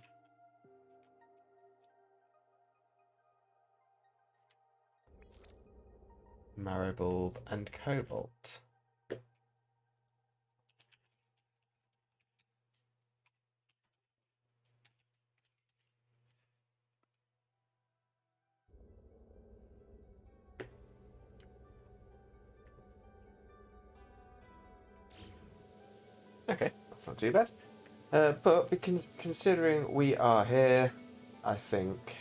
S1: Marrow bulb and cobalt. Okay, that's not too bad. But considering we are here, I think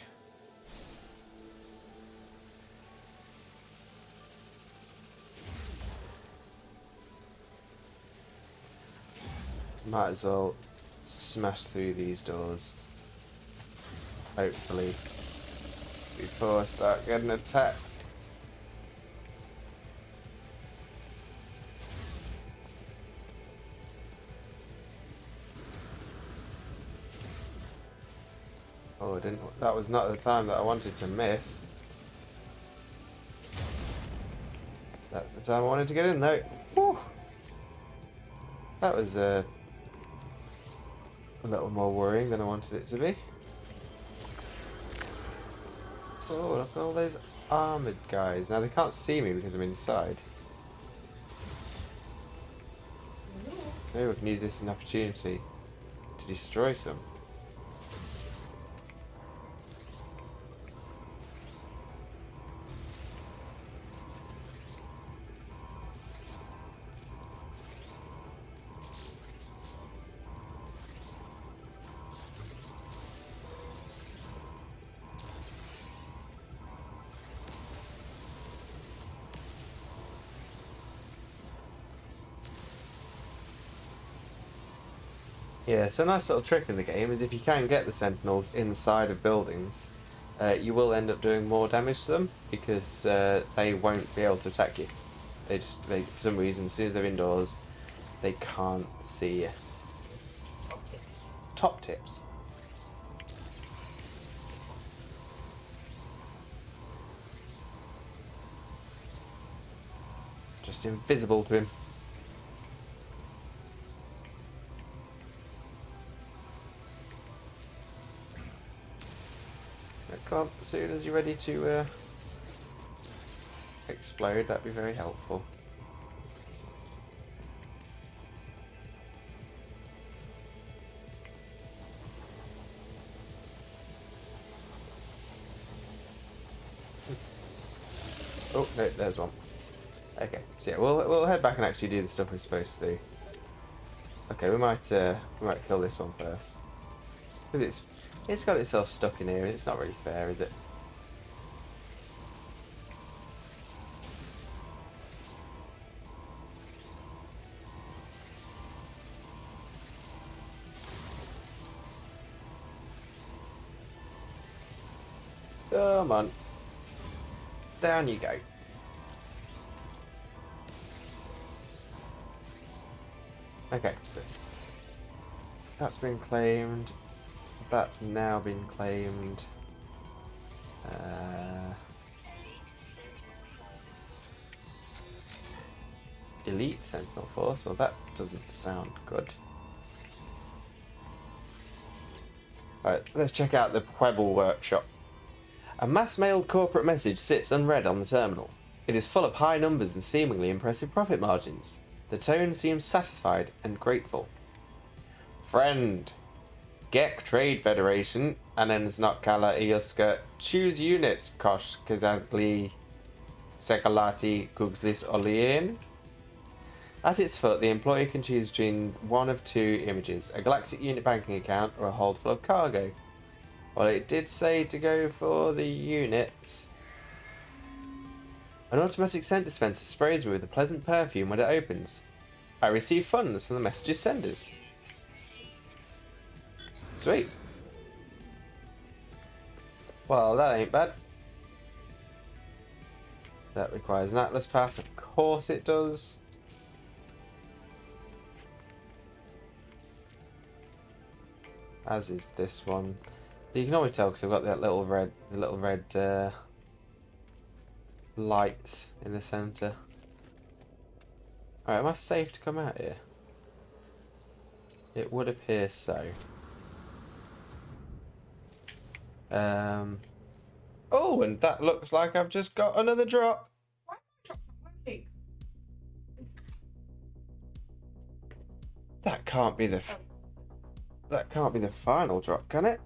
S1: might as well smash through these doors. Hopefully, before I start getting attacked. Oh, I didn't. That was not the time that I wanted to miss. That's the time I wanted to get in, though. Whew. That was a little more worrying than I wanted it to be. Oh, look at all those armoured guys. Now, they can't see me because I'm inside. Maybe we can use this as an opportunity to destroy some. Yeah, so a nice little trick in the game is if you can get the sentinels inside of buildings, you will end up doing more damage to them because they won't be able to attack you. They for some reason, as soon as they're indoors, they can't see you.
S2: Top tips.
S1: Top tips. Just invisible to him. Come on, as soon as you're ready to explode, that'd be very helpful. Oh, no, there's one. Okay, so yeah, we'll head back and actually do the stuff we're supposed to do. Okay, we might kill this one first. Because it's got itself stuck in here, and it's not really fair, is it? Come on. Down you go. Okay. That's been claimed. That's now been claimed. Elite Sentinel Force? Well, that doesn't sound good. Alright, let's check out the Quebble Workshop. A mass-mailed corporate message sits unread on the terminal. It is full of high numbers and seemingly impressive profit margins. The tone seems satisfied and grateful. Friend. Gek Trade Federation, Anens Notkala Ioska, choose units, Kosh Kazagli Sekalati Kugslis Olien. At its foot, the employee can choose between one of two images, a galactic unit banking account or a hold full of cargo. Well, it did say to go for the units. An automatic scent dispenser sprays me with a pleasant perfume when it opens. I receive funds from the message's senders. Sweet. Well, that ain't bad. That requires an Atlas pass. Of course it does. As is this one. You can always tell because I've got that little red, lights in the centre. Alright, am I safe to come out here? It would appear so. Oh, and that looks like I've just got another drop.
S2: Why is my drop not working?
S1: That can't be the final drop, can it?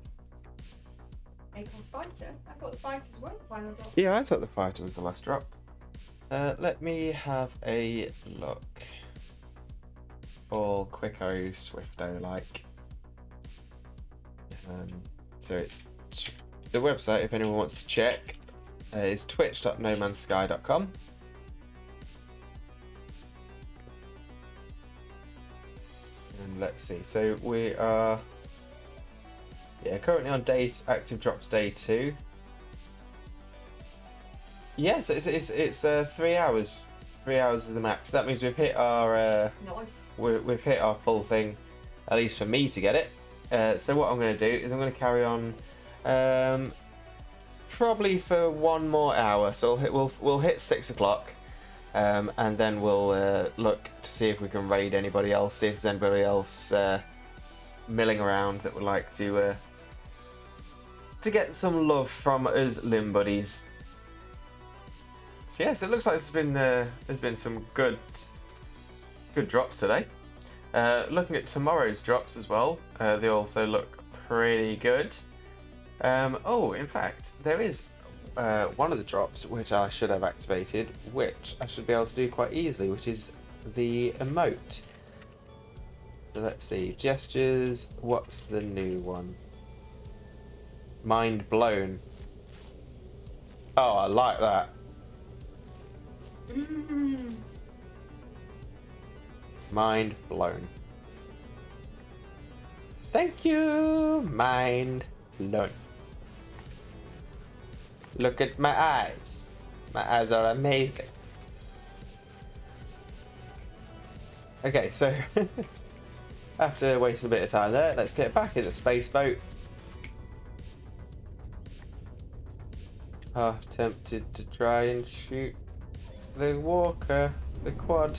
S2: Acorn's Fighter? I thought the Fighters were the final drop.
S1: Yeah, I thought the fighter was the last drop. Let me have a look. All quicko, swifto like. So it's the website, if anyone wants to check, is twitch.nomansky.com. And let's see. So we are currently on active drops day 2. Yes, it's 3 hours. 3 hours is the max. That means we've hit our
S2: Nice.
S1: we've hit our full thing, at least for me to get it. So what I'm going to do is I'm going to carry on, probably for 1 more hour. So we'll hit 6 o'clock, and then we'll look to see if we can raid anybody else. See if there's anybody else milling around that would like to get some love from us limb buddies. So yes, it looks like there's been some good drops today. Looking at tomorrow's drops as well, they also look pretty good. Oh, in fact, there is one of the drops which I should have activated, which I should be able to do quite easily, which is the emote. So let's see, gestures, what's the new one? Mind blown. Oh, I like that. Mind blown. Thank you. Mind blown. Look at my eyes. My eyes are amazing. Okay, so after wasting a bit of time there, let's get back in the space boat. Half tempted to try and shoot the walker, the quad.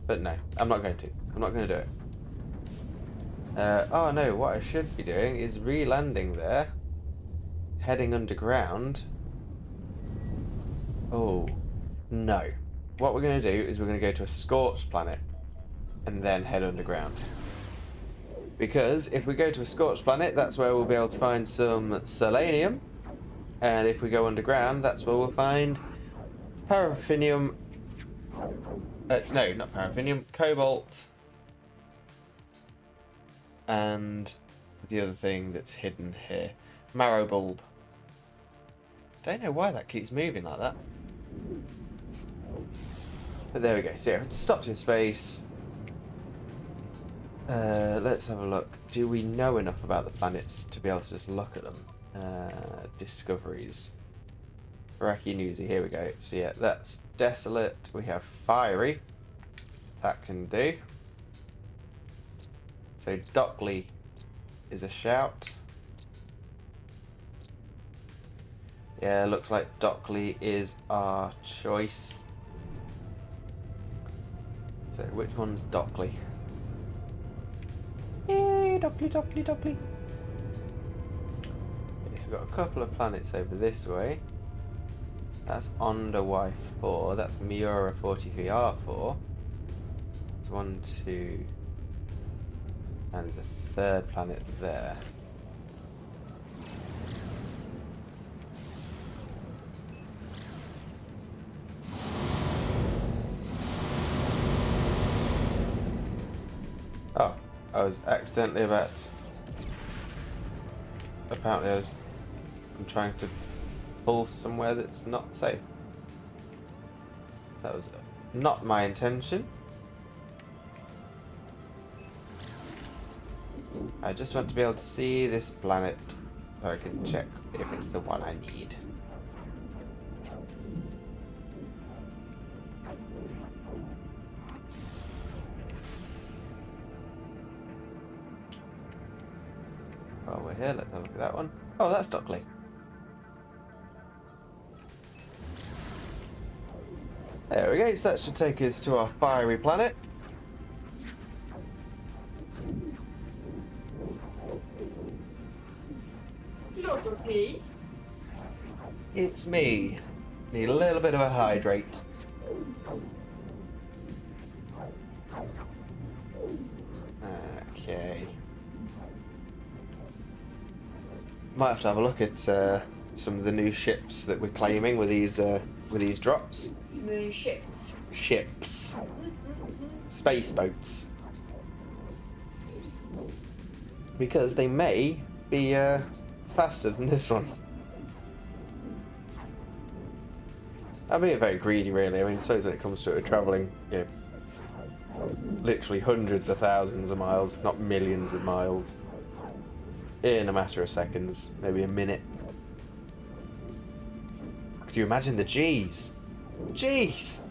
S1: But no, I'm not going to. I'm not going to do it. Oh no, what I should be doing is re-landing there, heading underground. Oh, no. What we're going to do is we're going to go to a scorched planet and then head underground. Because if we go to a scorched planet, that's where we'll be able to find some selenium. And if we go underground, that's where we'll find paraffinium. No, not paraffinium, cobalt. And the other thing that's hidden here, marrow bulb. Don't know why that keeps moving like that. But there we go. So yeah, it stops in space. Let's have a look. Do we know enough about the planets to be able to just look at them? Discoveries. Iraqi Newsy, here we go. So yeah, that's desolate. We have fiery. That can do. So Dockley is a shout. Yeah, looks like Dockley is our choice. So which one's Dockley? Yay, Dockley, Dockley, Dockley. Okay, so we've got a couple of planets over this way. That's Onda Y4, that's Miura 43R4. There's 1, 2, and there's a third planet there. Oh, I was accidentally about... Apparently I'm trying to pull somewhere that's not safe. That was not my intention. I just want to be able to see this planet so I can check if it's the one I need. While we're here, let's have a look at that one. Oh, that's Dockley. There we go, so that should take us to our fiery planet.
S2: Lord P.
S1: It's me. Need a little bit of a hydrate. Okay. Might have to have a look at some of the new ships that we're claiming with these drops.
S2: Some of the new ships.
S1: Ships. Space boats. Because they may be faster than this one. I'm being very greedy, really. I mean, I suppose when it comes to it, we're travelling, you know, literally hundreds of thousands of miles, if not millions of miles, in a matter of seconds, maybe a minute. Could you imagine the G's? G's!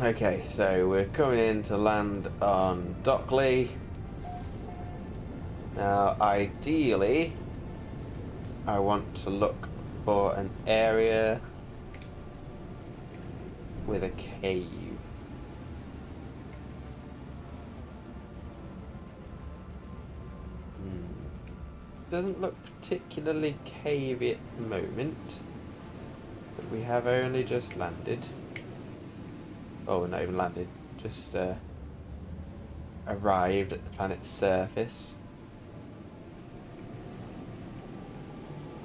S1: Okay, so we're coming in to land on Dockley. Now, ideally, I want to look for an area with a cave. Doesn't look particularly cavey at the moment, but we have only just landed. Oh, we're not even landed, just arrived at the planet's surface.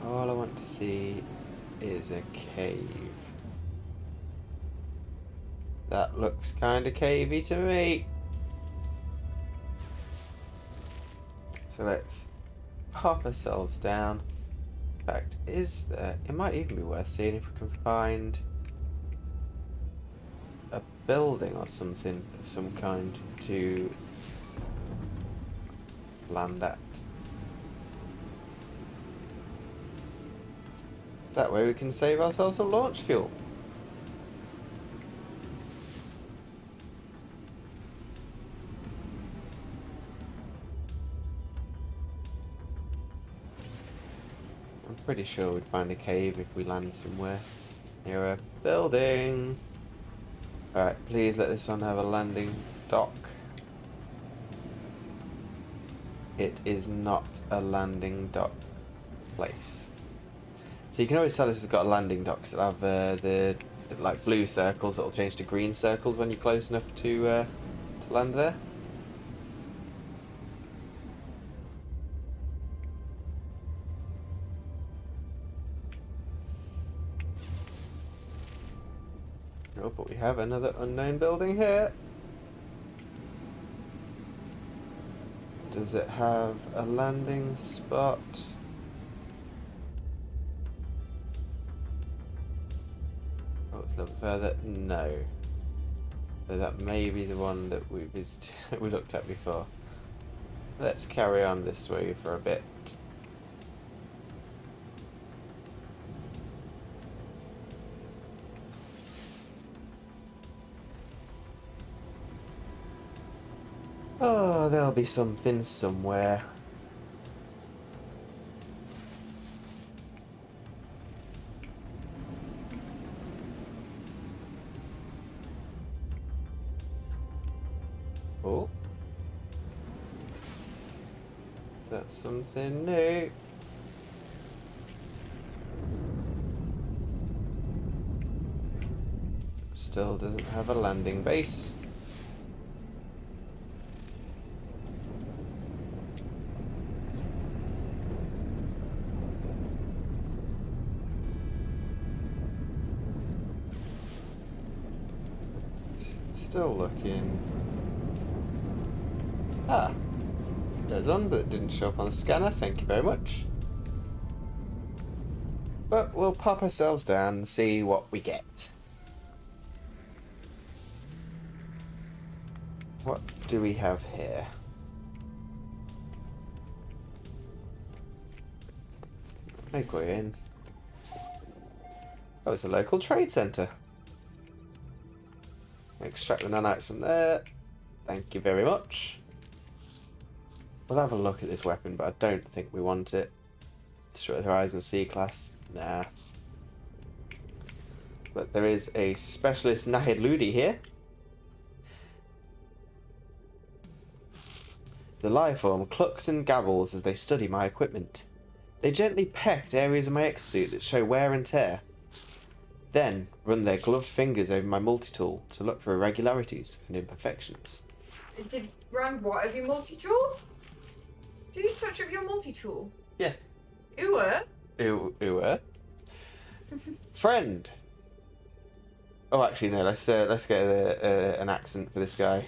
S1: All I want to see is a cave. That looks kind of cavey to me. So let's pop ourselves down. In fact, is there... It might even be worth seeing if we can find building or something of some kind to land at. That way we can save ourselves some launch fuel. I'm pretty sure we'd find a cave if we land somewhere near a building. Alright, please let this one have a landing dock. It is not a landing dock place. So you can always tell if it's got a landing dock, so it'll have the like blue circles that'll change to green circles when you're close enough to land there. Oh, but we have another unknown building here. Does it have a landing spot? Oh, it's a little further. No. So that may be the one that we visited, we looked at before. Let's carry on this way for a bit. Oh, there'll be something somewhere. Oh. That's something new. Still doesn't have a landing base. Still looking. Ah, there's one, but it didn't show up on the scanner. Thank you very much. But we'll pop ourselves down and see what we get. What do we have here? Make way in. Oh, it's a local trade centre. Extract the nanites from there. Thank you very much. We'll have a look at this weapon, but I don't think we want it. Destroy the Horizon C class. Nah. But there is a specialist Nahid Ludi here. The life form clucks and gabbles as they study my equipment. They gently peck at areas of my exosuit that show wear and tear. Then run their gloved fingers over my multi-tool to look for irregularities and imperfections.
S2: Did Rand what of your multi-tool? Did you touch up your multi-tool?
S1: Yeah.
S2: Ooh.
S1: Friend. Oh, actually no. Let's get an accent for this guy.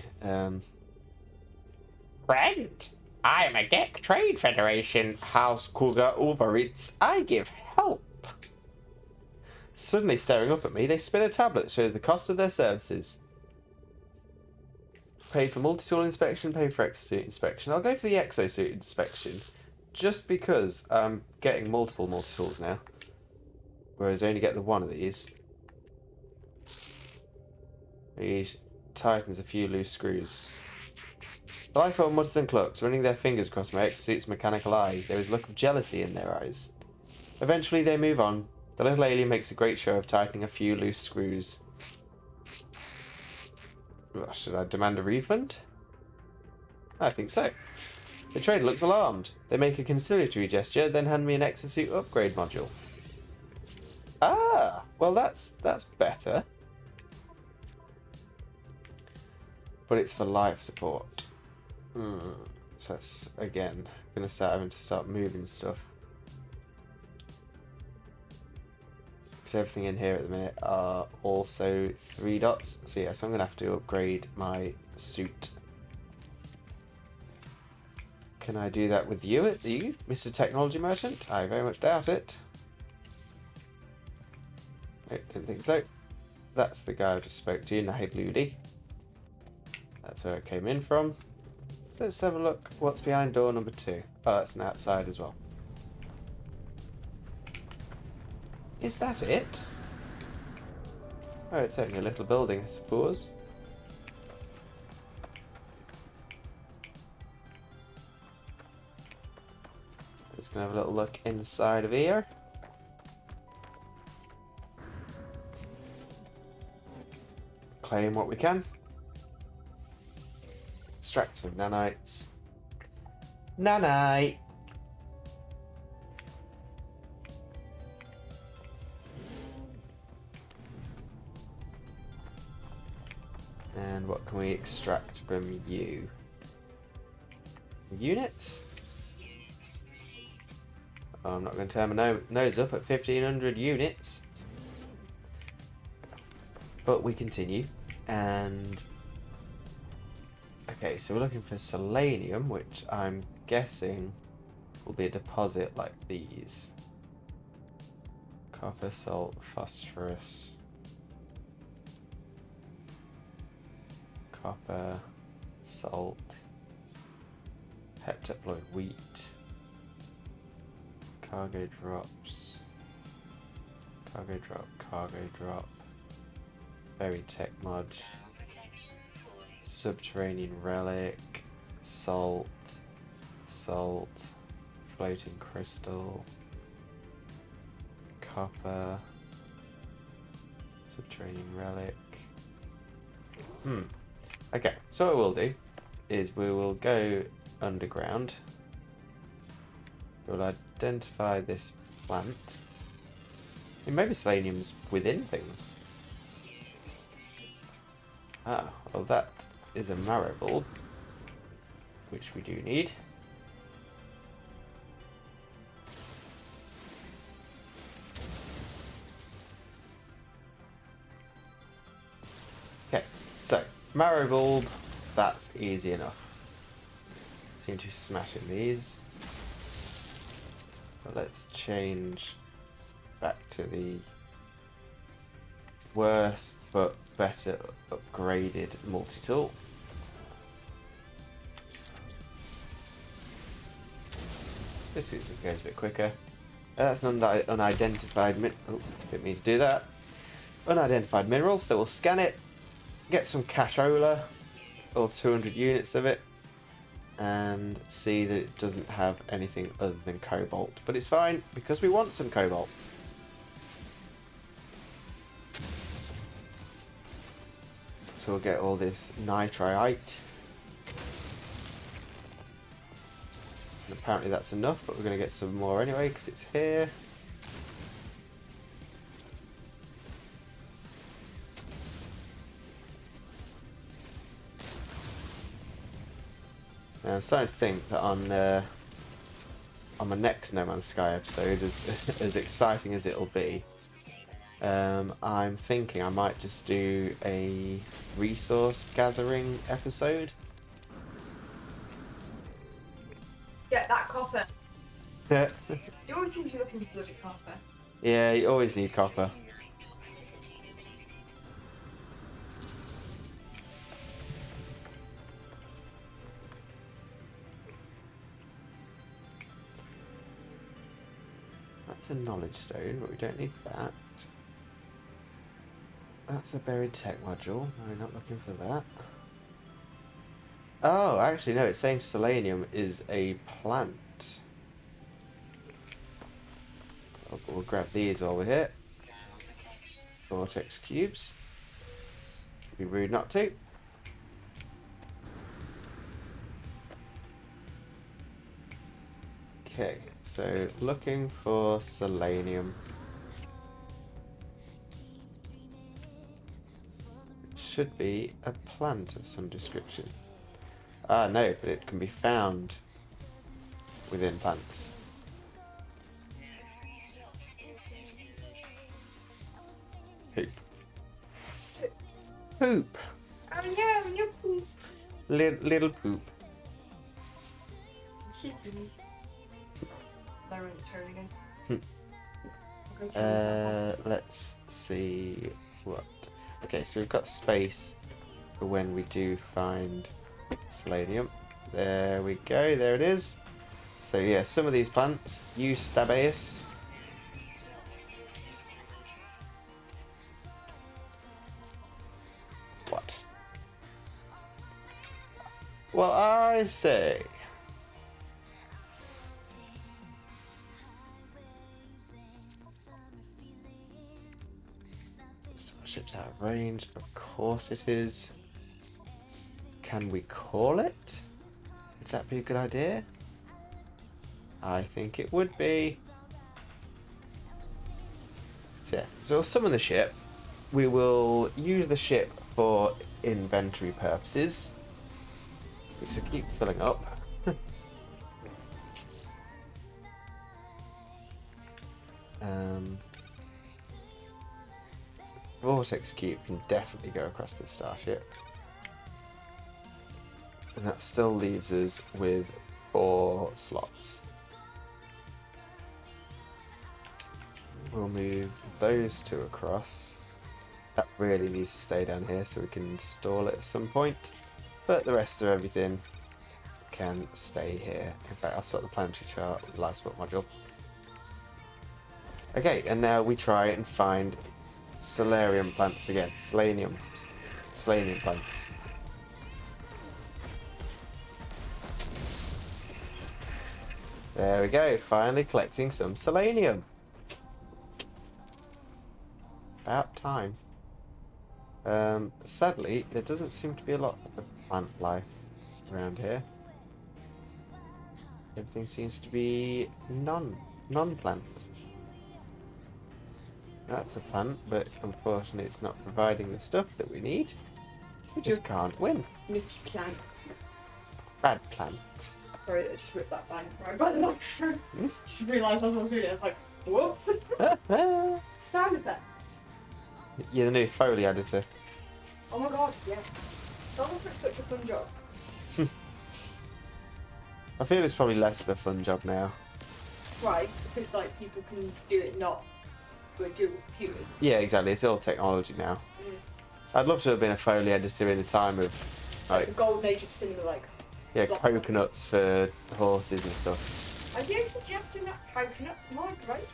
S3: Friend, I am a Gek Trade Federation House Kuga Uvaritz. I give help.
S1: Suddenly staring up at me, they spin a tablet that shows the cost of their services. Pay for multi-tool inspection, pay for exosuit inspection. I'll go for the exosuit inspection, just because I'm getting multiple multi-tools now. Whereas I only get the one of these. He tightens a few loose screws. The life form mutters and clucks, running their fingers across my exosuit's mechanical eye. There is a look of jealousy in their eyes. Eventually they move on. The little alien makes a great show of tightening a few loose screws. Well, should I demand a refund? I think so. The trader looks alarmed. They make a conciliatory gesture, then hand me an exosuit upgrade module. Ah, well that's better. But it's for life support. So that's, again, going to having to start moving stuff. Because everything in here at the minute are also 3 dots. So yeah, so I'm going to have to upgrade my suit. Can I do that with you, Mr. Technology Merchant? I very much doubt it. I didn't think so. that's the guy I just spoke to, Nahid Ludi. That's where it came in from. So let's have a look. What's behind door number 2? Oh, that's an outside as well. Is that it? Oh, it's only a little building, I suppose. Just gonna have a little look inside of here. Claim what we can. Extract some nanites. Nanite! And what can we extract from you? Units? Oh, I'm not going to turn my nose up at 1500 units. But we continue. And okay, so we're looking for selenium, which I'm guessing will be a deposit like these. Copper, salt, phosphorus. Copper, salt, heptaploid wheat, cargo drops, cargo drop, berry tech mods, subterranean relic, salt, floating crystal, copper, subterranean relic. Okay, so what we'll do is we will go underground. We'll identify this plant. And maybe selenium's within things. Ah, well that is a marrow, which we do need. Okay, so marrow bulb, that's easy enough. Seem to be smashing these. But let's change back to the worse but better upgraded multi-tool. This goes a bit quicker. That's an unidentified oh, didn't mean to do that. Unidentified mineral, so we'll scan it. Get some cashola, or 200 units of it, and see that it doesn't have anything other than cobalt. But it's fine, because we want some cobalt. So we'll get all this nitrite. And apparently that's enough, but we're going to get some more anyway, because it's here. Now, I'm starting to think that on my next No Man's Sky episode, as exciting as it'll be, I'm thinking I might just do a resource gathering episode.
S2: Get that copper.
S1: Yeah.
S2: You always seem to be looking for bloody copper.
S1: Yeah, you always need copper. That's a knowledge stone, but we don't need that. That's a buried tech module. No, we're not looking for that. Oh, actually no, it's saying selenium is a plant. Oh, we'll grab these while we're here. Vortex cubes. Be rude not to. Okay, so looking for selenium. It should be a plant of some description. Ah, no, but it can be found within plants. Poop. Poop.
S2: Oh no, no poop.
S1: Little poop.
S2: Shitty. They're in turn again.
S1: Let's see what. Okay, so we've got space for when we do find selenium. There we go, there it is. So yeah, some of these plants use Stabaeus. What? Well, I say. Starship's out of range. Of course it is. Can we call it? Would that be a good idea? I think it would be. So yeah, so we'll summon the ship. We will use the ship for inventory purposes, which I keep filling up. Vortex Cube can definitely go across the starship. And that still leaves us with 4 slots. We'll move those 2 across. That really needs to stay down here so we can install it at some point. But the rest of everything can stay here. In fact, I'll sort the planetary chart with the life support module. Okay, and now we try and find Solarium plants again. Selenium plants. There we go, finally collecting some selenium. About time. Sadly, there doesn't seem to be a lot of plant life around here. Everything seems to be non-plant. That's a plant, but unfortunately it's not providing the stuff that we need. We just can't win.
S2: Niche plant.
S1: Bad plants.
S2: Sorry, I just ripped that bang right by the microphone. Just realised as I was doing it, I was like, whoops. Sound effects.
S1: You're the new Foley editor.
S2: Oh my god, yes. That looks like such a fun job.
S1: I feel it's probably less of a fun job now.
S2: Right, because like people can do it not do it with computers.
S1: Yeah, exactly. It's all technology now. I'd love to have been a Foley editor in the time of
S2: Like the golden age of cinema, like.
S1: yeah, coconuts for horses and stuff.
S2: Are you suggesting that coconuts might great?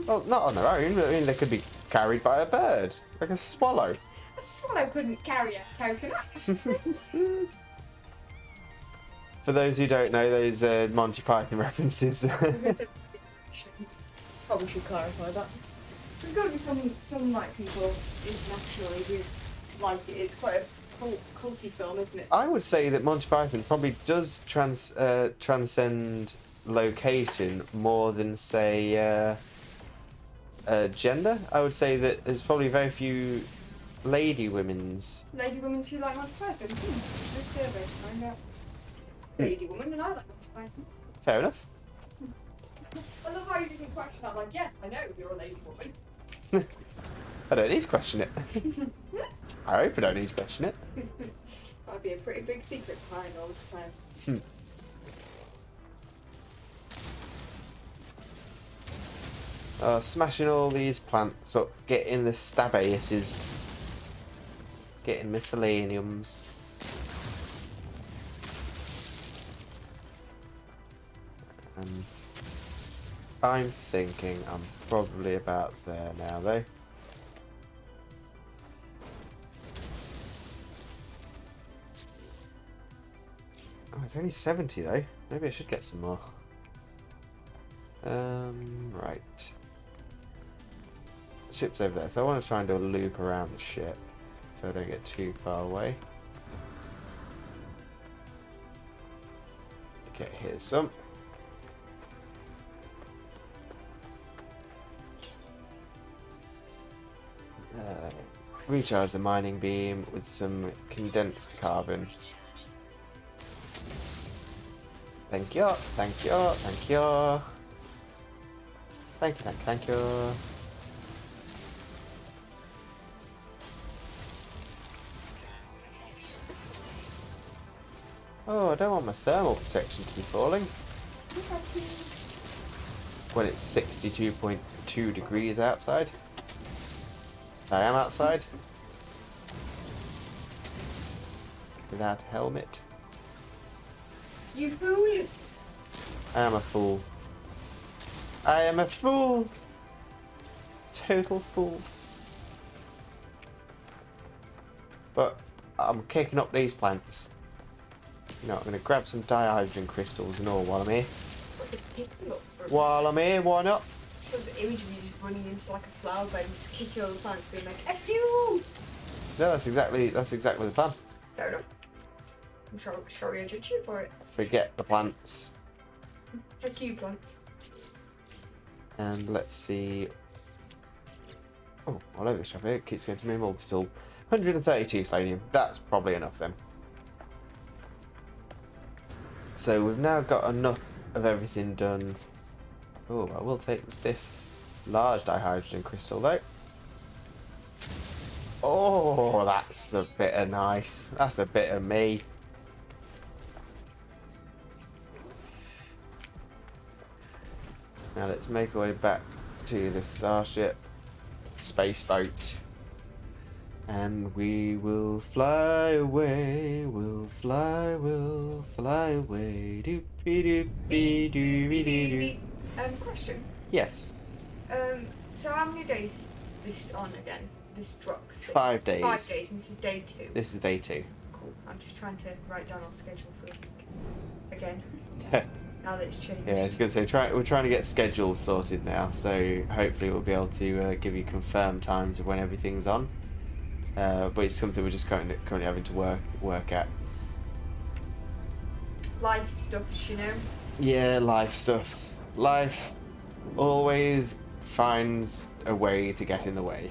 S1: Well, not on their own. I mean, they could be carried by a bird, like a swallow.
S2: A swallow couldn't carry a coconut.
S1: For those who don't know, those Monty Python references.
S2: Probably should clarify that. There's got to be some like people internationally who like it. It's quite a culty film, isn't it?
S1: I would say that Monty Python probably does transcend location more than, say, gender. I would say that there's probably very few lady women's
S2: Who like Monty Python. There's survey to find out. Lady woman, and I like Monty Python.
S1: Fair enough.
S2: I love how you didn't question that. I'm like, yes, I know you're a lady woman.
S1: I don't need to question it. I hope I don't need to question it.
S2: That'd be a pretty big secret behind all this time.
S1: Smashing all these plants up, getting the Stabaeuses, getting miscellaneums. I'm thinking I'm probably about there now, though. Oh, it's only 70 though. Maybe I should get some more. Right. The ship's over there, so I want to try and do a loop around the ship so I don't get too far away. Okay, here's some. Recharge the mining beam with some condensed carbon. Thank you, thank you, thank you. Thank you, thank you. Oh, I don't want my thermal protection to be falling. When it's 62.2 degrees outside. I am outside. Without helmet.
S2: You fool!
S1: I am a fool. I am a fool! Total fool. But I'm kicking up these plants. You know, I'm going to grab some dihydrogen crystals and all while I'm here.
S2: What's it picking up for?
S1: While I'm here, why not?
S2: There's an image of you just running into like a flower bed and just kicking all the plants, being like, F you!
S1: No, that's exactly the plan.
S2: Fair enough. I'm sorry I judged you for it.
S1: Forget the plants.
S2: Heck you, plants.
S1: And let's see. Oh, I love this shop here. It keeps going to me multi-tool. 132 selenium. That's probably enough then. So we've now got enough of everything done. Oh, I will take this large dihydrogen crystal though. Oh, that's a bit of nice. That's a bit of me. Now let's make our way back to the starship space boat. And we will fly away, we'll fly away. Doopy-doopy-doopy-doo.
S2: Question.
S1: Yes,
S2: So how many days is this on again? This drop?
S1: 5 days.
S2: 5 days, and this is day 2.
S1: This is day 2.
S2: Cool. I'm just trying to write down our schedule for the week. Again. Now that it's changed.
S1: Yeah, I was going to say, we're trying to get schedules sorted now, so hopefully we'll be able to give you confirmed times of when everything's on. But it's something we're just currently having to work at.
S2: Life stuffs, you know?
S1: Yeah, life stuffs. Life always finds a way to get in the way.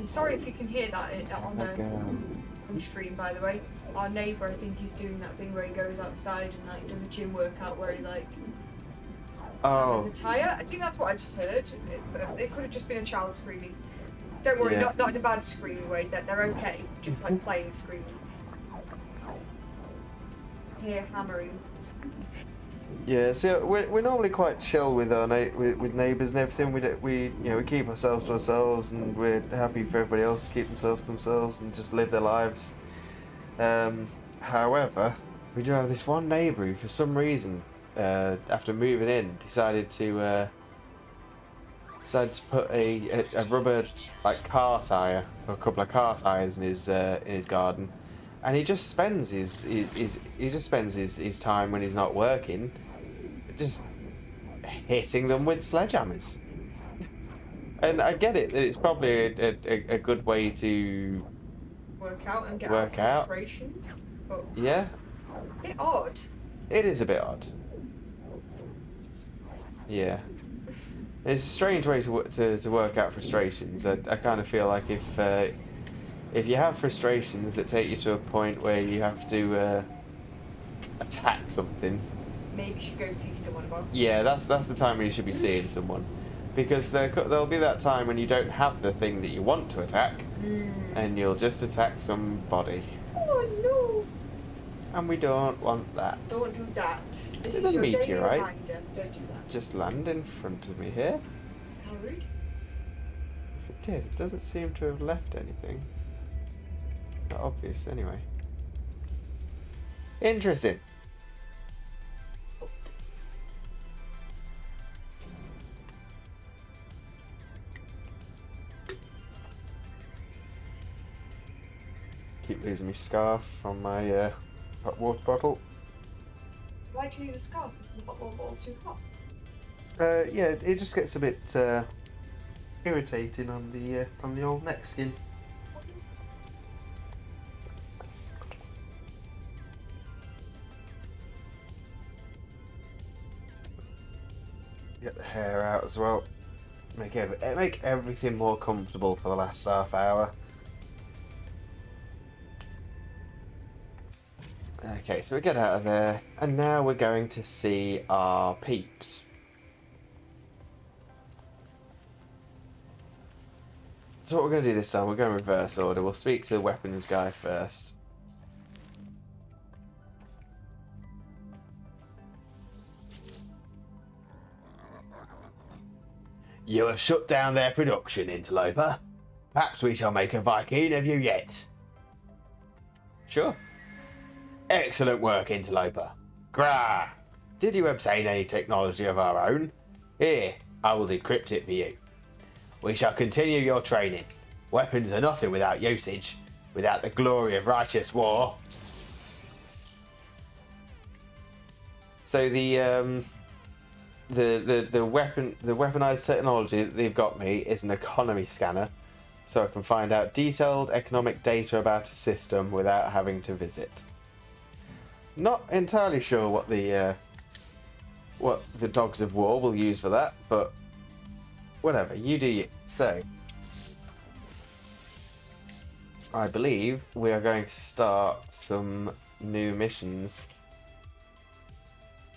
S2: Sorry if you can hear that on stream, by the way. Our neighbour, I think, is doing that thing where he goes outside and like does a gym workout where he like has a tyre. I think that's what I just heard. It could have just been a child screaming. Don't worry,
S1: Yeah.
S2: not in a bad screaming way. They're okay, just like playing screaming. Here hammering.
S1: Yeah, so we're normally quite chill with our with neighbours and everything. We keep ourselves to ourselves, and we're happy for everybody else to keep themselves to themselves and just live their lives. However, we do have this one neighbour who, for some reason, after moving in, decided to put a rubber like car tyre or a couple of car tyres in his garden, and he just spends his time when he's not working just hitting them with sledgehammers. And I get it, it's probably a good way to
S2: Work out and get
S1: Work
S2: out
S1: out.
S2: frustrations. But
S1: yeah.
S2: a bit odd.
S1: It is a bit odd. Yeah. It's a strange way to work out frustrations. I kind of feel like if you have frustrations that take you to a point where you have to attack something,
S2: Maybe you should go see someone about it.
S1: yeah, that's the time when you should be seeing someone, because there'll be that time when you don't have the thing that you want to attack, and you'll just attack somebody,
S2: Oh no!
S1: and we don't want that.
S2: Don't do that. This
S1: Did
S2: is
S1: a
S2: your daily
S1: meteorite
S2: reminder. Don't do that.
S1: just land in front of me here?
S2: How rude.
S1: If it did, it doesn't seem to have left anything. Not obvious, anyway. Interesting. Keep losing my scarf from my hot water bottle.
S2: Why do you need a scarf? Is the hot water bottle too hot?
S1: Yeah, it just gets a bit irritating on the old neck skin. Get the hair out as well. Make everything more comfortable for the last half hour. Okay, so we get out of there, and now we're going to see our peeps. So what we're going to do this time, we're going in reverse order. We'll speak to the weapons guy first.
S4: You have shut down their production, Interloper. Perhaps we shall make a Viking of you yet.
S1: Sure.
S4: Excellent work, Interloper. Grah! Did you obtain any technology of our own? Here, I will decrypt it for you. We shall continue your training. Weapons are nothing without usage, without the glory of righteous war.
S1: So the weaponized technology that they've got me is an economy scanner, so I can find out detailed economic data about a system without having to visit. Not entirely sure what the Dogs of War will use for that, but whatever, you do you. So, I believe we are going to start some new missions.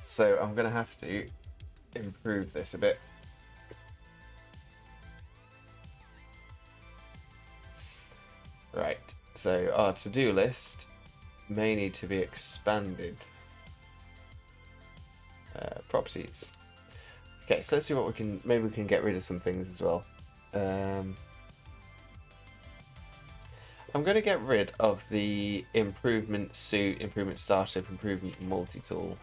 S1: So I'm going to have to improve this a bit. Right, so our to-do list may need to be expanded. Properties. Okay, so let's see what we can. Maybe we can get rid of some things as well. I'm going to get rid of the improvement suit, improvement starship, improvement multi-tool.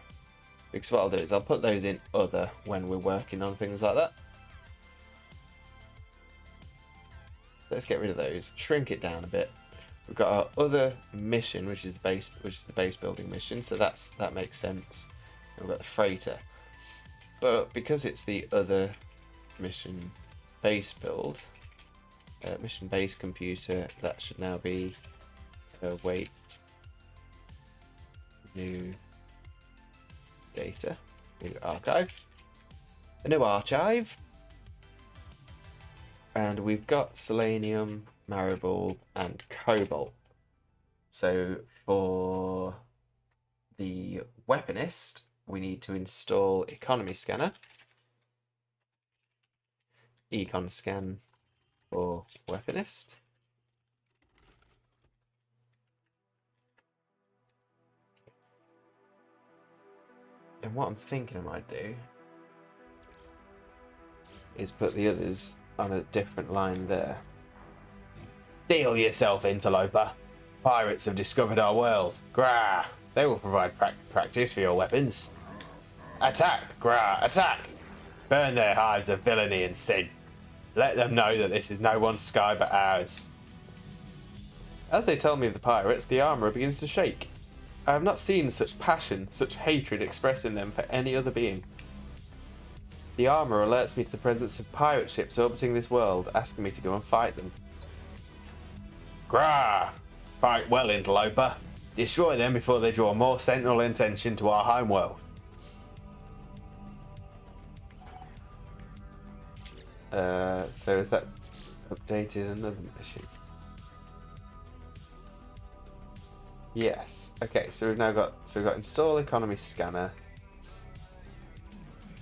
S1: Because what I'll do is I'll put those in other when we're working on things like that. Let's get rid of those. Shrink it down a bit. We've got our other mission, which is the base building mission. So that makes sense. And we've got the freighter. But because it's the other mission base build, mission base computer, that should now be wait new data, new archive, a new archive, and we've got selenium, marble, and cobalt. So for the weaponist, we need to install economy scanner, econ scan for weaponist. And what I'm thinking I might do is put the others on a different line there.
S4: Steel yourself, Interloper. Pirates have discovered our world. Grah! They will provide practice for your weapons. Attack! Grah! Attack! Burn their hives of villainy and sin. Let them know that this is no one's sky but ours.
S1: As they tell me of the pirates, the armourer begins to shake. I have not seen such passion, such hatred expressed in them for any other being. The armourer alerts me to the presence of pirate ships orbiting this world, asking me to go and fight them.
S4: Grah! Fight well, Interloper. Destroy them before they draw more sentinel attention to our homeworld.
S1: So is that updated another mission? Yes. Okay, so we've got install economy scanner,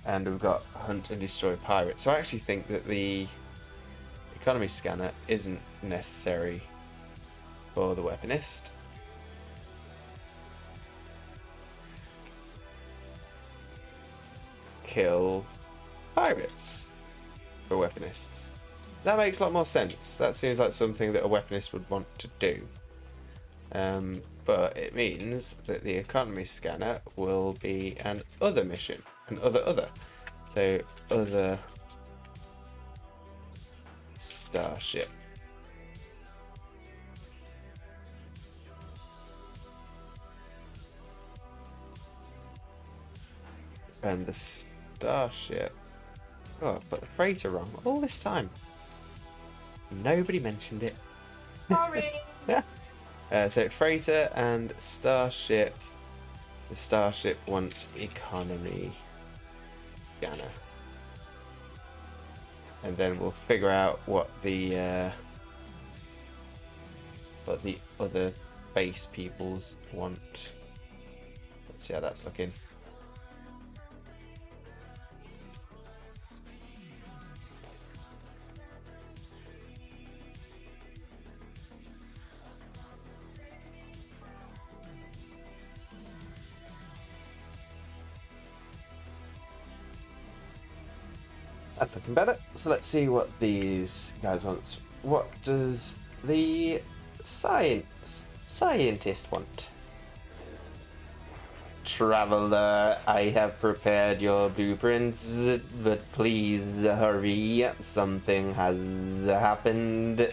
S1: and we've got hunt and destroy pirates. So I actually think that the economy scanner isn't necessary for the weaponist. Kill pirates for weaponists. That makes a lot more sense. That seems like something that a weaponist would want to do. But it means that the economy scanner will be an other mission, an other. So other starship. And the starship. Oh, I've put the freighter wrong all this time. Nobody mentioned it.
S2: Sorry.
S1: Yeah. So freighter and starship. The starship wants economy scanner, and then we'll figure out what the other base peoples want. Let's see how that's looking. That's looking better. So let's see what these guys want. What does the scientist want? Traveler, I have prepared your blueprints, but please hurry. Something has happened.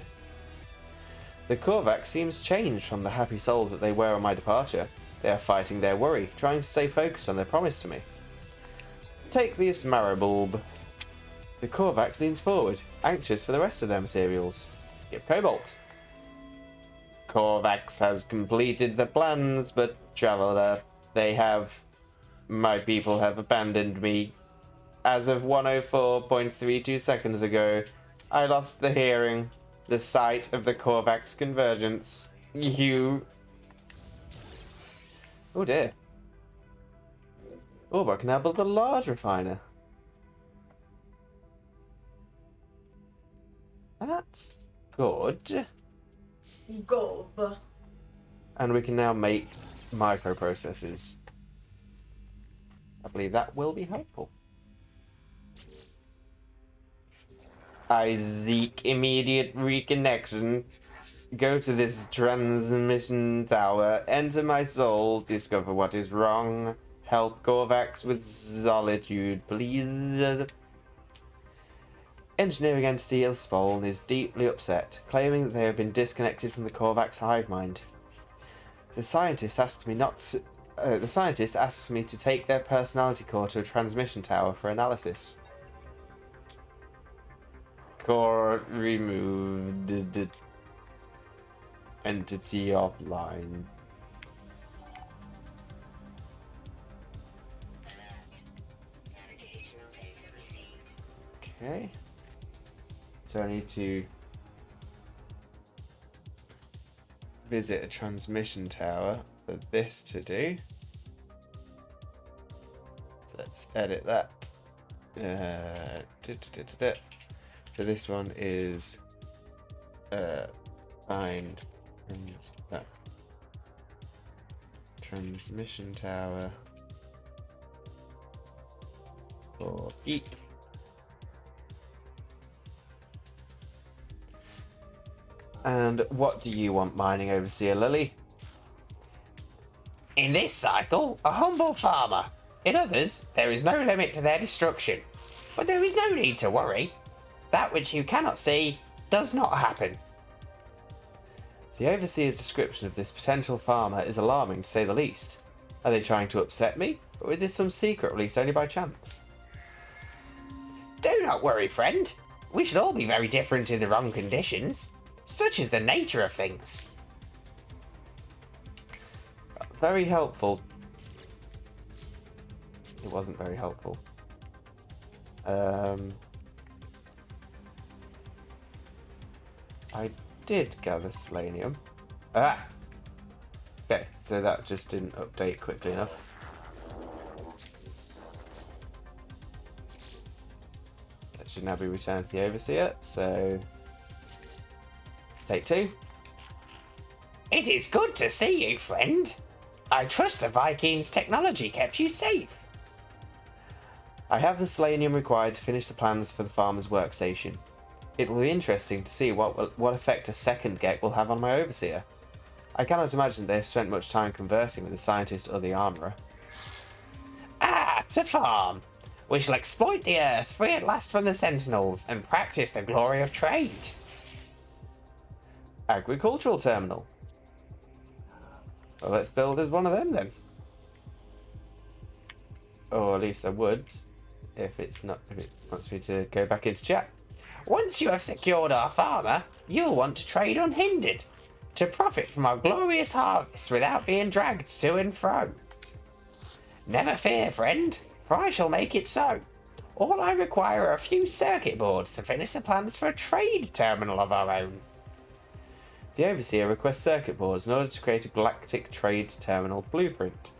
S1: The Korvax seems changed from the happy souls that they were on my departure. They are fighting their worry, trying to stay focused on their promise to me. Take this Maribulb. The Korvax leans forward, anxious for the rest of their materials. Give Cobalt. Korvax has completed the plans, but Traveler, my people have abandoned me. As of 104.32 seconds ago, I lost the hearing, the sight of the Korvax convergence. Oh dear. Oh, but I can now build a large refiner. That's good.
S2: Gob.
S1: And we can now make microprocessors. I believe that will be helpful. I seek immediate reconnection. Go to this transmission tower, enter my soul, discover what is wrong. Help Korvax with solitude, please. Engineering entity Ilspoln is deeply upset, claiming that they have been disconnected from the Korvax hive mind. The scientist asks me to take their personality core to a transmission tower for analysis. Core removed. Entity offline. Okay. So I need to visit a transmission tower for this to do. So let's edit that. So this one is find that transmission tower for eat. And what do you want mining, Overseer Lily?
S3: In this cycle, a humble farmer. In others, there is no limit to their destruction. But there is no need to worry. That which you cannot see does not happen.
S1: The Overseer's description of this potential farmer is alarming, to say the least. Are they trying to upset me? Or is this some secret released only by chance?
S3: Do not worry, friend. We should all be very different in the wrong conditions. Such is the nature of things.
S1: Very helpful. It wasn't very helpful. I did gather selenium. Ah! Okay, so that just didn't update quickly enough. That should now be returned to the Overseer, so... Take 2.
S3: It is good to see you, friend. I trust the Vikings' technology kept you safe.
S1: I have the selenium required to finish the plans for the farmer's workstation. It will be interesting to see what effect a second Gek will have on my Overseer. I cannot imagine they have spent much time conversing with the scientist or the armourer.
S3: Ah, to farm. We shall exploit the earth, free at last from the sentinels, and practice the glory of trade.
S1: Agricultural terminal. Well, let's build as one of them then. Or at least I would, if it wants me to go back into chat.
S3: Once you have secured our farmer, you'll want to trade unhindered, to profit from our glorious harvest without being dragged to and fro. Never fear, friend, for I shall make it so. All I require are a few circuit boards to finish the plans for a trade terminal of our own.
S1: The Overseer requests circuit boards in order to create a galactic trade terminal blueprint.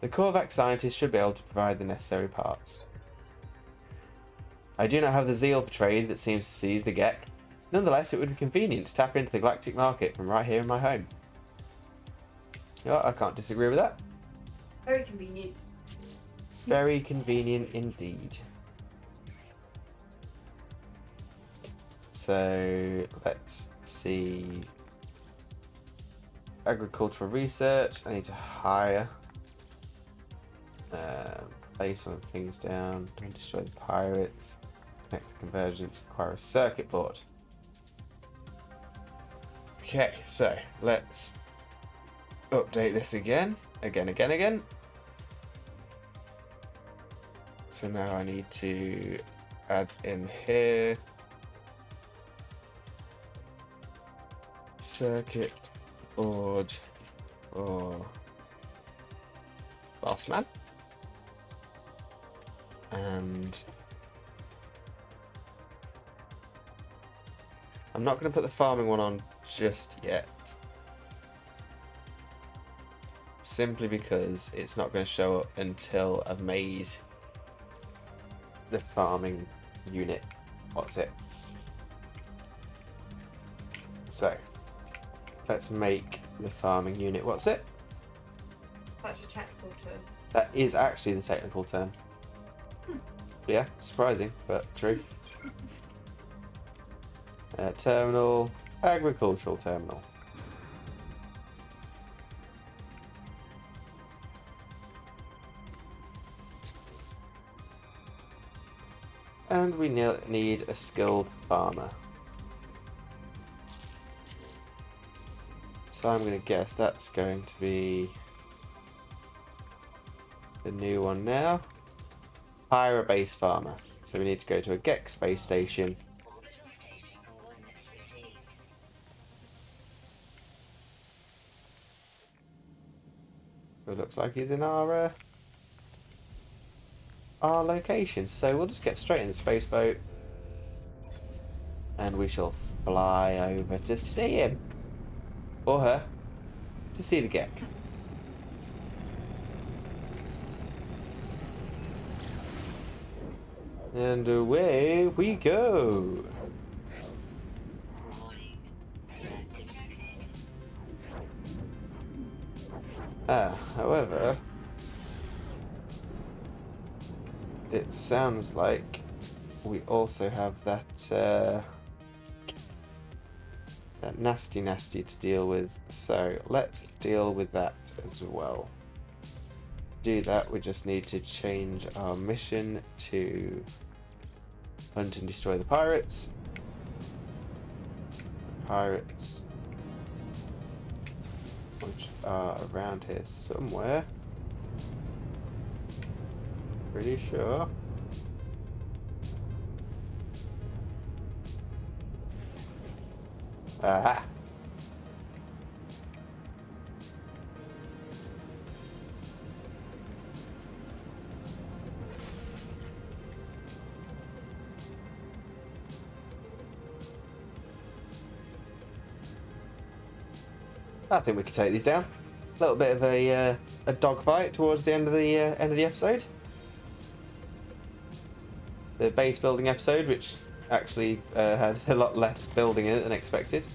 S1: The Korvax scientist should be able to provide the necessary parts. I do not have the zeal for trade that seems to seize the Gek. Nonetheless, it would be convenient to tap into the galactic market from right here in my home. Oh, I can't disagree with that.
S2: Very convenient.
S1: Very convenient indeed. So let's see. Agricultural research. I need to hire. Place one of the things down. Don't destroy the pirates. Connect to convergence. Acquire a circuit board. Okay, so let's update this again. Again. So now I need to add in here. Circuit board for boss man. And I'm not going to put the farming one on just yet. Simply because it's not going to show up until I've made the farming unit. What's it? So, let's make the farming unit. What's it?
S2: That's a technical term.
S1: That is actually the technical term. Yeah, surprising, but true. Terminal, agricultural terminal. And we need a skilled farmer. So I'm going to guess that's going to be the new one now. Hire a base farmer. So we need to go to a Gex space station. It looks like he's in our location. So we'll just get straight in the space boat. And we shall fly over to see him. Or her. To see the Gek. And away we go. However, it sounds like we also have that that nasty to deal with. So let's deal with that as well. Do that, we just need to change our mission to hunt and destroy the pirates. Pirates, which are around here somewhere. Pretty sure. Aha! I think we could take these down. A little bit of a dogfight towards the end of the episode. The base building episode, which actually had a lot less building in it than expected.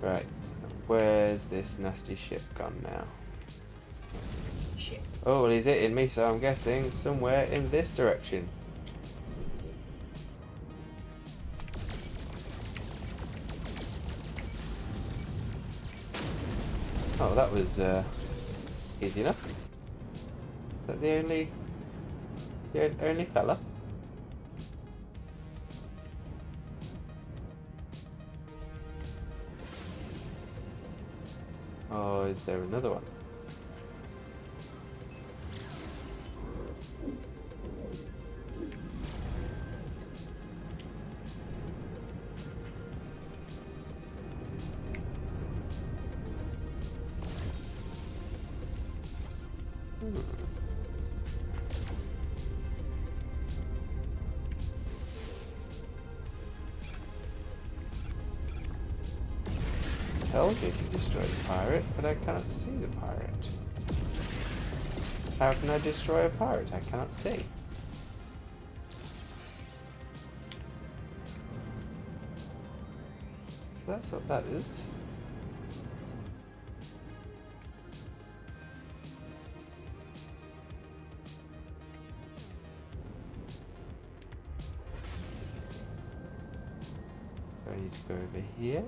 S1: Right, where's this nasty ship gone now?
S2: Ship.
S1: Oh, well, he's hitting me, so I'm guessing somewhere in this direction. Oh, that was easy enough. Is that the only fella? Or is there another one? tells me to destroy the pirate, but I cannot see the pirate. How can I destroy a pirate? I cannot see. So that's what that is. So I need to go over here.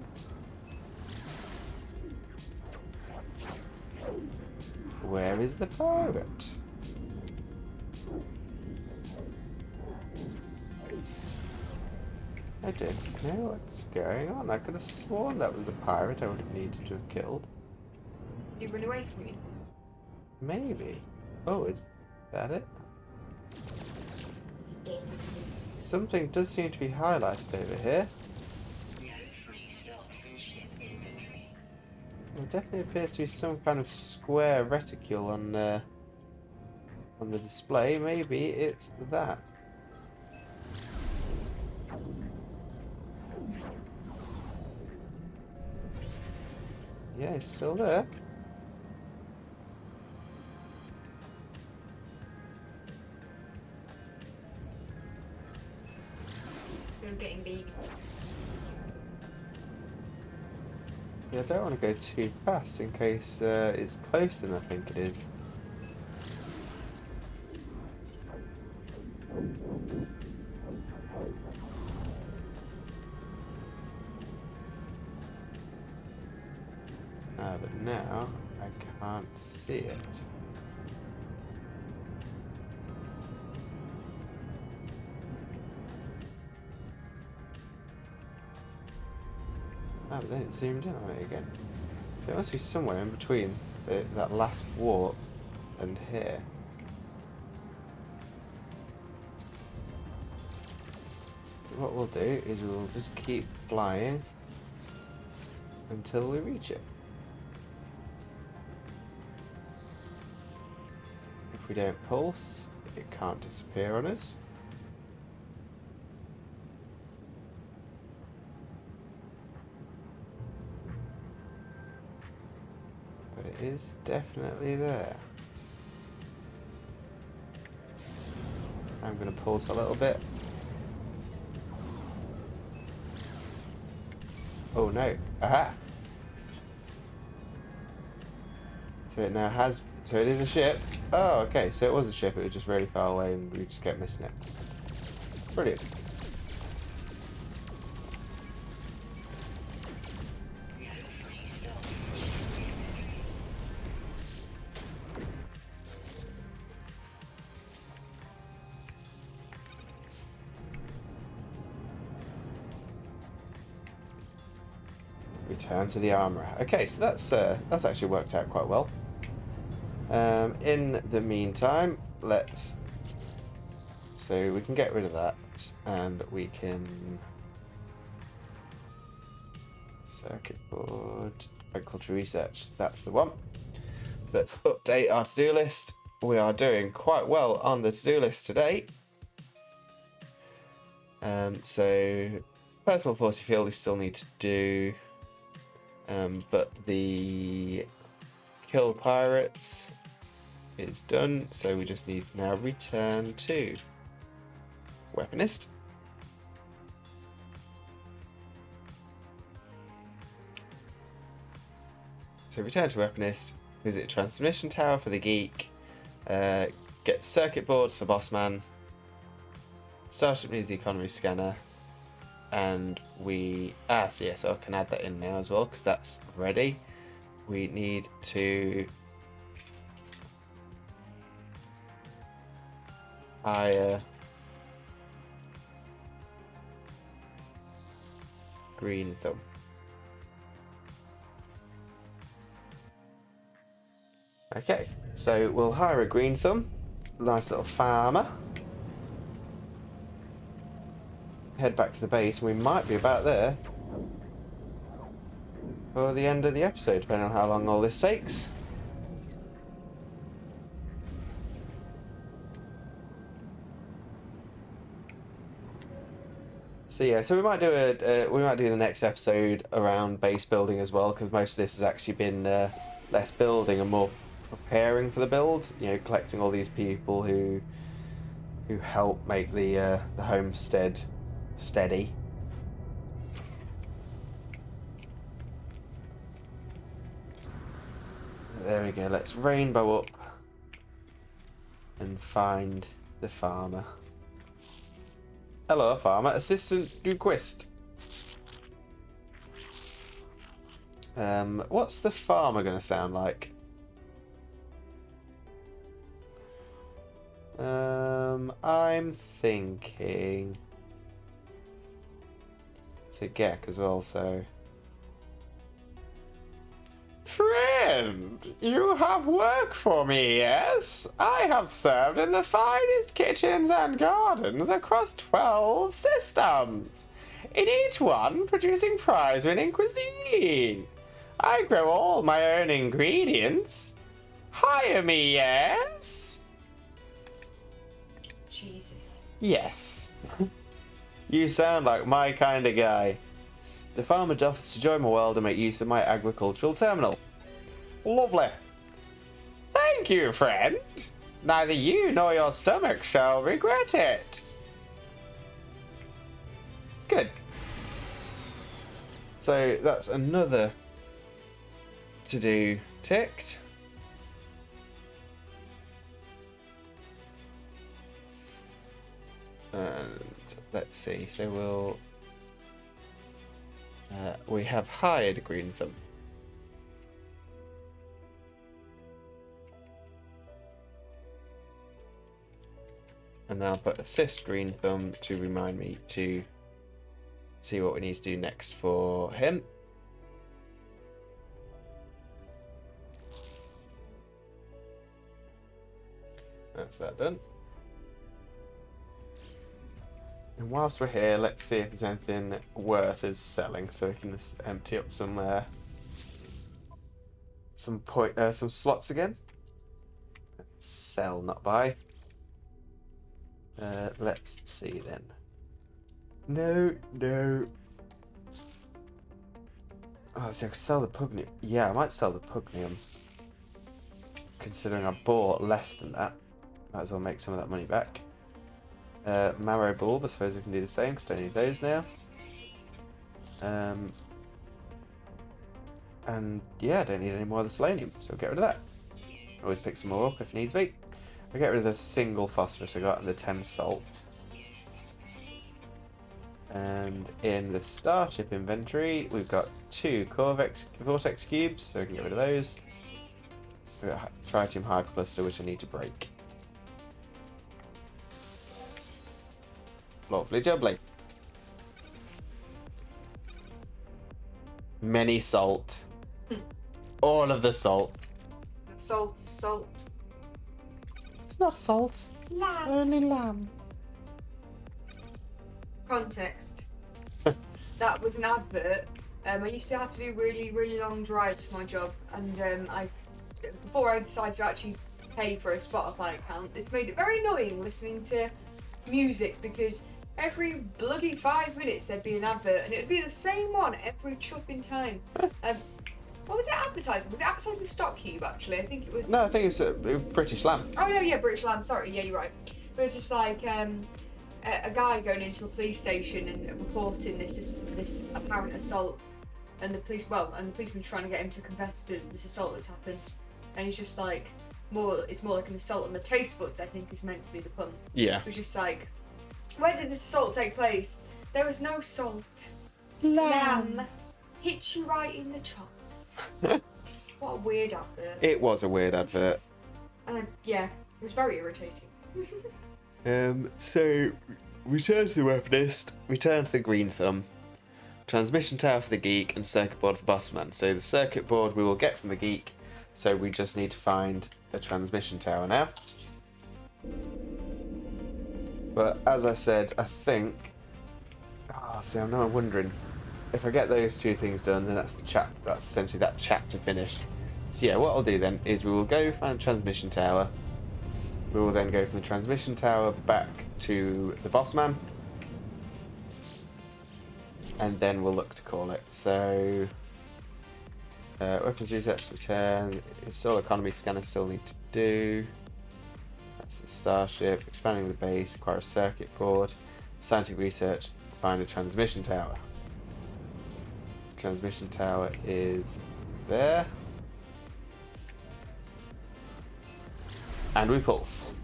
S1: Where is the pirate? I don't know what's going on. I could have sworn that was the pirate I would have needed to have killed.
S2: Did he run away from you?
S1: Maybe. Oh, is that it? Something does seem to be highlighted over here. There definitely appears to be some kind of square reticule on the display. Maybe it's that. Yeah, it's still there.
S2: You're getting baby.
S1: Yeah, I don't want to go too fast in case it's closer than I think it is. But now I can't see it. But then it zoomed in on it again. So it must be somewhere in between that last warp and here. What we'll do is we'll just keep flying until we reach it. If we don't pulse, it can't disappear on us. But it is definitely there. I'm going to pulse a little bit. Oh no. Aha! So it now has... So it is a ship. Oh, okay. So it was a ship. It was just really far away and we just kept missing it. Brilliant. Return to the armourer. Okay, so that's actually worked out quite well. In the meantime, so we can get rid of that, and we can circuit board, agriculture research. That's the one. So let's update our to-do list. We are doing quite well on the to-do list today. So personal force field we still need to do, but the kill pirates is done, so we just need now return to weaponist. So return to weaponist, visit transmission tower for the geek, get circuit boards for Bossman, starship needs the economy scanner, and so I can add that in now as well because that's ready. We need to hire Green Thumb. Okay, so we'll hire a Green Thumb, nice little farmer. Head back to the base, and we might be about there for the end of the episode, depending on how long all this takes. So yeah, so we might do the next episode around base building as well, because most of this has actually been less building and more preparing for the build. You know, collecting all these people who help make the homestead steady. There we go. Let's rainbow up and find the farmer. Hello, farmer. Assistant Duquist. What's the farmer going to sound like? I'm thinking it's a Gek as well, so.
S3: Friend, you have work for me, yes? I have served in the finest kitchens and gardens across 12 systems, in each one producing prize-winning cuisine. I grow all my own ingredients. Hire me, yes?
S2: Jesus.
S1: Yes. You sound like my kind of guy. The farmer offers to join my world and make use of my agricultural terminal. Lovely.
S3: Thank you, friend. Neither you nor your stomach shall regret it.
S1: Good. So that's another to-do ticked. And let's see. So we have hired Green Thumb. And then I'll put assist Green Thumb to remind me to see what we need to do next for him. That's that done. And whilst we're here, let's see if there's anything worth us selling, so we can just empty up some slots again. Sell, not buy. Let's see then. No. Oh, see, I could sell the Pugnium. Yeah, I might sell the Pugnium. Considering I bought less than that. Might as well make some of that money back. Marrow Bulb, I suppose we can do the same, because I don't need those now. And yeah, I don't need any more of the Selenium, so we'll get rid of that. Always pick some more up if needs be. I'll get rid of the single phosphorus I got and the 10 salt. And in the Starship inventory, we've got 2 Vortex cubes, so we can get rid of those. We've got Tritium Hypercluster, which I need to break. Lovely jubbly. Many salt. All of the salt.
S2: Salt.
S1: It's not salt.
S2: Lamb.
S1: Only lamb.
S2: Context. That was an advert. I used to have to do really, really long drives for my job, and before I decided to actually pay for a Spotify account, it's made it very annoying listening to music, because every bloody 5 minutes there'd be an advert, and it'd be the same one every chuffing time. What was it advertising? Was it advertising Stock Cube, actually? I think it was.
S1: No, I think it's British lamb.
S2: Oh no, yeah, British Lamb. Sorry, yeah, you're right. But it's just like a guy going into a police station and reporting this apparent assault, and the policeman's trying to get him to confess to this assault that's happened, and he's just like, it's more like an assault on the taste buds, I think is meant to be the pun.
S1: Yeah.
S2: It was just like, where did this assault take place? There was no salt.
S1: Lamb.
S2: Hits you right in the chops. What a weird advert.
S1: It was a weird advert.
S2: Yeah, it was very irritating.
S1: So, return to the Weaponist, return to the Green Thumb, transmission tower for the Geek, and circuit board for Bossman. So the circuit board we will get from the Geek, so we just need to find a transmission tower now. But as I said, I think... see, I'm now wondering, if I get those 2 things done, then that's essentially that chapter finished. So yeah, what I'll do then is we will go find a transmission tower. We will then go from the transmission tower back to the Bossman. and then we'll look to call it. So, weapons research return. Install economy scanner still need to do. That's the starship. Expanding the base. Acquire a circuit board. Scientific research. Find a transmission tower. Transmission tower is there. And we pulse.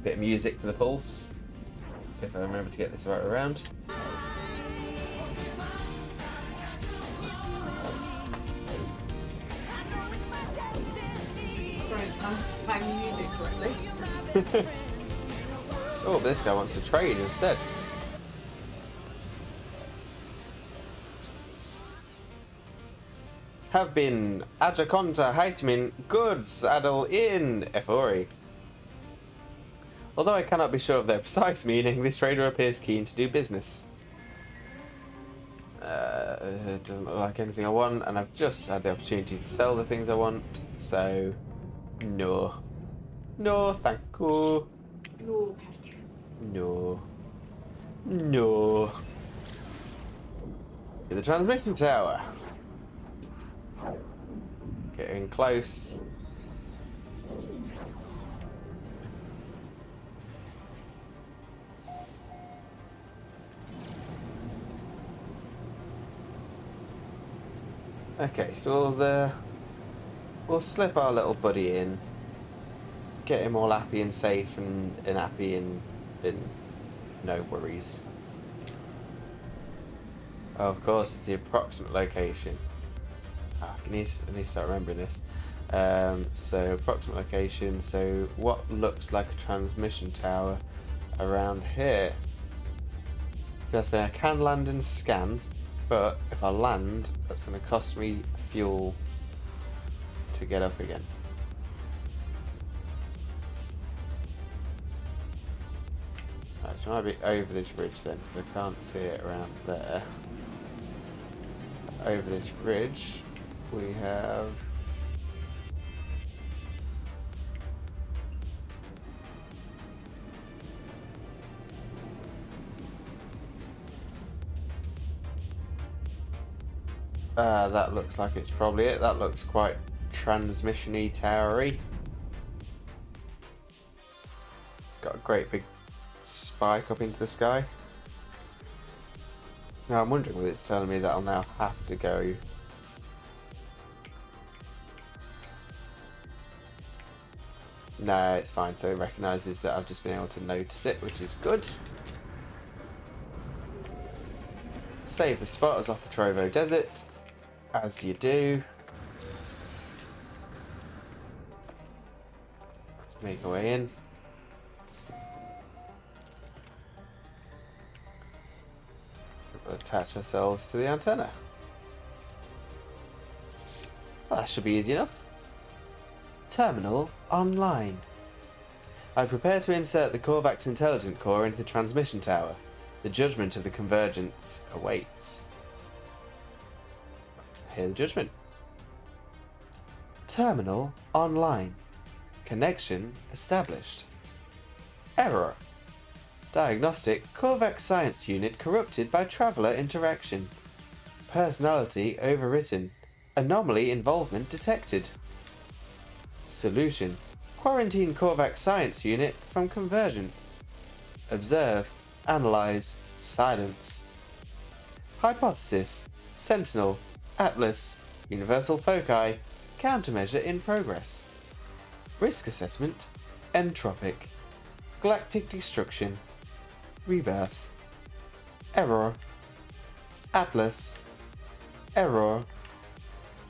S1: Bit of music for the pulse. If I remember to get this right around.
S2: Playing music correctly.
S1: Oh, but this guy wants to trade instead. Have been Ajaconta Heitmin goods Adel in Efori. Although I cannot be sure of their precise meaning, this trader appears keen to do business. It doesn't look like anything I want, and I've just had the opportunity to sell the things I want, so no. No, thank you.
S2: No, pet.
S1: No. No. To the transmission tower. Getting close. Okay, so we'll slip our little buddy in, get him all happy and safe and happy and no worries. Oh, of course, it's the approximate location. I need to start remembering this. So approximate location. So what looks like a transmission tower around here? Yes, then I can land and scan. But if I land, that's going to cost me fuel to get up again. Right, so I might be over this ridge then, because I can't see it around there. Over this ridge, we have... that looks like it's probably it. That looks quite transmission-y towery. Got a great big spike up into the sky. Now I'm wondering whether it's telling me that I'll now have to go. No, it's fine. So it recognises that I've just been able to notice it, which is good. Save the spot as off Trovo Desert. As you do. Let's make our way in. We'll attach ourselves to the antenna. Well, that should be easy enough. Terminal online. I prepare to insert the Korvax intelligent core into the transmission tower. The judgment of the convergence awaits. Hear the judgment. Terminal online. Connection established. Error. Diagnostic Korvax Science Unit corrupted by traveller interaction. Personality overwritten. Anomaly involvement detected. Solution. Quarantine Korvax Science Unit from convergence. Observe. Analyze. Silence. Hypothesis. Sentinel. Atlas. Universal foci. Countermeasure in progress. Risk assessment. Entropic. Galactic destruction. Rebirth. Error. Atlas. Error.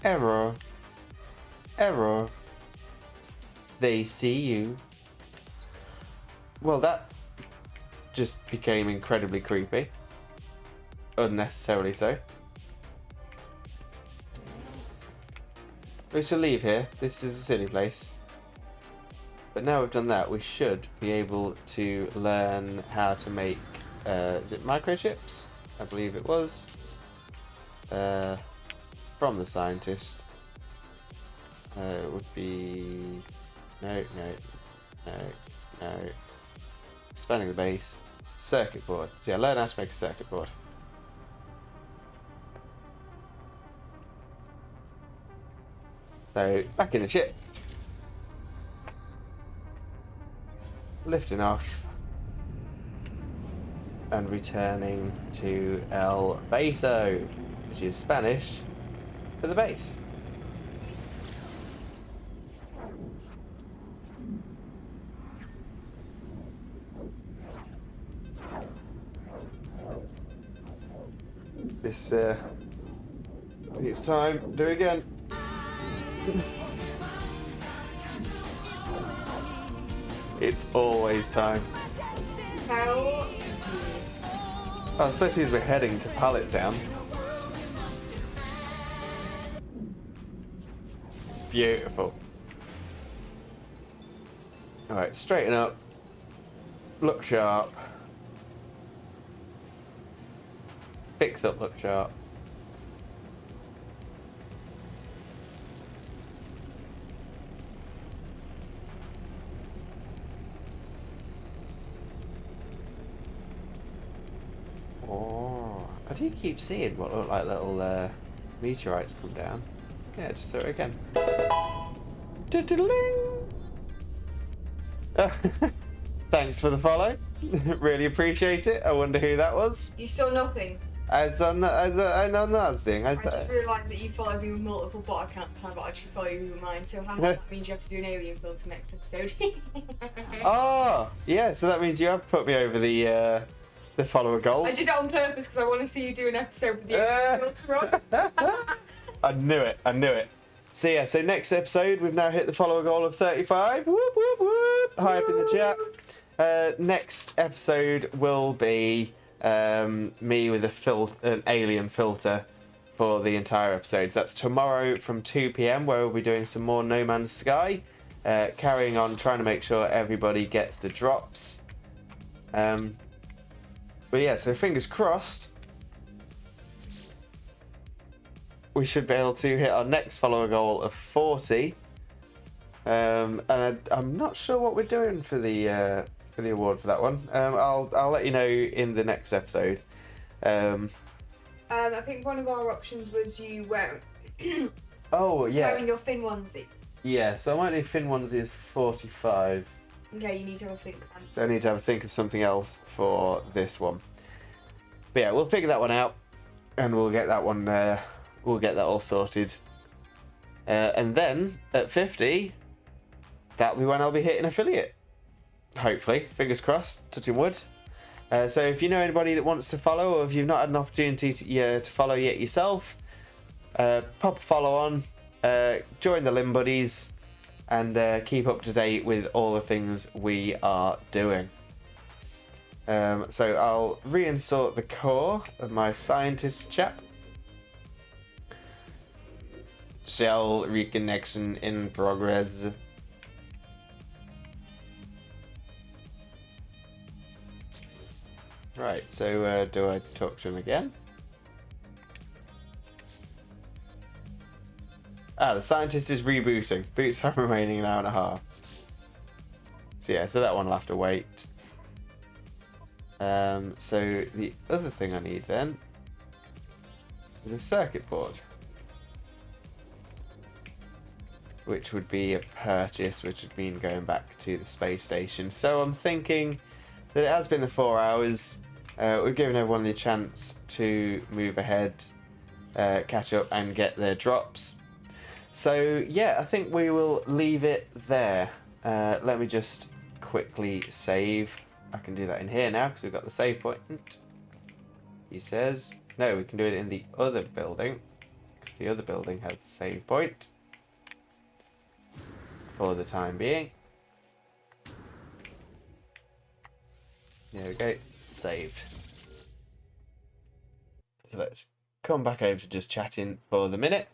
S1: Error. Error. They see you. Well, that just became incredibly creepy. Unnecessarily so. We shall leave here. This is a silly place. But now we've done that, we should be able to learn how to make, is it microchips? I believe it was. From the scientist. It would be... No. Expanding the base. Circuit board. So yeah, learn how to make a circuit board. So, back in the ship. Lifting off. And returning to El Beso, which is Spanish for the base. This, I think it's time. Do it again. It's always time.
S2: How?
S1: Oh, especially as we're heading to Pallet Town. Beautiful. Alright, straighten up. Look sharp. Fix up, look sharp. Oh, I do keep seeing what look like little meteorites come down. Yeah, just so again. Thanks for the follow. Really appreciate it. I wonder who that was.
S2: You saw nothing.
S1: I know nothing.
S2: I just realised that you followed me with multiple bot accounts. I've actually followed you with mine. So how that means you have to do an alien filter next episode.
S1: Oh, yeah. So that means you have put me over the follower goal.
S2: I did it on purpose because I want to see you do an episode with the alien filter on.
S1: I knew it. I knew it. So yeah. So next episode, we've now hit the follower goal of 35. Whoop whoop whoop. High up in the chat. Next episode will be me with an alien filter for the entire episode. That's tomorrow from 2 p.m. where we'll be doing some more No Man's Sky, carrying on trying to make sure everybody gets the drops. But yeah, so fingers crossed we should be able to hit our next follower goal of 40. And I'm not sure what we're doing for the award for that one. I'll let you know in the next episode.
S2: I think one of our options was you wearing your Finn onesie.
S1: Yeah, so I might do Finn onesie as 45.
S2: Okay, you need to have a think.
S1: So I need to have a think of something else for this one. But yeah, we'll figure that one out, and we'll get that one. We'll get that all sorted. And then at 50, that'll be when I'll be hitting affiliate. Hopefully, fingers crossed, touching wood. So if you know anybody that wants to follow, or if you've not had an opportunity to follow yet yourself, pop a follow on, join the Limb Buddies, and keep up to date with all the things we are doing. So I'll reinsert the core of my scientist chap. Shell reconnection in progress. Right, so do I talk to him again? Ah, the scientist is rebooting. Boot time remaining an hour and a half. So yeah, so that one will have to wait. So the other thing I need then is a circuit board, which would be a purchase, which would mean going back to the space station. So I'm thinking that it has been the 4 hours. We've given everyone the chance to move ahead, catch up, and get their drops. So yeah, I think we will leave it there. Let me just quickly save. I can do that in here now because we've got the save point. He says, no, we can do it in the other building because the other building has the save point for the time being. There we go, saved. So let's come back over to just chatting for the minute.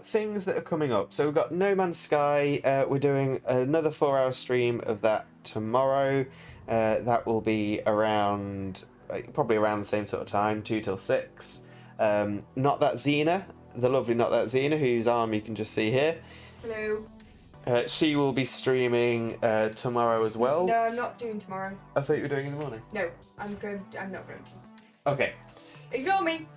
S1: Things that are coming up. So we've got No Man's Sky. We're doing another 4-hour stream of that tomorrow. That will be around, probably around the same sort of time, 2 till 6. Not That Xena, the lovely Not That Xena, whose arm you can just see here.
S2: Hello.
S1: She will be streaming tomorrow as well.
S2: No, I'm not doing tomorrow.
S1: I thought you were doing in the morning.
S2: No, I'm not going to.
S1: Okay.
S2: Ignore me.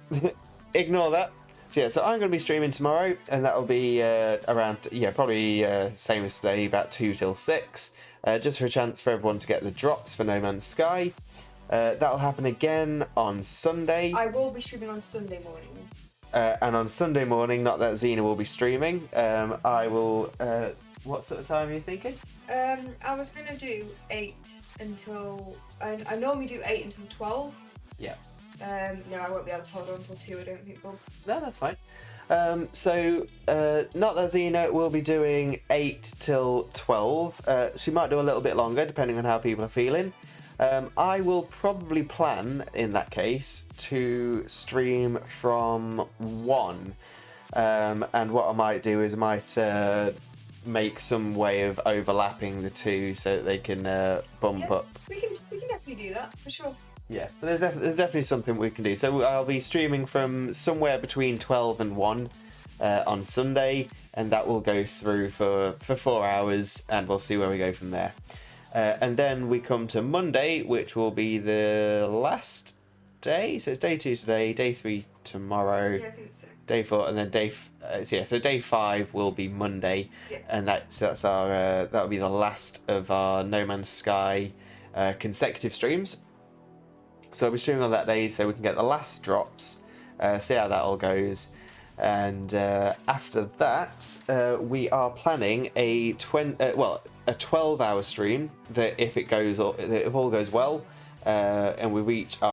S1: Ignore that. So yeah, so I'm going to be streaming tomorrow, and that'll be around, probably same as today, about 2 till 6, just for a chance for everyone to get the drops for No Man's Sky. That'll happen again on Sunday.
S2: I will be streaming on Sunday morning.
S1: And on Sunday morning, not that Xena will be streaming, I will... what sort of time are you thinking?
S2: I was going to do 8 until... I normally do 8 until 12.
S1: Yeah.
S2: No, I won't be able to hold on until 2, I don't think, Bob.
S1: No, that's fine. So, Not That Xena will be doing 8 till 12. She might do a little bit longer, depending on how people are feeling. I will probably plan, in that case, to stream from 1. And what I might do is I might make some way of overlapping the two so that they can bump up.
S2: We can definitely do that, for sure.
S1: Yeah, but there's definitely something we can do. So I'll be streaming from somewhere between 12 and 1 on Sunday, and that will go through for 4 hours, and we'll see where we go from there. And then we come to Monday, which will be the last day. So it's day 2 today, day 3 tomorrow,
S2: Yeah, I think so.
S1: day 4, and then so day 5 will be Monday, and that's our that'll be the last of our No Man's Sky consecutive streams. So I'll be streaming on that day so we can get the last drops, see how that all goes, and after that we are planning a 12-hour stream that if all goes well and we reach our